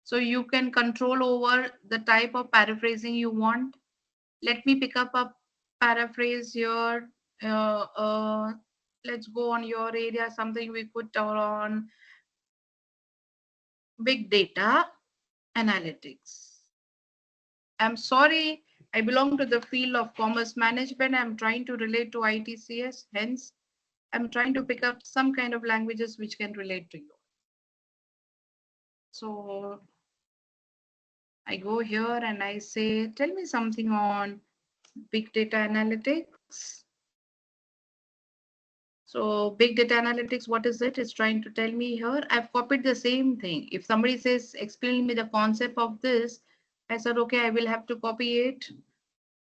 So you can control over the type of paraphrasing you want. Let me pick up a paraphrase here. Uh, uh, let's go on your area, something we put on big data analytics. I'm sorry, I belong to the field of commerce management. I'm trying to relate to ITCS. Hence, I'm trying to pick up some kind of languages which can relate to you. So I go here and I say, tell me something on big data analytics. So big data analytics, what is it? It's trying to tell me here. I've copied the same thing. If somebody says, explain me the concept of this, I said, okay, I will have to copy it.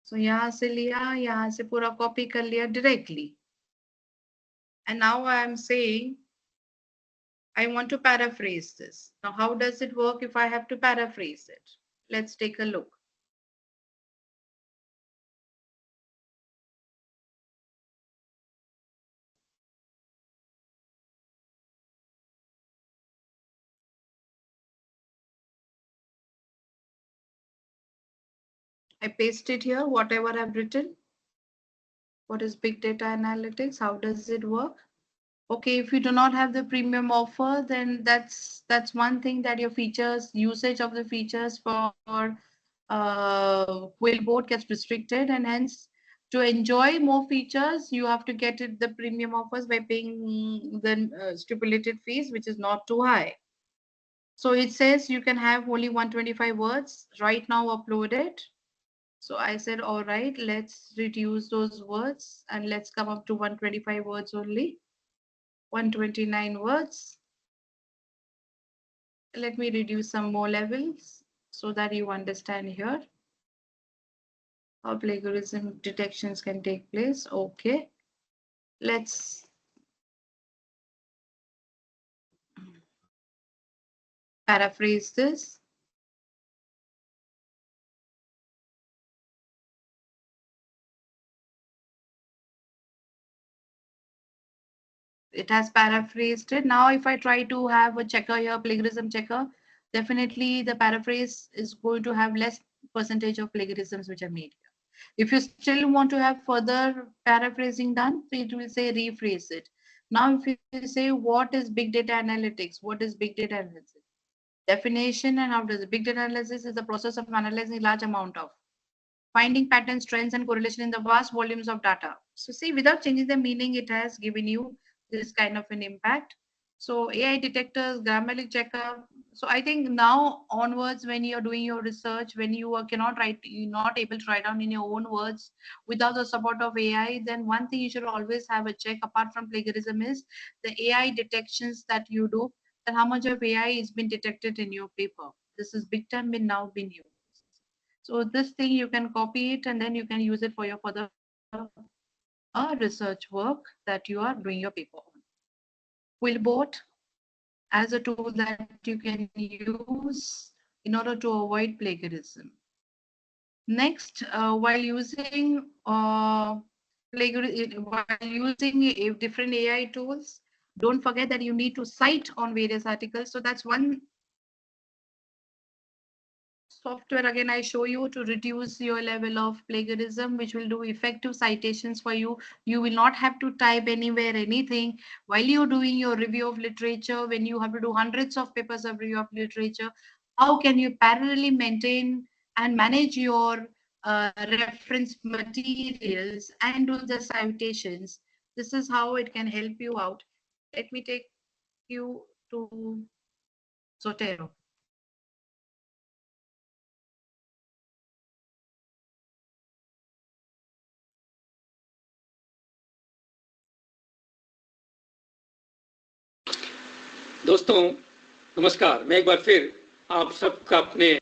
So यहाँ से लिया, यहाँ से पूरा copy कर लिया directly. And now I am saying, I want to paraphrase this. Now, how does it work if I have to paraphrase it? Let's take a look. I paste it here, whatever I've written. What is big data analytics? How does it work? Okay, if you do not have the premium offer, then that's one thing, that your features, usage of the features for Quillboard gets restricted, and hence to enjoy more features, you have to get it the premium offers by paying the stipulated fees, which is not too high. So it says you can have only 125 words right now uploaded. So I said, all right, let's reduce those words and let's come up to 125 words only. 129 words. Let me reduce some more levels so that you understand here how plagiarism detections can take place. Okay, let's paraphrase this. It has paraphrased it. Now, if I try to have a checker here, plagiarism checker, definitely the paraphrase is going to have less percentage of plagiarisms which are made here. If you still want to have further paraphrasing done, it will say rephrase it. Now, if you say what is big data analytics, what is big data analysis? Definition and how does it? Big data analysis is the process of analyzing large amount of finding patterns, trends, and correlation in the vast volumes of data. So see, without changing the meaning, it has given you this kind of an impact. So AI detectors, grammatic checker. So I think now onwards, when you're doing your research, when you cannot write, you're not able to write down in your own words without the support of AI, then one thing you should always have a check apart from plagiarism is the AI detections that you do, and how much of AI is been detected in your paper. This is big time been now been used. So this thing you can copy it and then you can use it for your further research work that you are doing your paper on. Quillboard as a tool that you can use in order to avoid plagiarism. Next, while using different AI tools, don't forget that you need to cite on various articles. So that's one software again I show you to reduce your level of plagiarism, which will do effective citations for you. You will not have to type anywhere anything while you're doing your review of literature. When you have to do hundreds of papers of review of literature, how can you parallelly maintain and manage your reference materials and do the citations? This is how it can help you out. Let me take you to Zotero. दोस्तों नमस्कार, मैं एक बार फिर आप सबका अपने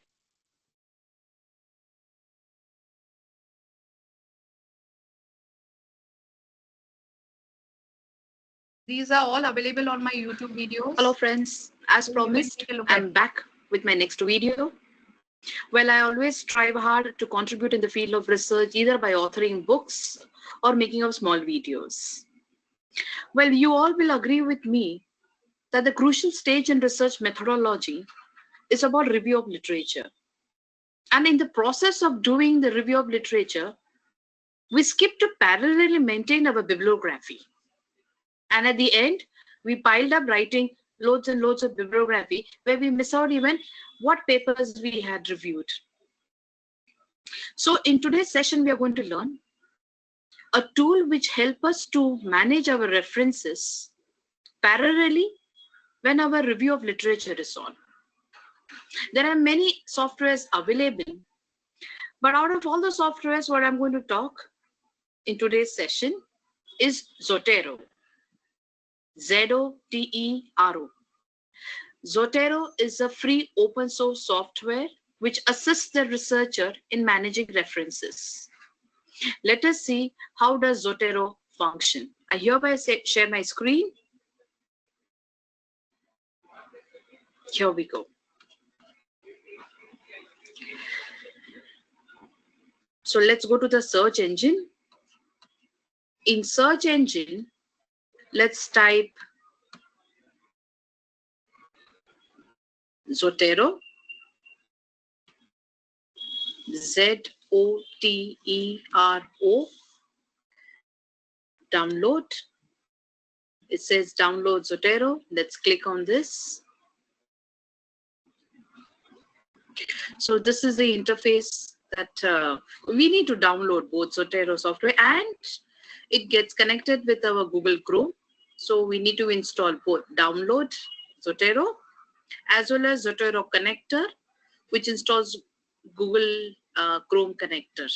These are all available on my YouTube videos. Hello friends, as promised, I'm back with my next video. Well, I always strive hard to contribute in the field of research, either by authoring books or making of small videos. Well, you all will agree with me that the crucial stage in research methodology is about review of literature. And in the process of doing the review of literature, we skip to parallelly maintain our bibliography. And at the end, we piled up writing loads and loads of bibliography where we miss out even what papers we had reviewed. So in today's session, we are going to learn a tool which helps us to manage our references parallelly when our review of literature is on. There are many softwares available, but out of all the softwares, what I'm going to talk in today's session is Zotero. Z-O-T-E-R-O. Zotero is a free open source software which assists the researcher in managing references. Let us see how does Zotero function. I hereby share my screen. Here we go. So let's go to the search engine. In search engine, let's type Zotero. Z-O-T-E-R-O. Zotero. Download. It says download Zotero. Let's click on this. So this is the interface that we need to download both Zotero software, and it gets connected with our Google Chrome. So we need to install both download Zotero as well as Zotero connector, which installs Google Chrome connector.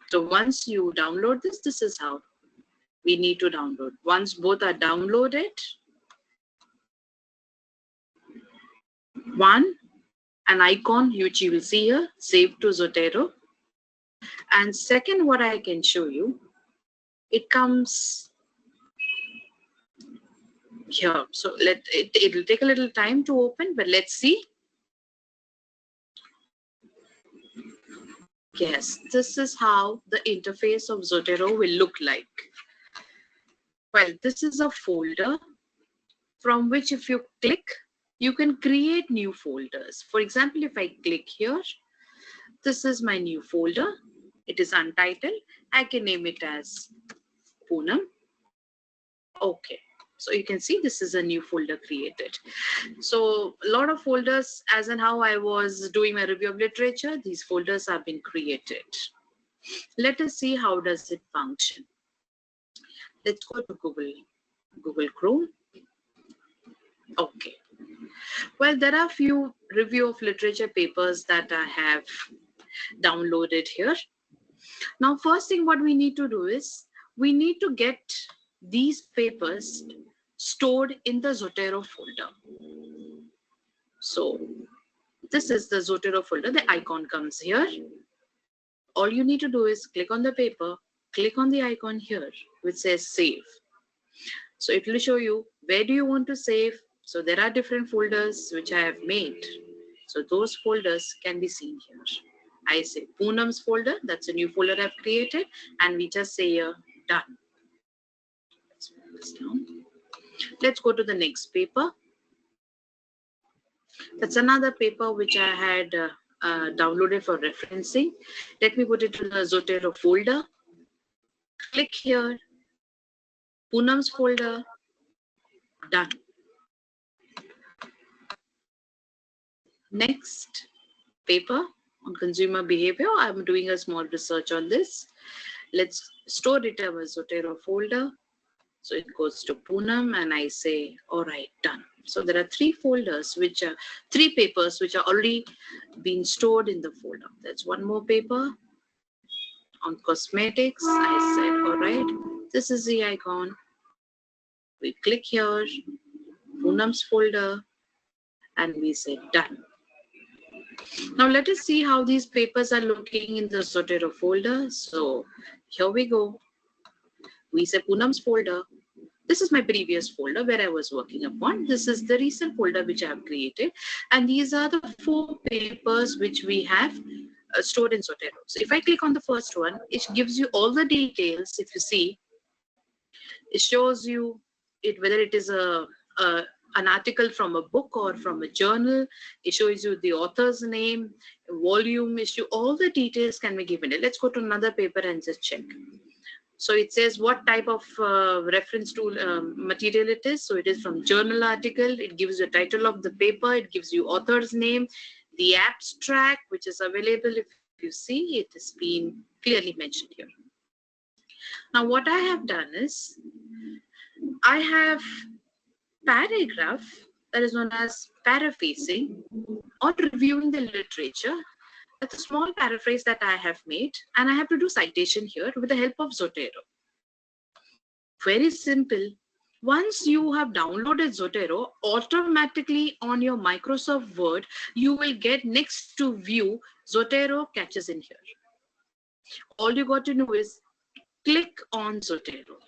So once you download this, this is how we need to download. Once both are downloaded, an icon which you will see here, save to Zotero. And second, what I can show you, it comes here. So it'll take a little time to open, but let's see. Yes, this is how the interface of Zotero will look like. Well, this is a folder from which if you click, you can create new folders. For example, if I click here, this is my new folder. It is untitled. I can name it as Poonam. Okay. So you can see this is a new folder created. So a lot of folders, as in how I was doing my review of literature, these folders have been created. Let us see how does it function. Let's go to Google Chrome. Okay. Well, there are a few review of literature papers that I have downloaded here. Now, first thing what we need to do is we need to get these papers stored in the Zotero folder. So this is the Zotero folder. The icon comes here. All you need to do is click on the paper, click on the icon here, which says save. So it will show you where do you want to save. So there are different folders which I have made. So those folders can be seen here. I say Poonam's folder, that's a new folder I've created, and we just say here, done. Let's move this down. Let's go to the next paper. That's another paper which I had downloaded for referencing. Let me put it in the Zotero folder. Click here, Poonam's folder, done. Next paper on consumer behavior. I'm doing a small research on this. Let's store it in a Zotero folder. So it goes to Poonam and I say, all right, done. So there are three papers which are already being stored in the folder. There's one more paper on cosmetics. I said, all right, this is the icon. We click here, Poonam's folder, and we say done. Now let us see how these papers are looking in the Zotero folder. So here we go. We say Poonam's folder. This is my previous folder where I was working upon. This is the recent folder which I have created. And these are the 4 papers which we have stored in Zotero. So if I click on the first one, it gives you all the details. If you see, it shows you whether it is an article from a book or from a journal. It shows you the author's name, volume, issue, all the details can be given. Let's go to another paper and just check. So it says what type of reference to material it is. So it is from journal article. It gives the title of the paper. It gives you author's name, the abstract, which is available. If you see, it has been clearly mentioned here. Now what I have done is I have paragraph that is known as paraphrasing on reviewing the literature. That's a small paraphrase that I have made, and I have to do citation here with the help of Zotero. Very simple. Once you have downloaded Zotero, automatically on your Microsoft Word, you will get next to view, Zotero catches in here. All you got to do is click on Zotero.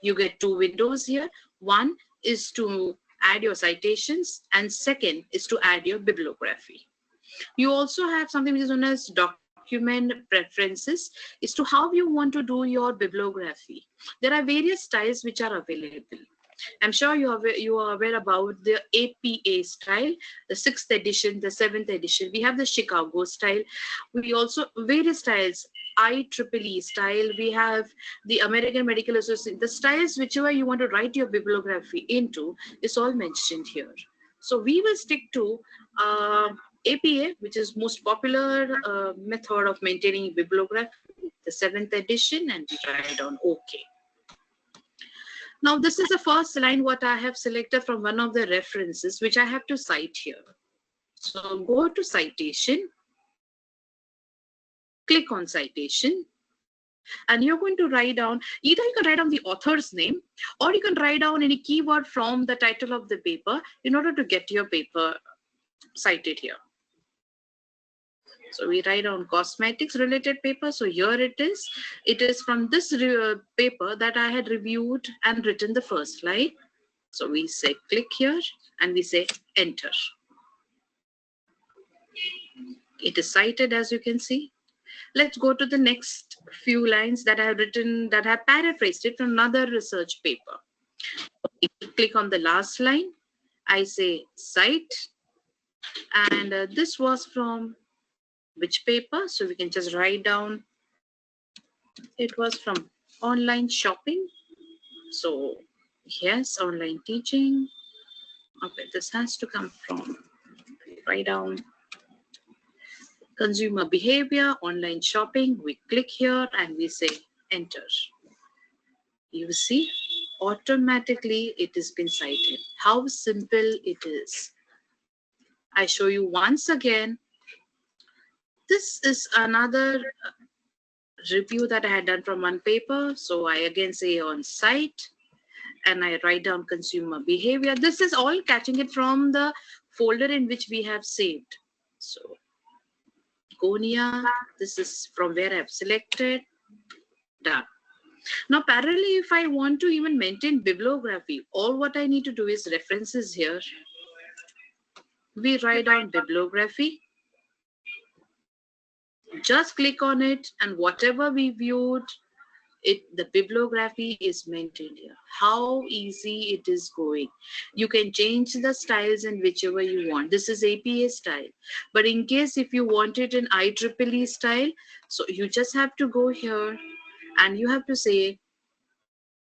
You get 2 windows here. One is to add your citations, and second is to add your bibliography. You also have something which is known as document preferences, as to how you want to do your bibliography. There are various styles which are available. I'm sure you are aware about the APA style, the 6th edition, the 7th edition. We have the Chicago style. We also various styles, IEEE style. We have the American Medical Association. The styles, whichever you want to write your bibliography into, is all mentioned here. So we will stick to APA, which is most popular method of maintaining bibliography, the 7th edition, and we write down OK. Now, this is the first line what I have selected from one of the references, which I have to cite here. So go to citation, click on citation, and you're going to write down, either you can write down the author's name, or you can write down any keyword from the title of the paper in order to get your paper cited here. So we write down cosmetics related paper. So here it is. It is from this paper that I had reviewed and written the first slide. So we say click here and we say enter. It is cited, as you can see. Let's go to the next few lines that I have written, that I have paraphrased it from another research paper. Click on the last line. I say cite, and this was from which paper? So we can just write down, it was from online shopping. So yes, online teaching. Okay, this has to come from, write down consumer behavior, online shopping. We click here and we say enter. You see, automatically it has been cited. How simple it is. I show you once again. This is another review that I had done from one paper. So I again say on site and I write down consumer behavior. This is all catching it from the folder in which we have saved. So Gonia, this is from where I've selected, done. Now parallelly, if I want to even maintain bibliography, all what I need to do is references here. We write down bibliography. Just click on it and whatever we viewed, the bibliography is maintained here. How easy it is going. You can change the styles in whichever you want. This is APA style. But in case if you want it in IEEE style, so you just have to go here and you have to say,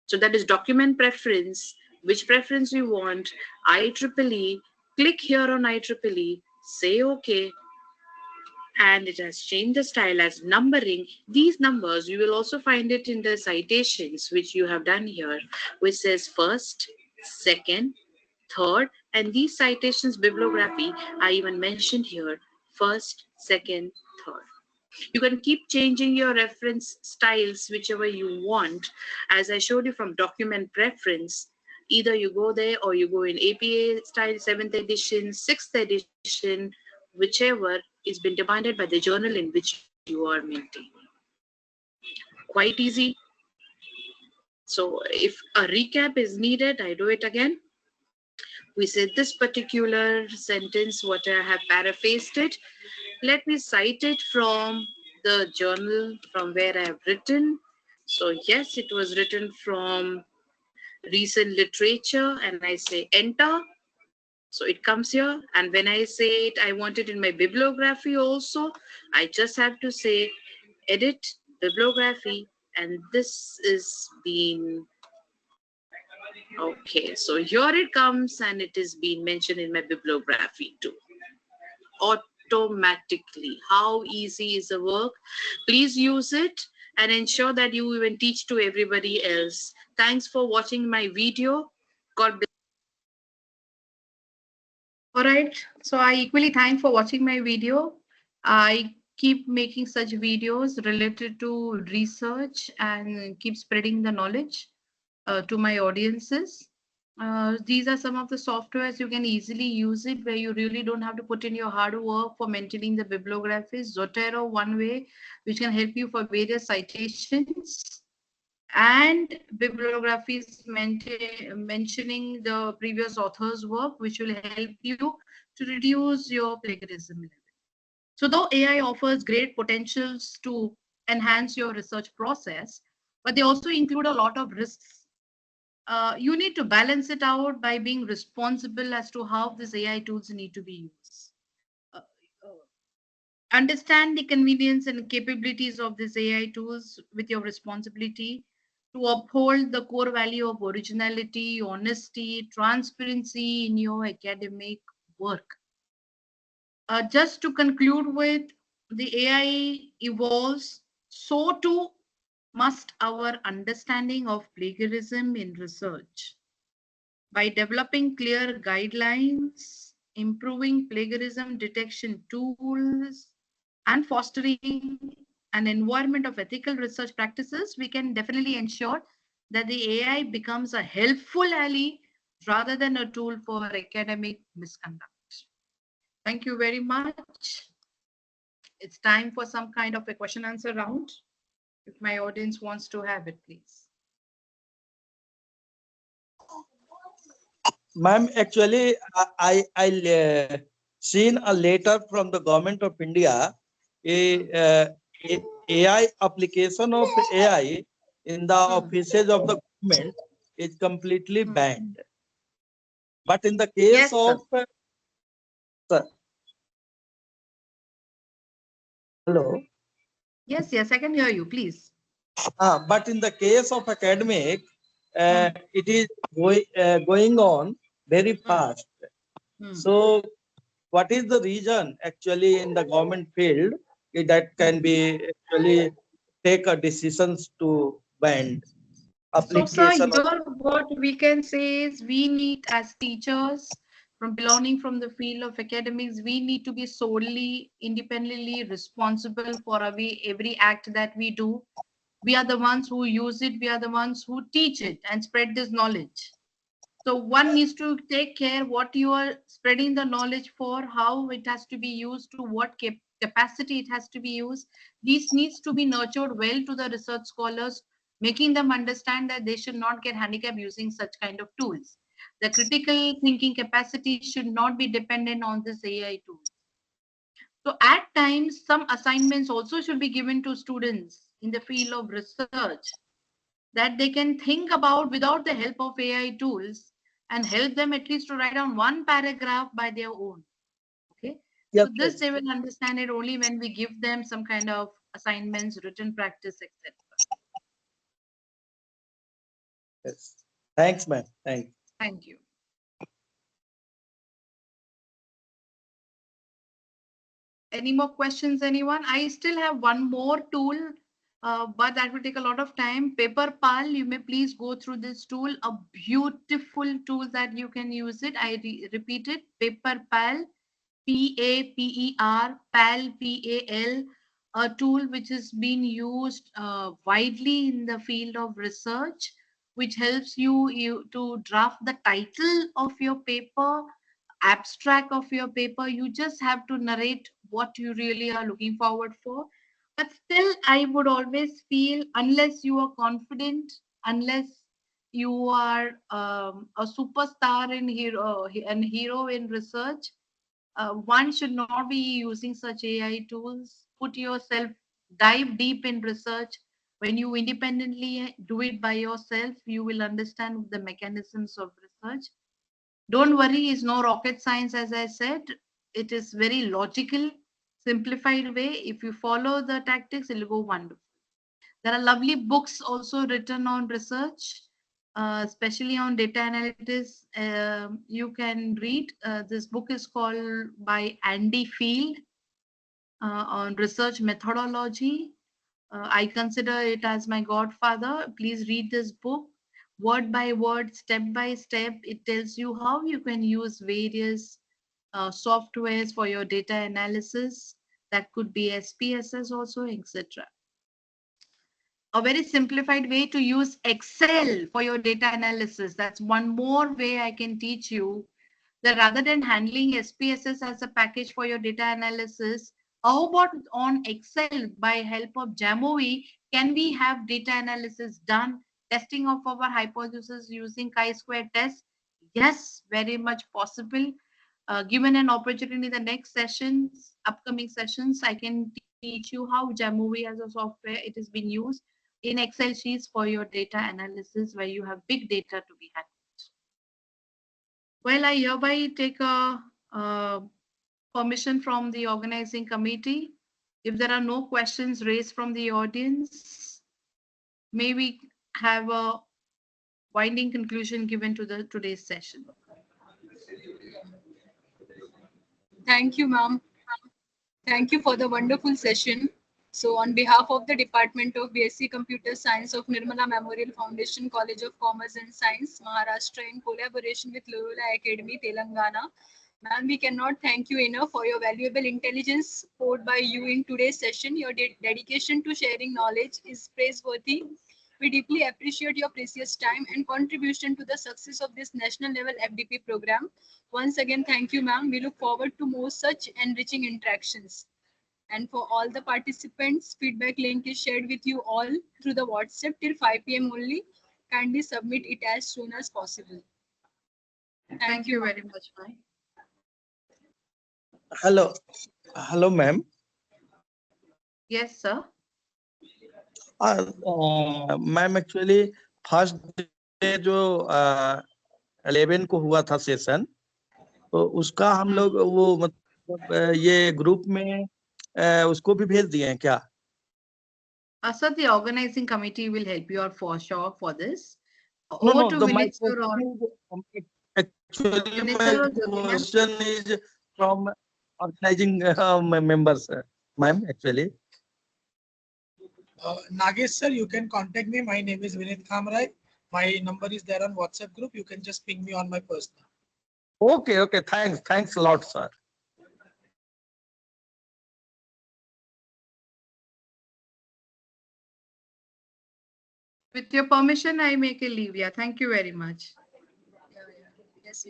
so that is document preference, which preference you want, IEEE, click here on IEEE, say OK, and it has changed the style as numbering. These numbers, you will also find it in the citations, which you have done here, which says first, second, third, and these citations bibliography I even mentioned here, first, second, third. You can keep changing your reference styles whichever you want. As I showed you from document preference, either you go there or you go in APA style 7th edition, 6th edition, whichever is been demanded by the journal in which you are maintaining. Quite easy. So if a recap is needed, I do it again. We said this particular sentence, what I have paraphrased it. Let me cite it from the journal from where I have written. So yes, it was written from recent literature and I say enter. So it comes here, and when I say it, I want it in my bibliography also. I just have to say edit bibliography, and this is being okay. So here it comes, and it is being mentioned in my bibliography too. Automatically. How easy is the work? Please use it and ensure that you even teach to everybody else. Thanks for watching my video. God bless. All right. So I equally thank for watching my video. I keep making such videos related to research and keep spreading the knowledge to my audiences. These are some of the softwares you can easily use it where you really don't have to put in your hard work for maintaining the bibliographies. Zotero, one way, which can help you for various citations, and bibliographies mentioning the previous author's work, which will help you to reduce your plagiarism level. So though AI offers great potentials to enhance your research process, but they also include a lot of risks. you need to balance it out by being responsible as to how these AI tools need to be used. Uh, Understand the convenience and capabilities of these AI tools with your responsibility to uphold the core value of originality, honesty, transparency in your academic work. Just to conclude with, the AI evolves, so too must our understanding of plagiarism in research. By developing clear guidelines, improving plagiarism detection tools, and fostering an environment of ethical research practices, we can definitely ensure that the AI becomes a helpful ally rather than a tool for academic misconduct. Thank you very much. It's time for some kind of a question answer round. If my audience wants to have it, please. Ma'am, actually, seen a letter from the government of India, a AI application of AI in the offices of the government is completely banned. But in the case Yes, sir. of sir, hello. Yes, I can hear you, please. But in the case of academic, it is going on very fast. So, what is the reason actually in the government field that can be actually take a decisions to ban So, sir, application of? here what we can say is we need, as teachers from belonging from the field of academics, we need to be solely independently responsible for every act that we do. We are the ones who use it. We are the ones who teach it and spread this knowledge. So one needs to take care what you are spreading the knowledge for, how it has to be used, to what capacity it has to be used. This needs to be nurtured well to the research scholars, making them understand that they should not get handicapped using such kind of tools. The critical thinking capacity should not be dependent on this AI tools. So at times, some assignments also should be given to students in the field of research that they can think about without the help of AI tools, and help them at least to write down one paragraph by their own. Okay. Yes, So this yes, they will understand it only when we give them some kind of assignments, written practice, etc. yes. Thanks, ma'am. Thanks. Thank you. Any more questions, anyone? I still have one more tool, but that will take a lot of time. PaperPal, you may please go through this tool. A beautiful tool that you can use it. I repeat it, PaperPal, PAPER, PAL, PAL, a tool which is being used widely in the field of research, which helps you to draft the title of your paper, abstract of your paper. You just have to narrate what you really are looking forward for. But still, I would always feel, unless you are confident, unless you are a superstar in hero in research, one should not be using such AI tools. Put yourself, dive deep in research. When you independently do it by yourself, you will understand the mechanisms of research. Don't worry, it's no rocket science, as I said. It is very logical, simplified way. If you follow the tactics, it'll go wonderful. There are lovely books also written on research, especially on data analytics. You can read. This book is called by Andy Field on research methodology. I consider it as my godfather. Please read this book word by word, step by step. It tells you how you can use various softwares for your data analysis. That could be SPSS also, etc. A very simplified way to use Excel for your data analysis. That's one more way I can teach you, that rather than handling SPSS as a package for your data analysis, how about on Excel, by help of Jamovi, can we have data analysis done, testing of our hypothesis using chi-square test? Yes, very much possible. Given an opportunity in the next sessions, upcoming sessions, I can teach you how Jamovi as a software it has been used in Excel sheets for your data analysis where you have big data to be handled. Well, I hereby take a permission from the organizing committee. If there are no questions raised from the audience, may we have a winding conclusion given to the today's session. Thank you, ma'am. Thank you for the wonderful session. So on behalf of the Department of BSc Computer Science of Nirmala Memorial Foundation College of Commerce and Science, Maharashtra, in collaboration with Loyola Academy, Telangana, ma'am, we cannot thank you enough for your valuable intelligence poured by you in today's session. Your dedication to sharing knowledge is praiseworthy. We deeply appreciate your precious time and contribution to the success of this national level FDP program. Once again, thank you, ma'am. We look forward to more such enriching interactions. And for all the participants, feedback link is shared with you all through the WhatsApp till 5 p.m. only. Kindly submit it as soon as possible. Thank you very much, ma'am. Hello, ma'am. Yes, sir. Ma'am actually first day जो 11 को हुआ था session, तो उसका हम लोग वो मतलब ये ग्रुप में उसको भी भेज दिए हैं क्या? Sir, the organizing committee will help you out for sure for this. No, To my Vinit sir question or is, actually Vinit my sir or Jyoti ma'am? question is from organizing members, ma'am, actually. Nagesh sir, you can contact me. My name is Vinit Kamrai. My number is there on WhatsApp group. You can just ping me on my personal. Okay, thanks a lot, sir. With your permission, I make a leave. Yeah, thank you very much. Yes,